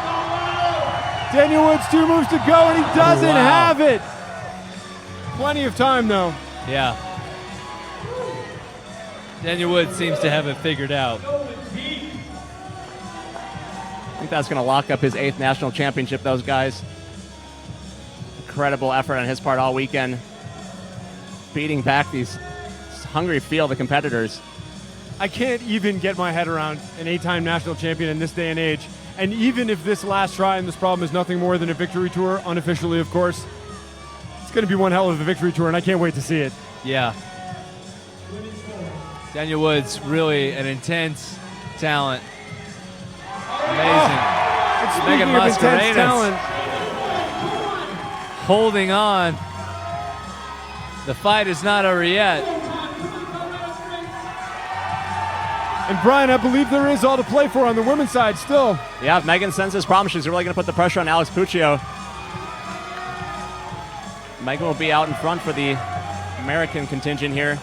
Daniel Woods, 2 moves to go, and he doesn't have it. Plenty of time, though. Yeah. Daniel Woods seems to have it figured out. I think that's going to lock up his 8th national championship, those guys. Incredible effort on his part all weekend. Beating back these hungry field of competitors. I can't even get my head around an 8-time national champion in this day and age. And even if this last try and this problem is nothing more than a victory tour, unofficially, of course, it's going to be one hell of a victory tour, and I can't wait to see it. Yeah. Daniel Woods, really an intense talent. Amazing. And Megan speaking of intense Mascarenas talent, holding on. The fight is not over yet. and Brian, I believe there is all to play for on the women's side still. Yeah, if Megan senses this problem, she's really going to put the pressure on Alex Puccio. Megan will be out in front for the American contingent here.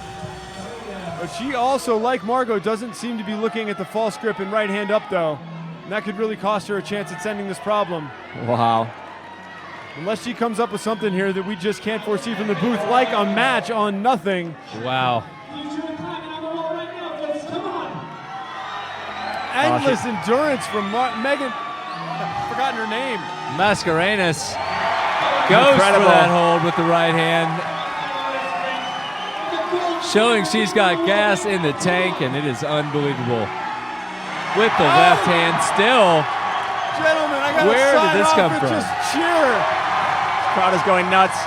But she also, like Margot, doesn't seem to be looking at the false grip and right hand up, though. And that could really cost her a chance at sending this problem. Wow. Unless she comes up with something here that we just can't foresee from the booth, like a match on nothing. Wow. Endless endurance from Megan. I've forgotten her name. Mascarenas goes Incredible. for that hold with the right hand. Showing she's got gas in the tank, and it is unbelievable. with the left hand still. Gentlemen, I gotta Where sign did this off come and from? just cheer. Crowd is going nuts.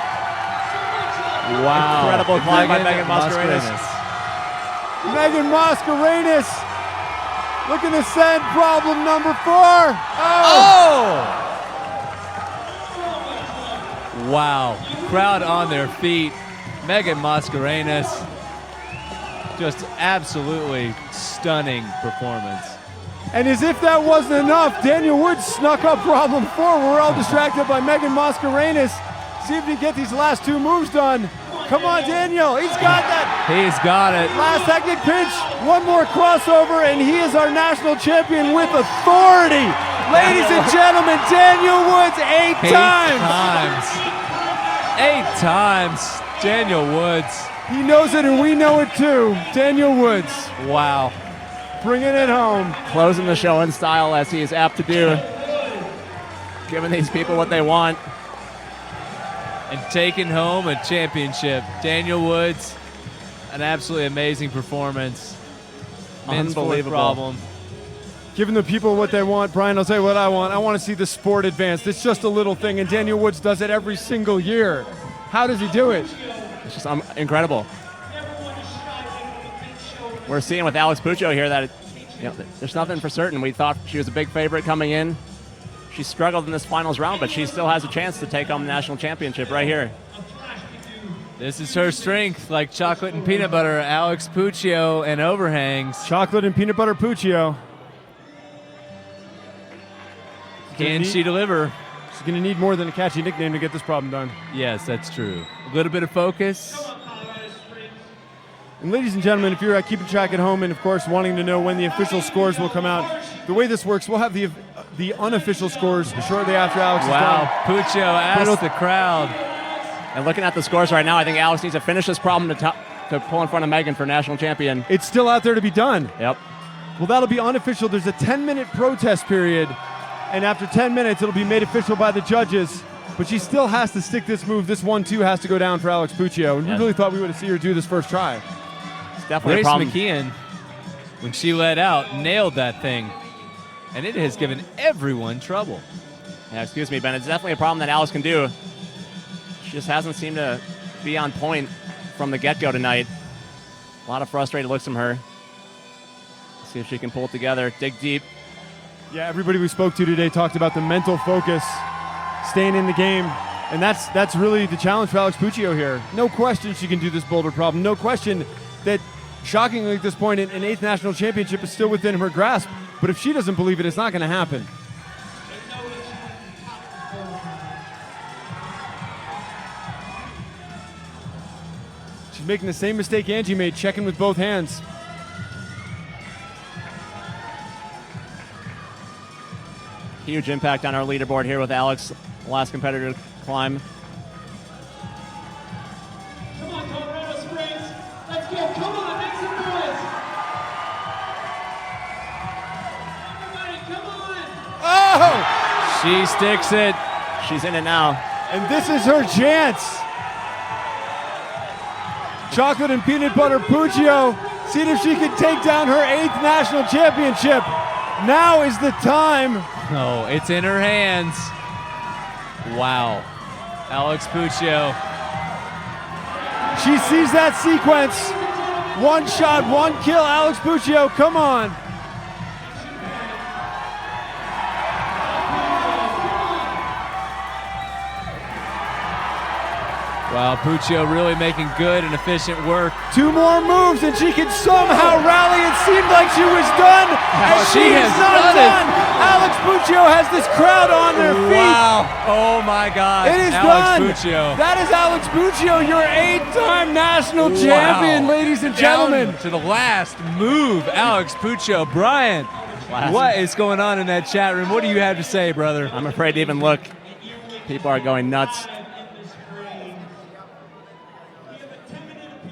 Wow. Incredible climb by Megan Mascarenhas. Megan Mascarenhas looking to send problem number 4. Oh! Wow. Crowd on their feet. Megan Mascarenhas. Just absolutely stunning performance. And as if that wasn't enough, Daniel Woods snuck up problem 4. We're all distracted by Megan Mascarenhas. See if he can get these last 2 moves done. Come on, Daniel. He's got that. He's got it. Last second pinch. One more crossover, and he is our national champion with authority. Ladies and gentlemen, Daniel Woods 8 times. 8 times. Daniel Woods. He knows it, and we know it too. Daniel Woods. Wow. Bringing it home. Closing the show in style as he is apt to do. Giving these people what they want. And taking home a championship. Daniel Woods, an absolutely amazing performance. Men's fourth Unbelievable. problem. Giving the people what they want. Brian, I'll tell you what I want. I want to see the sport advance. It's just a little thing, and Daniel Woods does it every single year. How does he do it? It's just incredible. We're seeing with Alex Puccio here that there's nothing for certain. We thought she was a big favorite coming in. She struggled in this finals round, but she still has a chance to take home the national championship right here. This is her strength, like chocolate and peanut butter. Alex Puccio and overhangs. Chocolate and peanut butter Puccio. Can she deliver? She's going to need more than a catchy nickname to get this problem done. Yes, that's true. A little bit of focus. And ladies and gentlemen, if you're keeping track at home and, of course, wanting to know when the official scores will come out, the way this works, we'll have the unofficial scores shortly after Alex is done. Wow, Puccio asked the crowd. And looking at the scores right now, I think Alex needs to finish this problem to pull in front of Megan for national champion. It's still out there to be done. Yep. Well, that'll be unofficial. There's a 10-minute protest period, and after 10 minutes, it'll be made official by the judges. But she still has to stick this move. This 1-2 has to go down for Alex Puccio, and we really thought we would have seen her do this first try. It's definitely Grace a problem. McKeon, when she let out, nailed that thing. And it has given everyone trouble. Yeah, excuse me, Ben. It's definitely a problem that Alex can do. She just hasn't seemed to be on point from the get-go tonight. A lot of frustrated looks from her. See if she can pull it together, dig deep. Yeah, everybody we spoke to today talked about the mental focus, staying in the game, and that's really the challenge for Alex Puccio here. No question she can do this boulder problem. No question that, shockingly at this point, an 8th national championship is still within her grasp. But if she doesn't believe it, it's not going to happen. She's making the same mistake Angie made, checking with both hands. Huge impact on our leaderboard here with Alex, last competitor to climb. Come on, Colorado Springs. Let's go. Come on, make some noise. Everybody, come on. Oh! She sticks it. She's in it now. And this is her chance. Chocolate and peanut butter Puccio. See if she can take down her 8th national championship. Now is the time. Oh, it's in her hands. Wow. Alex Puccio. She sees that sequence. One shot, one kill. Alex Puccio, come on. Wow, Puccio really making good and efficient work. 2 more moves and she can somehow rally. It seemed like she was done. And she is not done. Alex Puccio has this crowd on their feet. Wow. Oh my God. It is Alex done. Puccio. That is Alex Puccio, your 8-time national champion, ladies and gentlemen. Down to the last move, Alex Puccio. Brian, what is going on in that chat room? What do you have to say, brother? I'm afraid to even look. People are going nuts.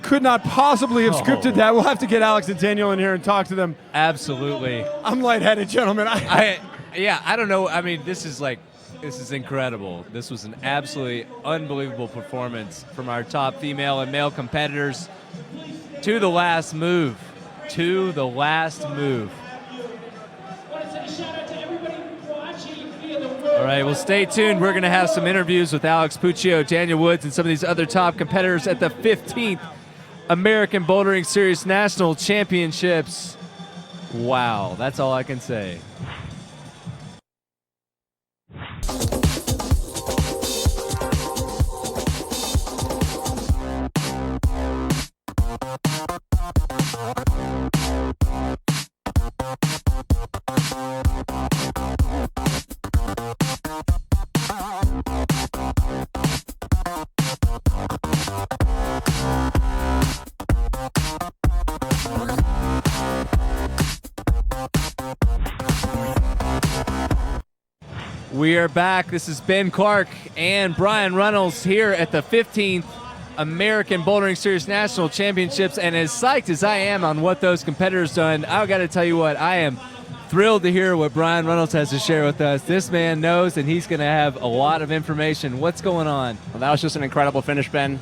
Could not possibly have scripted that. We'll have to get Alex and Daniel in here and talk to them. Absolutely. I'm lightheaded, gentlemen. I don't know. I mean, this is incredible. This was an absolutely unbelievable performance from our top female and male competitors. To the last move. To the last move. All right, well, stay tuned. We're going to have some interviews with Alex Puccio, Daniel Woods, and some of these other top competitors at the 15th American Bouldering Series National Championships. Wow, that's all I can say. We are back. This is Ben Clark and Brian Reynolds here at the 15th American Bouldering Series National Championships. And as psyched as I am on what those competitors done, I got to tell you what, I am thrilled to hear what Brian Reynolds has to share with us. This man knows, and he's going to have a lot of information. What's going on? Well, that was just an incredible finish, Ben.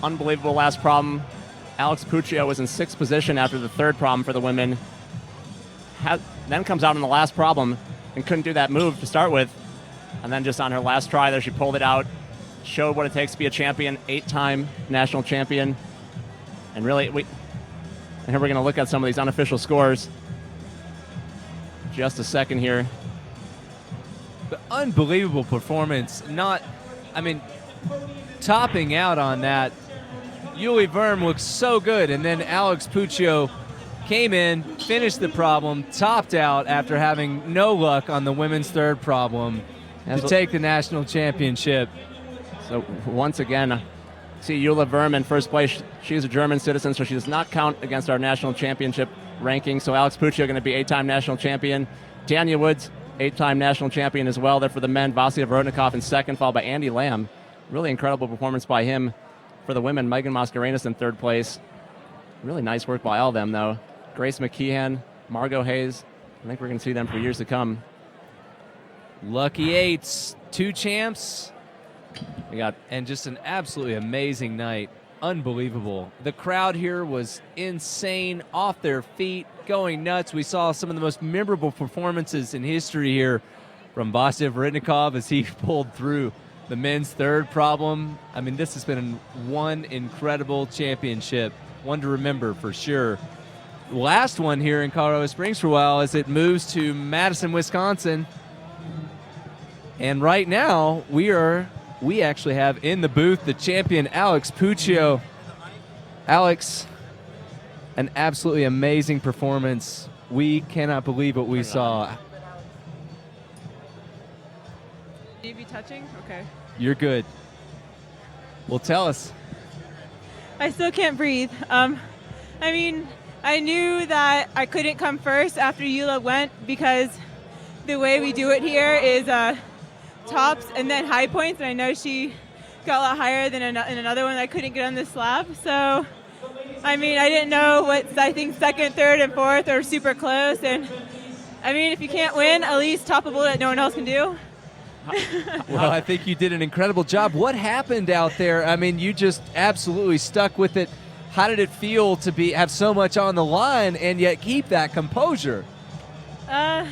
Unbelievable last problem. Alex Puccio was in 6th position after the 3rd problem for the women. Then comes out in the last problem and couldn't do that move to start with. And then just on her last try there, she pulled it out, showed what it takes to be a champion, 8-time national champion. And really, and here we're going to look at some of these unofficial scores. Just a second here. The unbelievable performance. Topping out on that. Julie Verm looks so good, and then Alex Puccio came in, finished the problem, topped out after having no luck on the women's 3rd problem to take the national championship. So once again, see Julie Verm in first place. She's a German citizen, so she does not count against our national championship ranking. So Alex Puccio going to be 8-time national champion. Daniel Woods, 8-time national champion as well. There for the men, Vasily Vorotnikov in 2nd, followed by Andy Lamb. Really incredible performance by him. For the women, Megan Mascarenas in 3rd place. Really nice work by all of them, though. Grace McKeehan, Margot Hayes. I think we're going to see them for years to come. Lucky 8s, 2 champs. And just an absolutely amazing night. Unbelievable. The crowd here was insane, off their feet, going nuts. We saw some of the most memorable performances in history here from Vasily Vorotnikov as he pulled through the men's 3rd problem. This has been one incredible championship, one to remember for sure. Last one here in Colorado Springs for a while as it moves to Madison, Wisconsin. And right now, we actually have in the booth the champion, Alex Puccio. Alex, an absolutely amazing performance. We cannot believe what we saw. Need to be touching? Okay. You're good. Well, tell us. I still can't breathe. I knew that I couldn't come first after Eula went because the way we do it here is tops and then high points, and I know she got a lot higher than in another one I couldn't get on the slab. So, I didn't know what I think 2nd, 3rd, and 4th are super close. And, if you can't win, at least top a boulder that no one else can do. Well, I think you did an incredible job. What happened out there? You just absolutely stuck with it. How did it feel to have so much on the line and yet keep that composure? I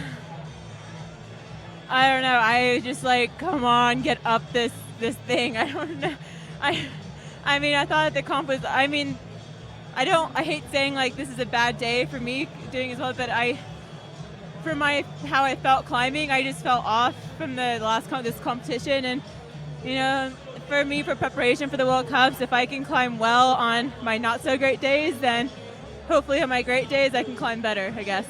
don't know. I was just like, come on, get up this thing. I don't know. I thought the comp was. I hate saying like this is a bad day for me doing as well, but how I felt climbing, I just felt off from the last this competition, and for me, for preparation for the World Cups, if I can climb well on my not so great days, then hopefully on my great days I can climb better, I guess.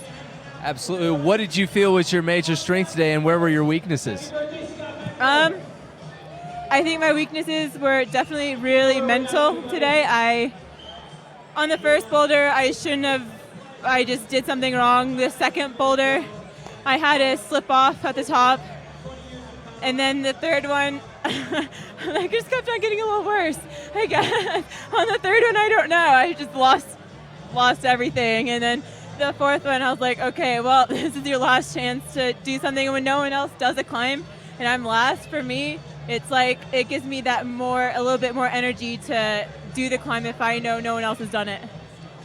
Absolutely. What did you feel was your major strength today, and where were your weaknesses? I think my weaknesses were definitely really mental today. On the first boulder, I just did something wrong. The second boulder, I had to slip off at the top. And then the 3rd one, I just kept on getting a little worse. I guess. On the 3rd one, I don't know. I just lost everything. And then the 4th one, I was like, okay, well, this is your last chance to do something when no one else does a climb, and I'm last. For me, it's like it gives me a little bit more energy to do the climb if I know no one else has done it.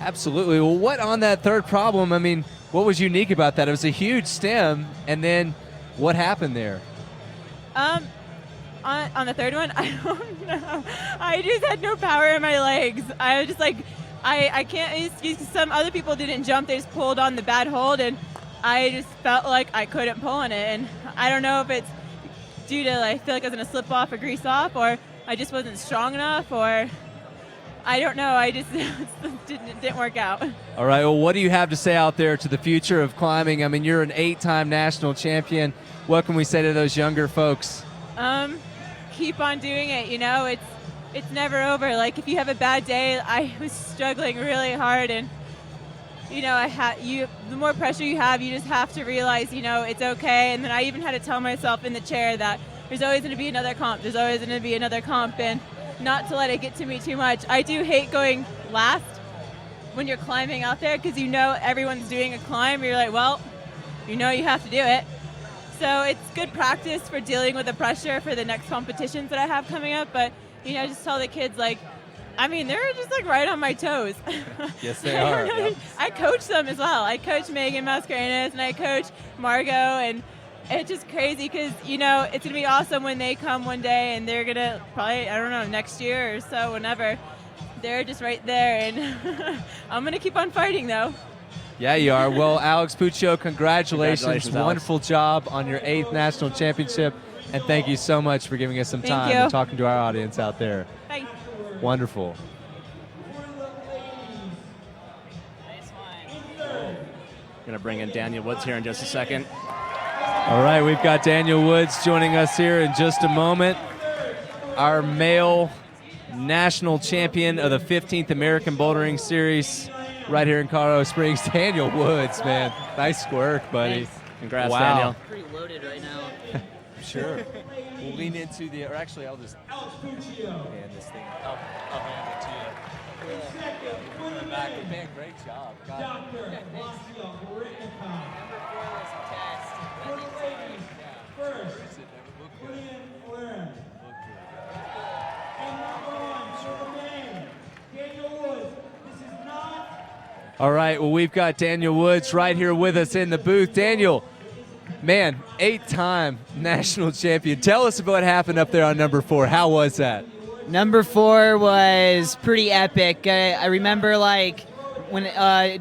Absolutely. Well, what on that 3rd problem? What was unique about that? It was a huge stem, and then what happened there? On the third one, I don't know. I just had no power in my legs. I was just like, I can't. Some other people didn't jump; they just pulled on the bad hold, and I just felt like I couldn't pull on it. And I don't know if it's due to I feel like I was gonna slip off or grease off, or I just wasn't strong enough, or I don't know. I just didn't work out. All right. Well, what do you have to say out there to the future of climbing? I mean, you're an 8-time national champion. What can we say to those younger folks? Keep on doing it. You know, it's never over. Like if you have a bad day, I was struggling really hard, and you know, the more pressure you have, you just have to realize, you know, it's okay. And then I even had to tell myself in the chair that there's always going to be another comp. There's always going to be another comp, and not to let it get to me too much. I do hate going last when you're climbing out there because you know everyone's doing a climb. You're like, well, you know you have to do it. So it's good practice for dealing with the pressure for the next competitions that I have coming up. But, you know, just tell the kids, like, I mean, they're just, like, right on my toes. Yes, they are. Yep. I coach them as well. I coach Megan Mascarenas, and I coach Margot, and it's just crazy because, you know, it's going to be awesome when they come one day, and they're going to probably, I don't know, next year or so, whenever. They're just right there, and I'm going to keep on fighting, though. Yeah, you are. Well, Alex Puccio, congratulations. Alex. Wonderful job on your 8th national championship. And thank you so much for giving us some Thank time you. and talking to our audience out there. Bye. Wonderful. Going to bring in Daniel Woods here in just a second. All right, we've got Daniel Woods joining us here in just a moment. Our male national champion of the 15th American Bouldering Series right here in Colorado Springs. Daniel Woods, man. Nice work, buddy. Thanks. Congrats, wow. Daniel. Pretty loaded right now. Sure. We'll lean into the, or actually I'll just hand this thing. I'll hand it to you. Back. Man, great job. God. All right, well, we've got Daniel Woods right here with us in the booth. Daniel, man, 8-time national champion. Tell us about what happened up there on number 4. How was that? Number 4 was pretty epic. I remember like when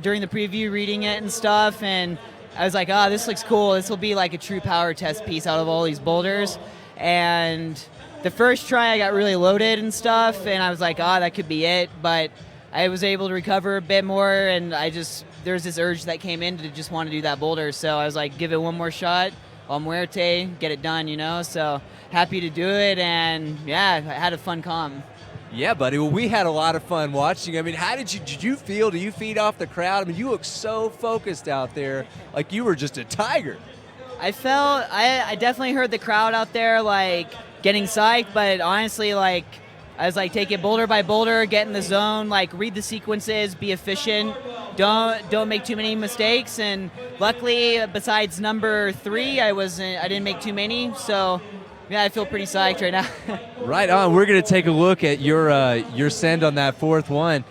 during the preview reading it and stuff, and I was like, oh, this looks cool. This will be like a true power test piece out of all these boulders. And the first try I got really loaded and stuff, and I was like, oh, that could be it. But I was able to recover a bit more, and there's this urge that came in to just want to do that boulder. So I was like, give it one more shot, al muerte, get it done, you know? So happy to do it, and yeah, I had a fun comp. Yeah, buddy. Well, we had a lot of fun watching. I mean, how did you feel? Do you feed off the crowd? I mean, you look so focused out there, like you were just a tiger. I definitely heard the crowd out there, like, getting psyched, but honestly, like, I was like, take it boulder by boulder, get in the zone, like read the sequences, be efficient, don't make too many mistakes. And luckily, besides number 3, I didn't make too many. So yeah, I feel pretty psyched right now. Right on. We're gonna take a look at your send on that 4th one.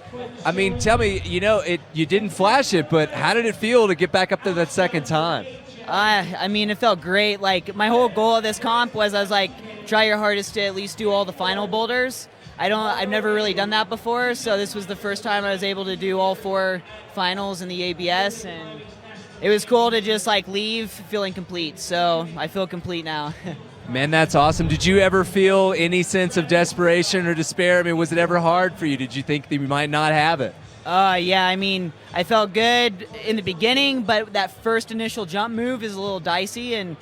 I mean, tell me, you didn't flash it, but how did it feel to get back up there that second time? I mean, it felt great. Like my whole goal of this comp was, I was like, try your hardest to at least do all the final boulders. I've never really done that before, so this was the first time I was able to do all 4 finals in the ABS, and it was cool to just like leave feeling complete. So I feel complete now. Man, that's awesome. Did you ever feel any sense of desperation or despair? I mean, was it ever hard for you? Did you think that you might not have it? Yeah, I mean, I felt good in the beginning, but that first initial jump move is a little dicey, and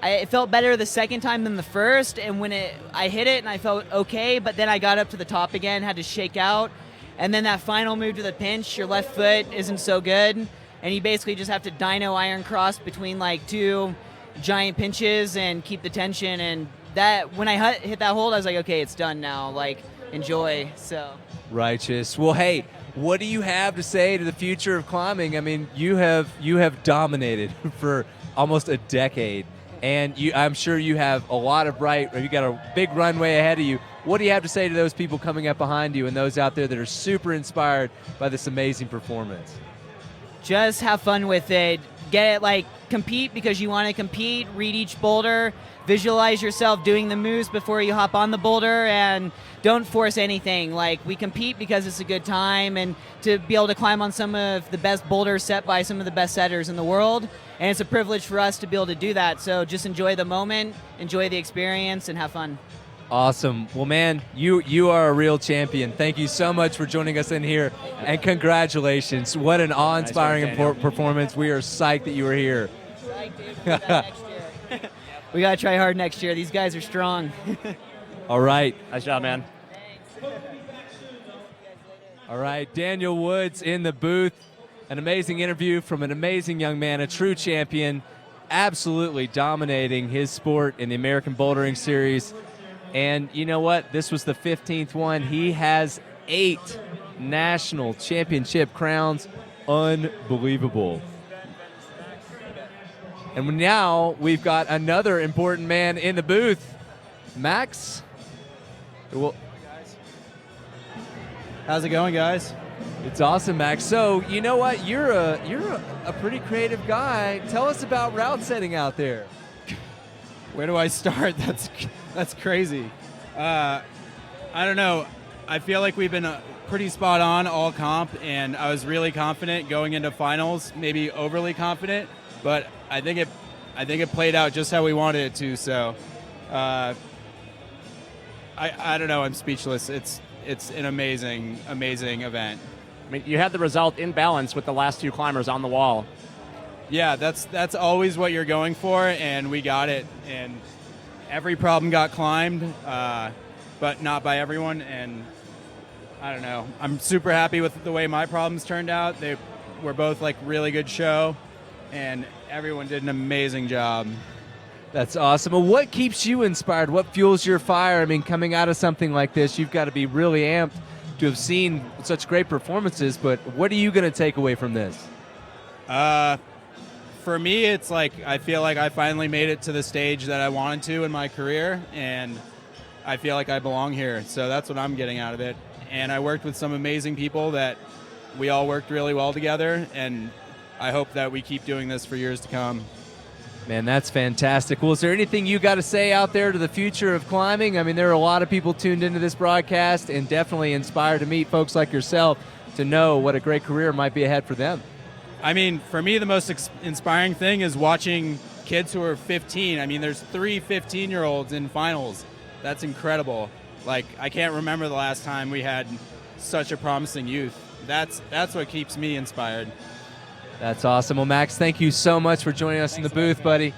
it felt better the second time than the first, and when I hit it and I felt okay, but then I got up to the top again, had to shake out, and then that final move to the pinch, your left foot isn't so good, and you basically just have to dyno iron cross between like 2 giant pinches and keep the tension, and that when I hit that hold, I was like, okay, it's done now, like, enjoy. So Righteous. Well, hey, what do you have to say to the future of climbing? I mean, you have dominated for almost a decade. And I'm sure you have you got a big runway ahead of you. What do you have to say to those people coming up behind you and those out there that are super inspired by this amazing performance? just have fun with it. get it, like, compete because you want to compete, read each boulder, visualize yourself doing the moves before you hop on the boulder, and don't force anything. Like, we compete because it's a good time and to be able to climb on some of the best boulders set by some of the best setters in the world, and it's a privilege for us to be able to do that. So just enjoy the moment, enjoy the experience, and have fun. Awesome. Well, man, you are a real champion. Thank you so much for joining us in here, and congratulations. What an awe-inspiring performance. We are psyched that you were here. We got to try hard next year. These guys are strong. All right. Nice job, man. All right, Daniel Woods in the booth. An amazing interview from an amazing young man, a true champion, absolutely dominating his sport in the American Bouldering Series. And you know what? This was the 15th one. He has 8 national championship crowns. Unbelievable. And now we've got another important man in the booth, Max. Well, how's it going, guys? It's awesome, Max. So you know what? You're a pretty creative guy. Tell us about route setting out there. Where do I start? That's crazy. I don't know. I feel like we've been pretty spot on all comp, and I was really confident going into finals, maybe overly confident, but I think it played out just how we wanted it to. So I don't know. I'm speechless. It's an amazing event. I mean, you had the result in balance with the last 2 climbers on the wall. Yeah, that's always what you're going for, and we got it. And every problem got climbed, but not by everyone. And I don't know. I'm super happy with the way my problems turned out. They were both like really good show, and everyone did an amazing job. That's awesome. Well, what keeps you inspired? What fuels your fire? I mean, coming out of something like this, you've got to be really amped to have seen such great performances, but what are you going to take away from this? For me, it's like I feel like I finally made it to the stage that I wanted to in my career, and I feel like I belong here. So that's what I'm getting out of it. And I worked with some amazing people that we all worked really well together, and I hope that we keep doing this for years to come. Man, that's fantastic. Well, is there anything you got to say out there to the future of climbing? I mean, there are a lot of people tuned into this broadcast and definitely inspired to meet folks like yourself to know what a great career might be ahead for them. I mean, for me, the most inspiring thing is watching kids who are 15. I mean, there's 3 15-year-olds in finals. That's incredible. Like, I can't remember the last time we had such a promising youth. That's what keeps me inspired. That's awesome. Well, Max, thank you so much for joining us in the booth, buddy.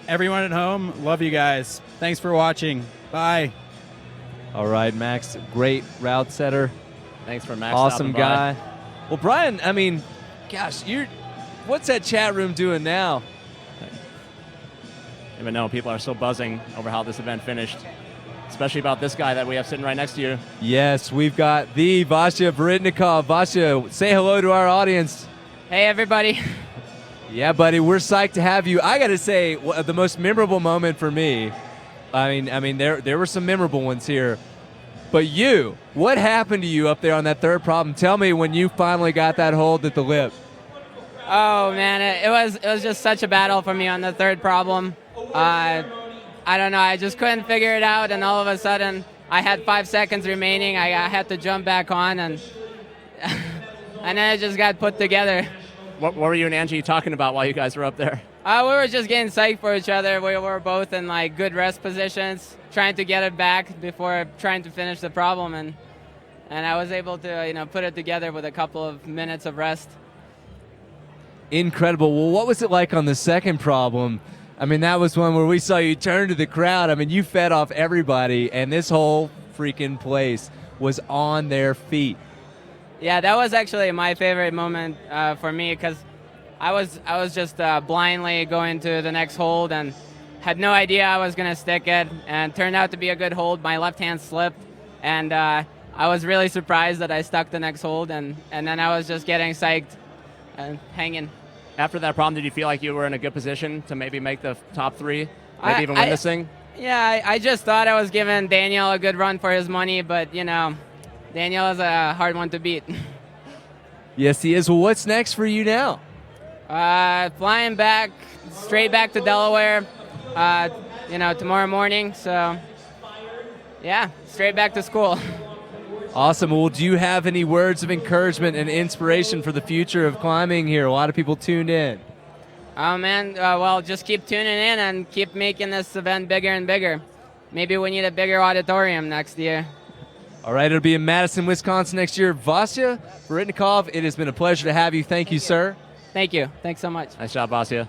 Everyone at home, love you guys. Thanks for watching. Bye. All right, Max, great route setter. Thanks for Max. Awesome stopping by. guy. Well, Brian, I mean, gosh, what's that chat room doing now? Even though people are so buzzing over how this event finished, especially about this guy that we have sitting right next to you. Yes, we've got the Vasya Varitnikov. Vasya, say hello to our audience. Hey, everybody. Yeah, buddy, we're psyched to have you. I got to say, the most memorable moment for me, I mean, there were some memorable ones here, but what happened to you up there on that third problem? Tell me when you finally got that hold at the lip. Oh man, it was just such a battle for me on the third problem. I don't know, I just couldn't figure it out, and all of a sudden I had 5 seconds remaining. I had to jump back on, and and then it just got put together. What were you and Angie talking about while you guys were up there? We were just getting psyched for each other. We were both in like good rest positions, trying to get it back before trying to finish the problem, and I was able to put it together with a couple of minutes of rest. Incredible. Well, what was it like on the second problem? I mean, that was one where we saw you turn to the crowd. I mean, you fed off everybody, and this whole freaking place was on their feet. Yeah, that was actually my favorite moment for me, because I was just blindly going to the next hold and had no idea I was going to stick it, and turned out to be a good hold. My left hand slipped, and I was really surprised that I stuck the next hold, and then I was just getting psyched and hanging. After that problem, did you feel like you were in a good position to maybe make the top 3, maybe even win this thing? Yeah, I just thought I was giving Daniel a good run for his money, but Daniel is a hard one to beat. Yes, he is. Well, what's next for you now? Flying back, straight back to Delaware, tomorrow morning. So, yeah, straight back to school. Awesome. Well, do you have any words of encouragement and inspiration for the future of climbing here? A lot of people tuned in. Oh, man. Well, just keep tuning in and keep making this event bigger and bigger. Maybe we need a bigger auditorium next year. All right, it'll be in Madison, Wisconsin next year. Vasya Varitnikov, it has been a pleasure to have you. Thank you, sir. Thank you. Thanks so much. Nice job, Vasya.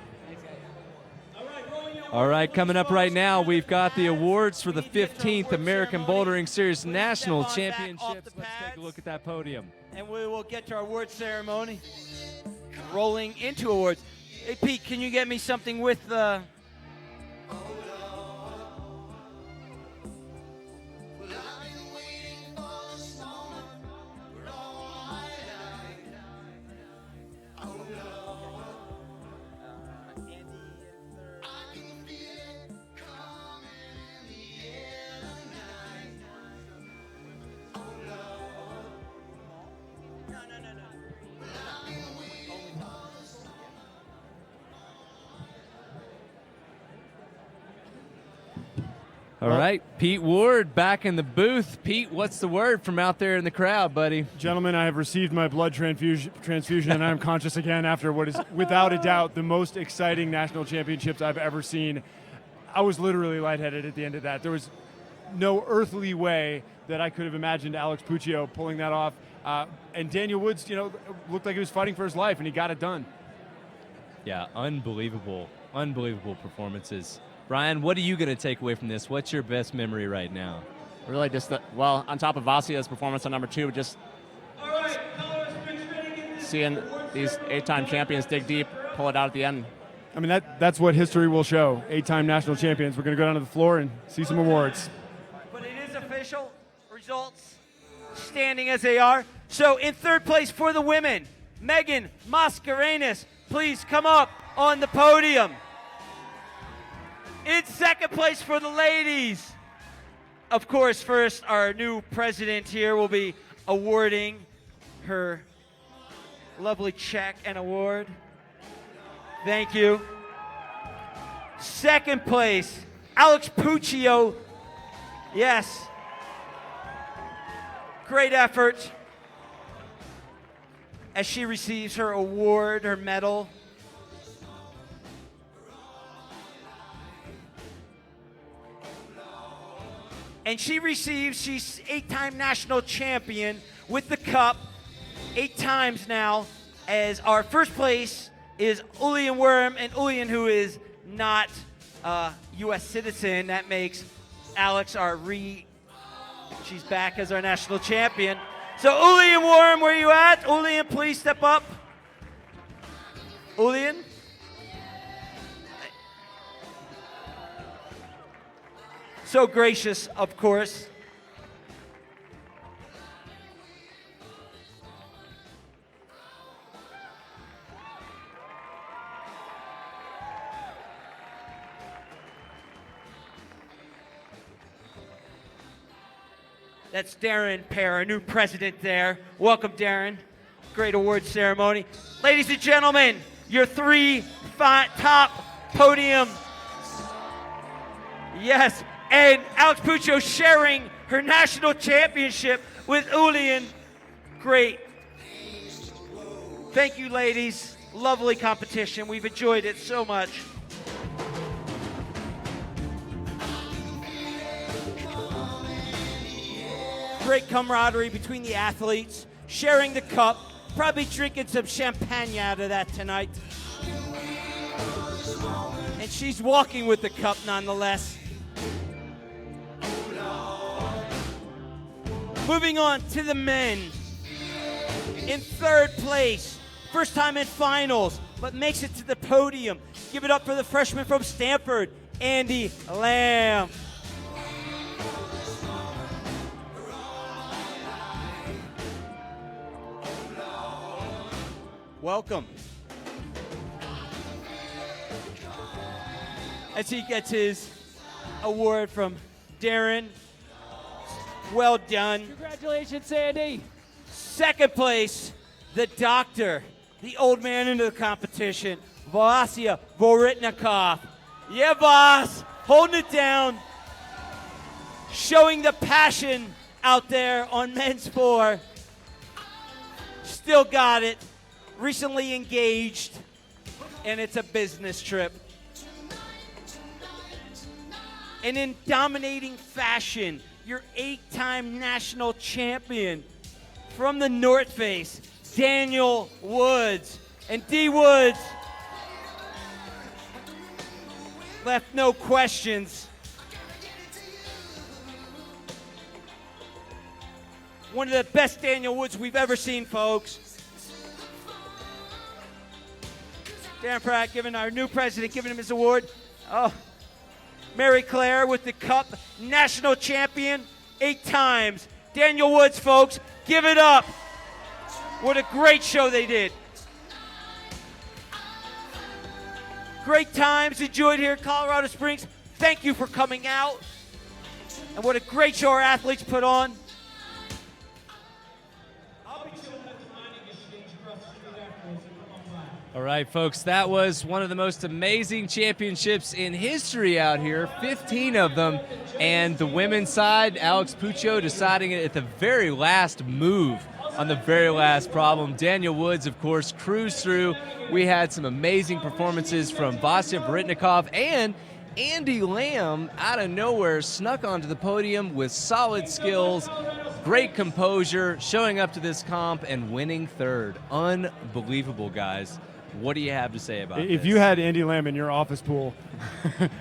All right, coming up right now, we've got the awards for the 15th American Bouldering Series National Championships. Let's take a look at that podium. And we will get to our award ceremony. Rolling into awards. Hey, Pete, can you get me something with the... All right, Pete Ward back in the booth. Pete, what's the word from out there in the crowd, buddy? Gentlemen, I have received my blood transfusion, and I am conscious again after what is, without a doubt, the most exciting national championships I've ever seen. I was literally lightheaded at the end of that. There was no earthly way that I could have imagined Alex Puccio pulling that off. And Daniel Woods, looked like he was fighting for his life, and he got it done. Yeah, unbelievable performances. Brian, what are you going to take away from this? What's your best memory right now? Really just, on top of Vasya's performance on number 2, just seeing these 8-time champions dig deep, pull it out at the end. I mean, that's what history will show. 8-time national champions. We're going to go down to the floor and see some awards. But it is official. Results standing as they are. So in third place for the women, Megan Mascarenas, please come up on the podium. In second place for the ladies, of course, first our new president here will be awarding her lovely check and award. Thank you. Second place, Alex Puccio. Yes. Great effort as she receives her award, her medal. And she's 8-time national champion with the cup, 8 times now, as our first place is Ulian Worm, and Ulian, who is not a U.S. citizen. That makes Alex she's back as our national champion. So Ulian Worm, where you at? Ulian, please step up. Ulian? So gracious, of course. That's Darren Pear, our new president there. Welcome, Darren. Great award ceremony. Ladies and gentlemen, your 3 top podium. Yes. And Alex Puccio sharing her national championship with Ulian. Great. Thank you, ladies. Lovely competition. We've enjoyed it so much. Great camaraderie between the athletes, sharing the cup, probably drinking some champagne out of that tonight. And she's walking with the cup nonetheless. Moving on to the men. In third place, first time in finals, but makes it to the podium. Give it up for the freshman from Stanford, Andy Lamb. Welcome. As he gets his award from Darren. Well done. Congratulations, Andy. Second place, the doctor, the old man into the competition, Vasia Voritnikov. Yeah, boss, holding it down, showing the passion out there on men's 4. Still got it, recently engaged, and it's a business trip. And in dominating fashion, your 8-time national champion from the North Face, Daniel Woods. And D. Woods left no questions. One of the best Daniel Woods we've ever seen, folks. Dan Pratt giving our new president, giving him his award. Oh, Mary Claire with the cup, national champion, 8 times. Daniel Woods, folks, give it up. What a great show they did. Great times enjoyed here in Colorado Springs. Thank you for coming out. And what a great show our athletes put on. All right, folks, that was one of the most amazing championships in history out here, 15 of them. And the women's side, Alex Puccio deciding it at the very last move on the very last problem. Daniel Woods, of course, cruised through. We had some amazing performances from Vasia Voritnikov, and Andy Lamb, out of nowhere, snuck onto the podium with solid skills, great composure, showing up to this comp and winning 3rd. Unbelievable, guys. What do you have to say about this? If you had Andy Lamb in your office pool,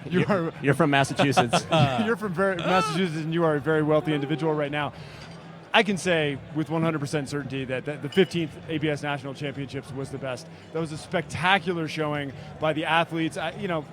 you're from Massachusetts. You're from Massachusetts, and you are a very wealthy individual right now. I can say with 100% certainty that the 15th ABS National Championships was the best. That was a spectacular showing by the athletes.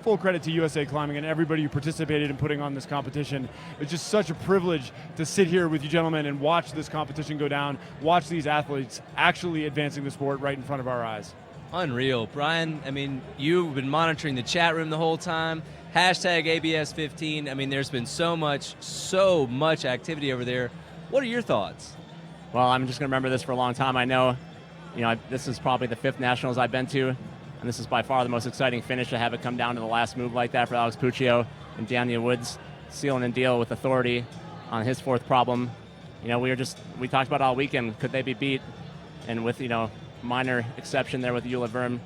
Full credit to USA Climbing and everybody who participated in putting on this competition. It's just such a privilege to sit here with you gentlemen and watch this competition go down, watch these athletes actually advancing the sport right in front of our eyes. Unreal. Brian, I mean, you've been monitoring the chat room the whole time. Hashtag ABS15. I mean, there's been so much activity over there. What are your thoughts? Well, I'm just going to remember this for a long time. I know, this is probably the 5th Nationals I've been to, and this is by far the most exciting finish to have it come down to the last move like that for Alex Puccio and Daniel Woods sealing a deal with authority on his 4th problem. We talked about all weekend, could they be beat? And with, minor exception there with Eula Verm,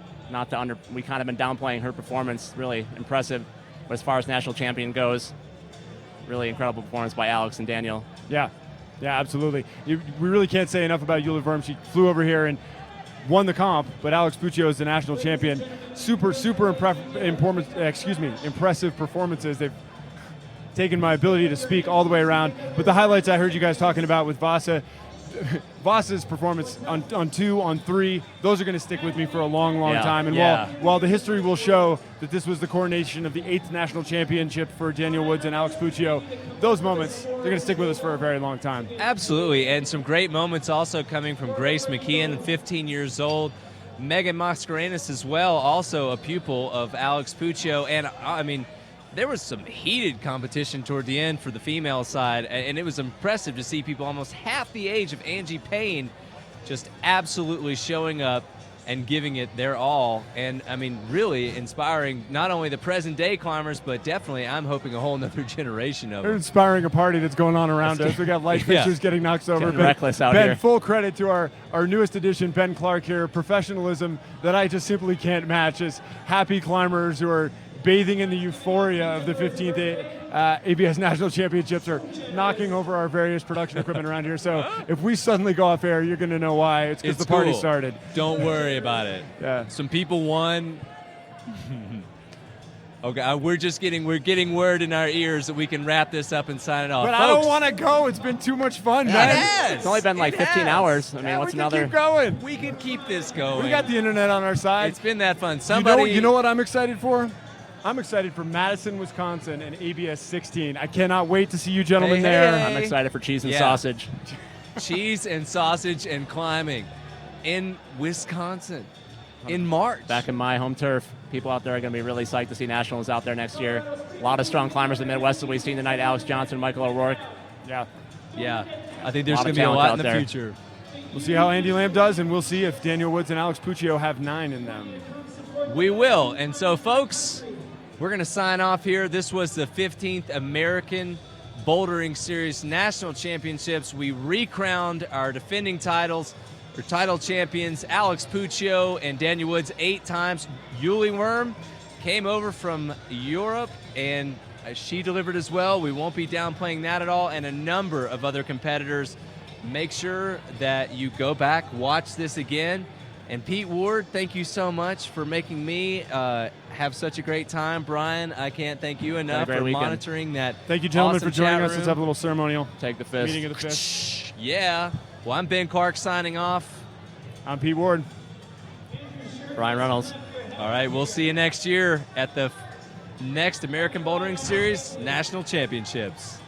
we kind of been downplaying her performance, really impressive. But as far as national champion goes, really incredible performance by Alex and Daniel. Yeah, absolutely. We really can't say enough about Eula Verm. She flew over here and won the comp, but Alex Puccio is the national champion. Super impressive performances. They've taken my ability to speak all the way around. But the highlights I heard you guys talking about with Vasia's performance on 2, on 3, those are going to stick with me for a long time. And while the history will show that this was the coronation of the 8th national championship for Daniel Woods and Alex Puccio, those moments, they're going to stick with us for a very long time. Absolutely, and some great moments also coming from Grace McKeon, 15 years old. Megan Mascarenas as well, also a pupil of Alex Puccio. And, I mean, there was some heated competition toward the end for the female side, and it was impressive to see people almost half the age of Angie Payne just absolutely showing up and giving it their all. And, I mean, really inspiring not only the present-day climbers, but definitely, I'm hoping, a whole nother generation of them. They're inspiring a party that's going on around us. We got light fixtures getting knocked over. Getting reckless out Ben, here. Full credit to our newest addition, Ben Clark here. Professionalism that I just simply can't match. As happy climbers who are bathing in the euphoria of the 15th ABS National Championships are knocking over our various production equipment around here. So if we suddenly go off air, you're going to know why. It's because the party cool. started. Don't worry about it. Yeah. Some people won. Okay, we're getting word in our ears that we can wrap this up and sign it off. But Folks, I don't want to go. It's been too much fun, It man. has. It's only been like 15 hours. I mean, what's we another? can keep going. We can keep this going. We got the internet on our side. It's been that fun. You know what I'm excited for? I'm excited for Madison, Wisconsin, and ABS 16. I cannot wait to see you gentlemen there. I'm excited for cheese and sausage. Cheese and sausage and climbing in Wisconsin in March. Back in my home turf. People out there are going to be really psyched to see nationals out there next year. A lot of strong climbers in the Midwest that we've seen tonight. Alex Johnson, Michael O'Rourke. Yeah. I think there's going to be a lot in the future. We'll see how Andy Lamb does, and we'll see if Daniel Woods and Alex Puccio have 9 in them. We will. And so, folks, we're going to sign off here. This was the 15th American Bouldering Series National Championships. We recrowned our defending titles, or title champions, Alex Puccio and Daniel Woods 8 times. Yulie Worm came over from Europe, and she delivered as well. We won't be downplaying that at all, and a number of other competitors. Make sure that you go back, watch this again. And Pete Ward, thank you so much for making me have such a great time. Brian, I can't thank you enough for monitoring that. Thank you, gentlemen, awesome for joining chat us. room. Let's have a little ceremonial. Take the fist. Meeting of the fist. Yeah. Well, I'm Ben Clark signing off. I'm Pete Ward. Brian Reynolds. All right, we'll see you next year at the next American Bouldering Series National Championships.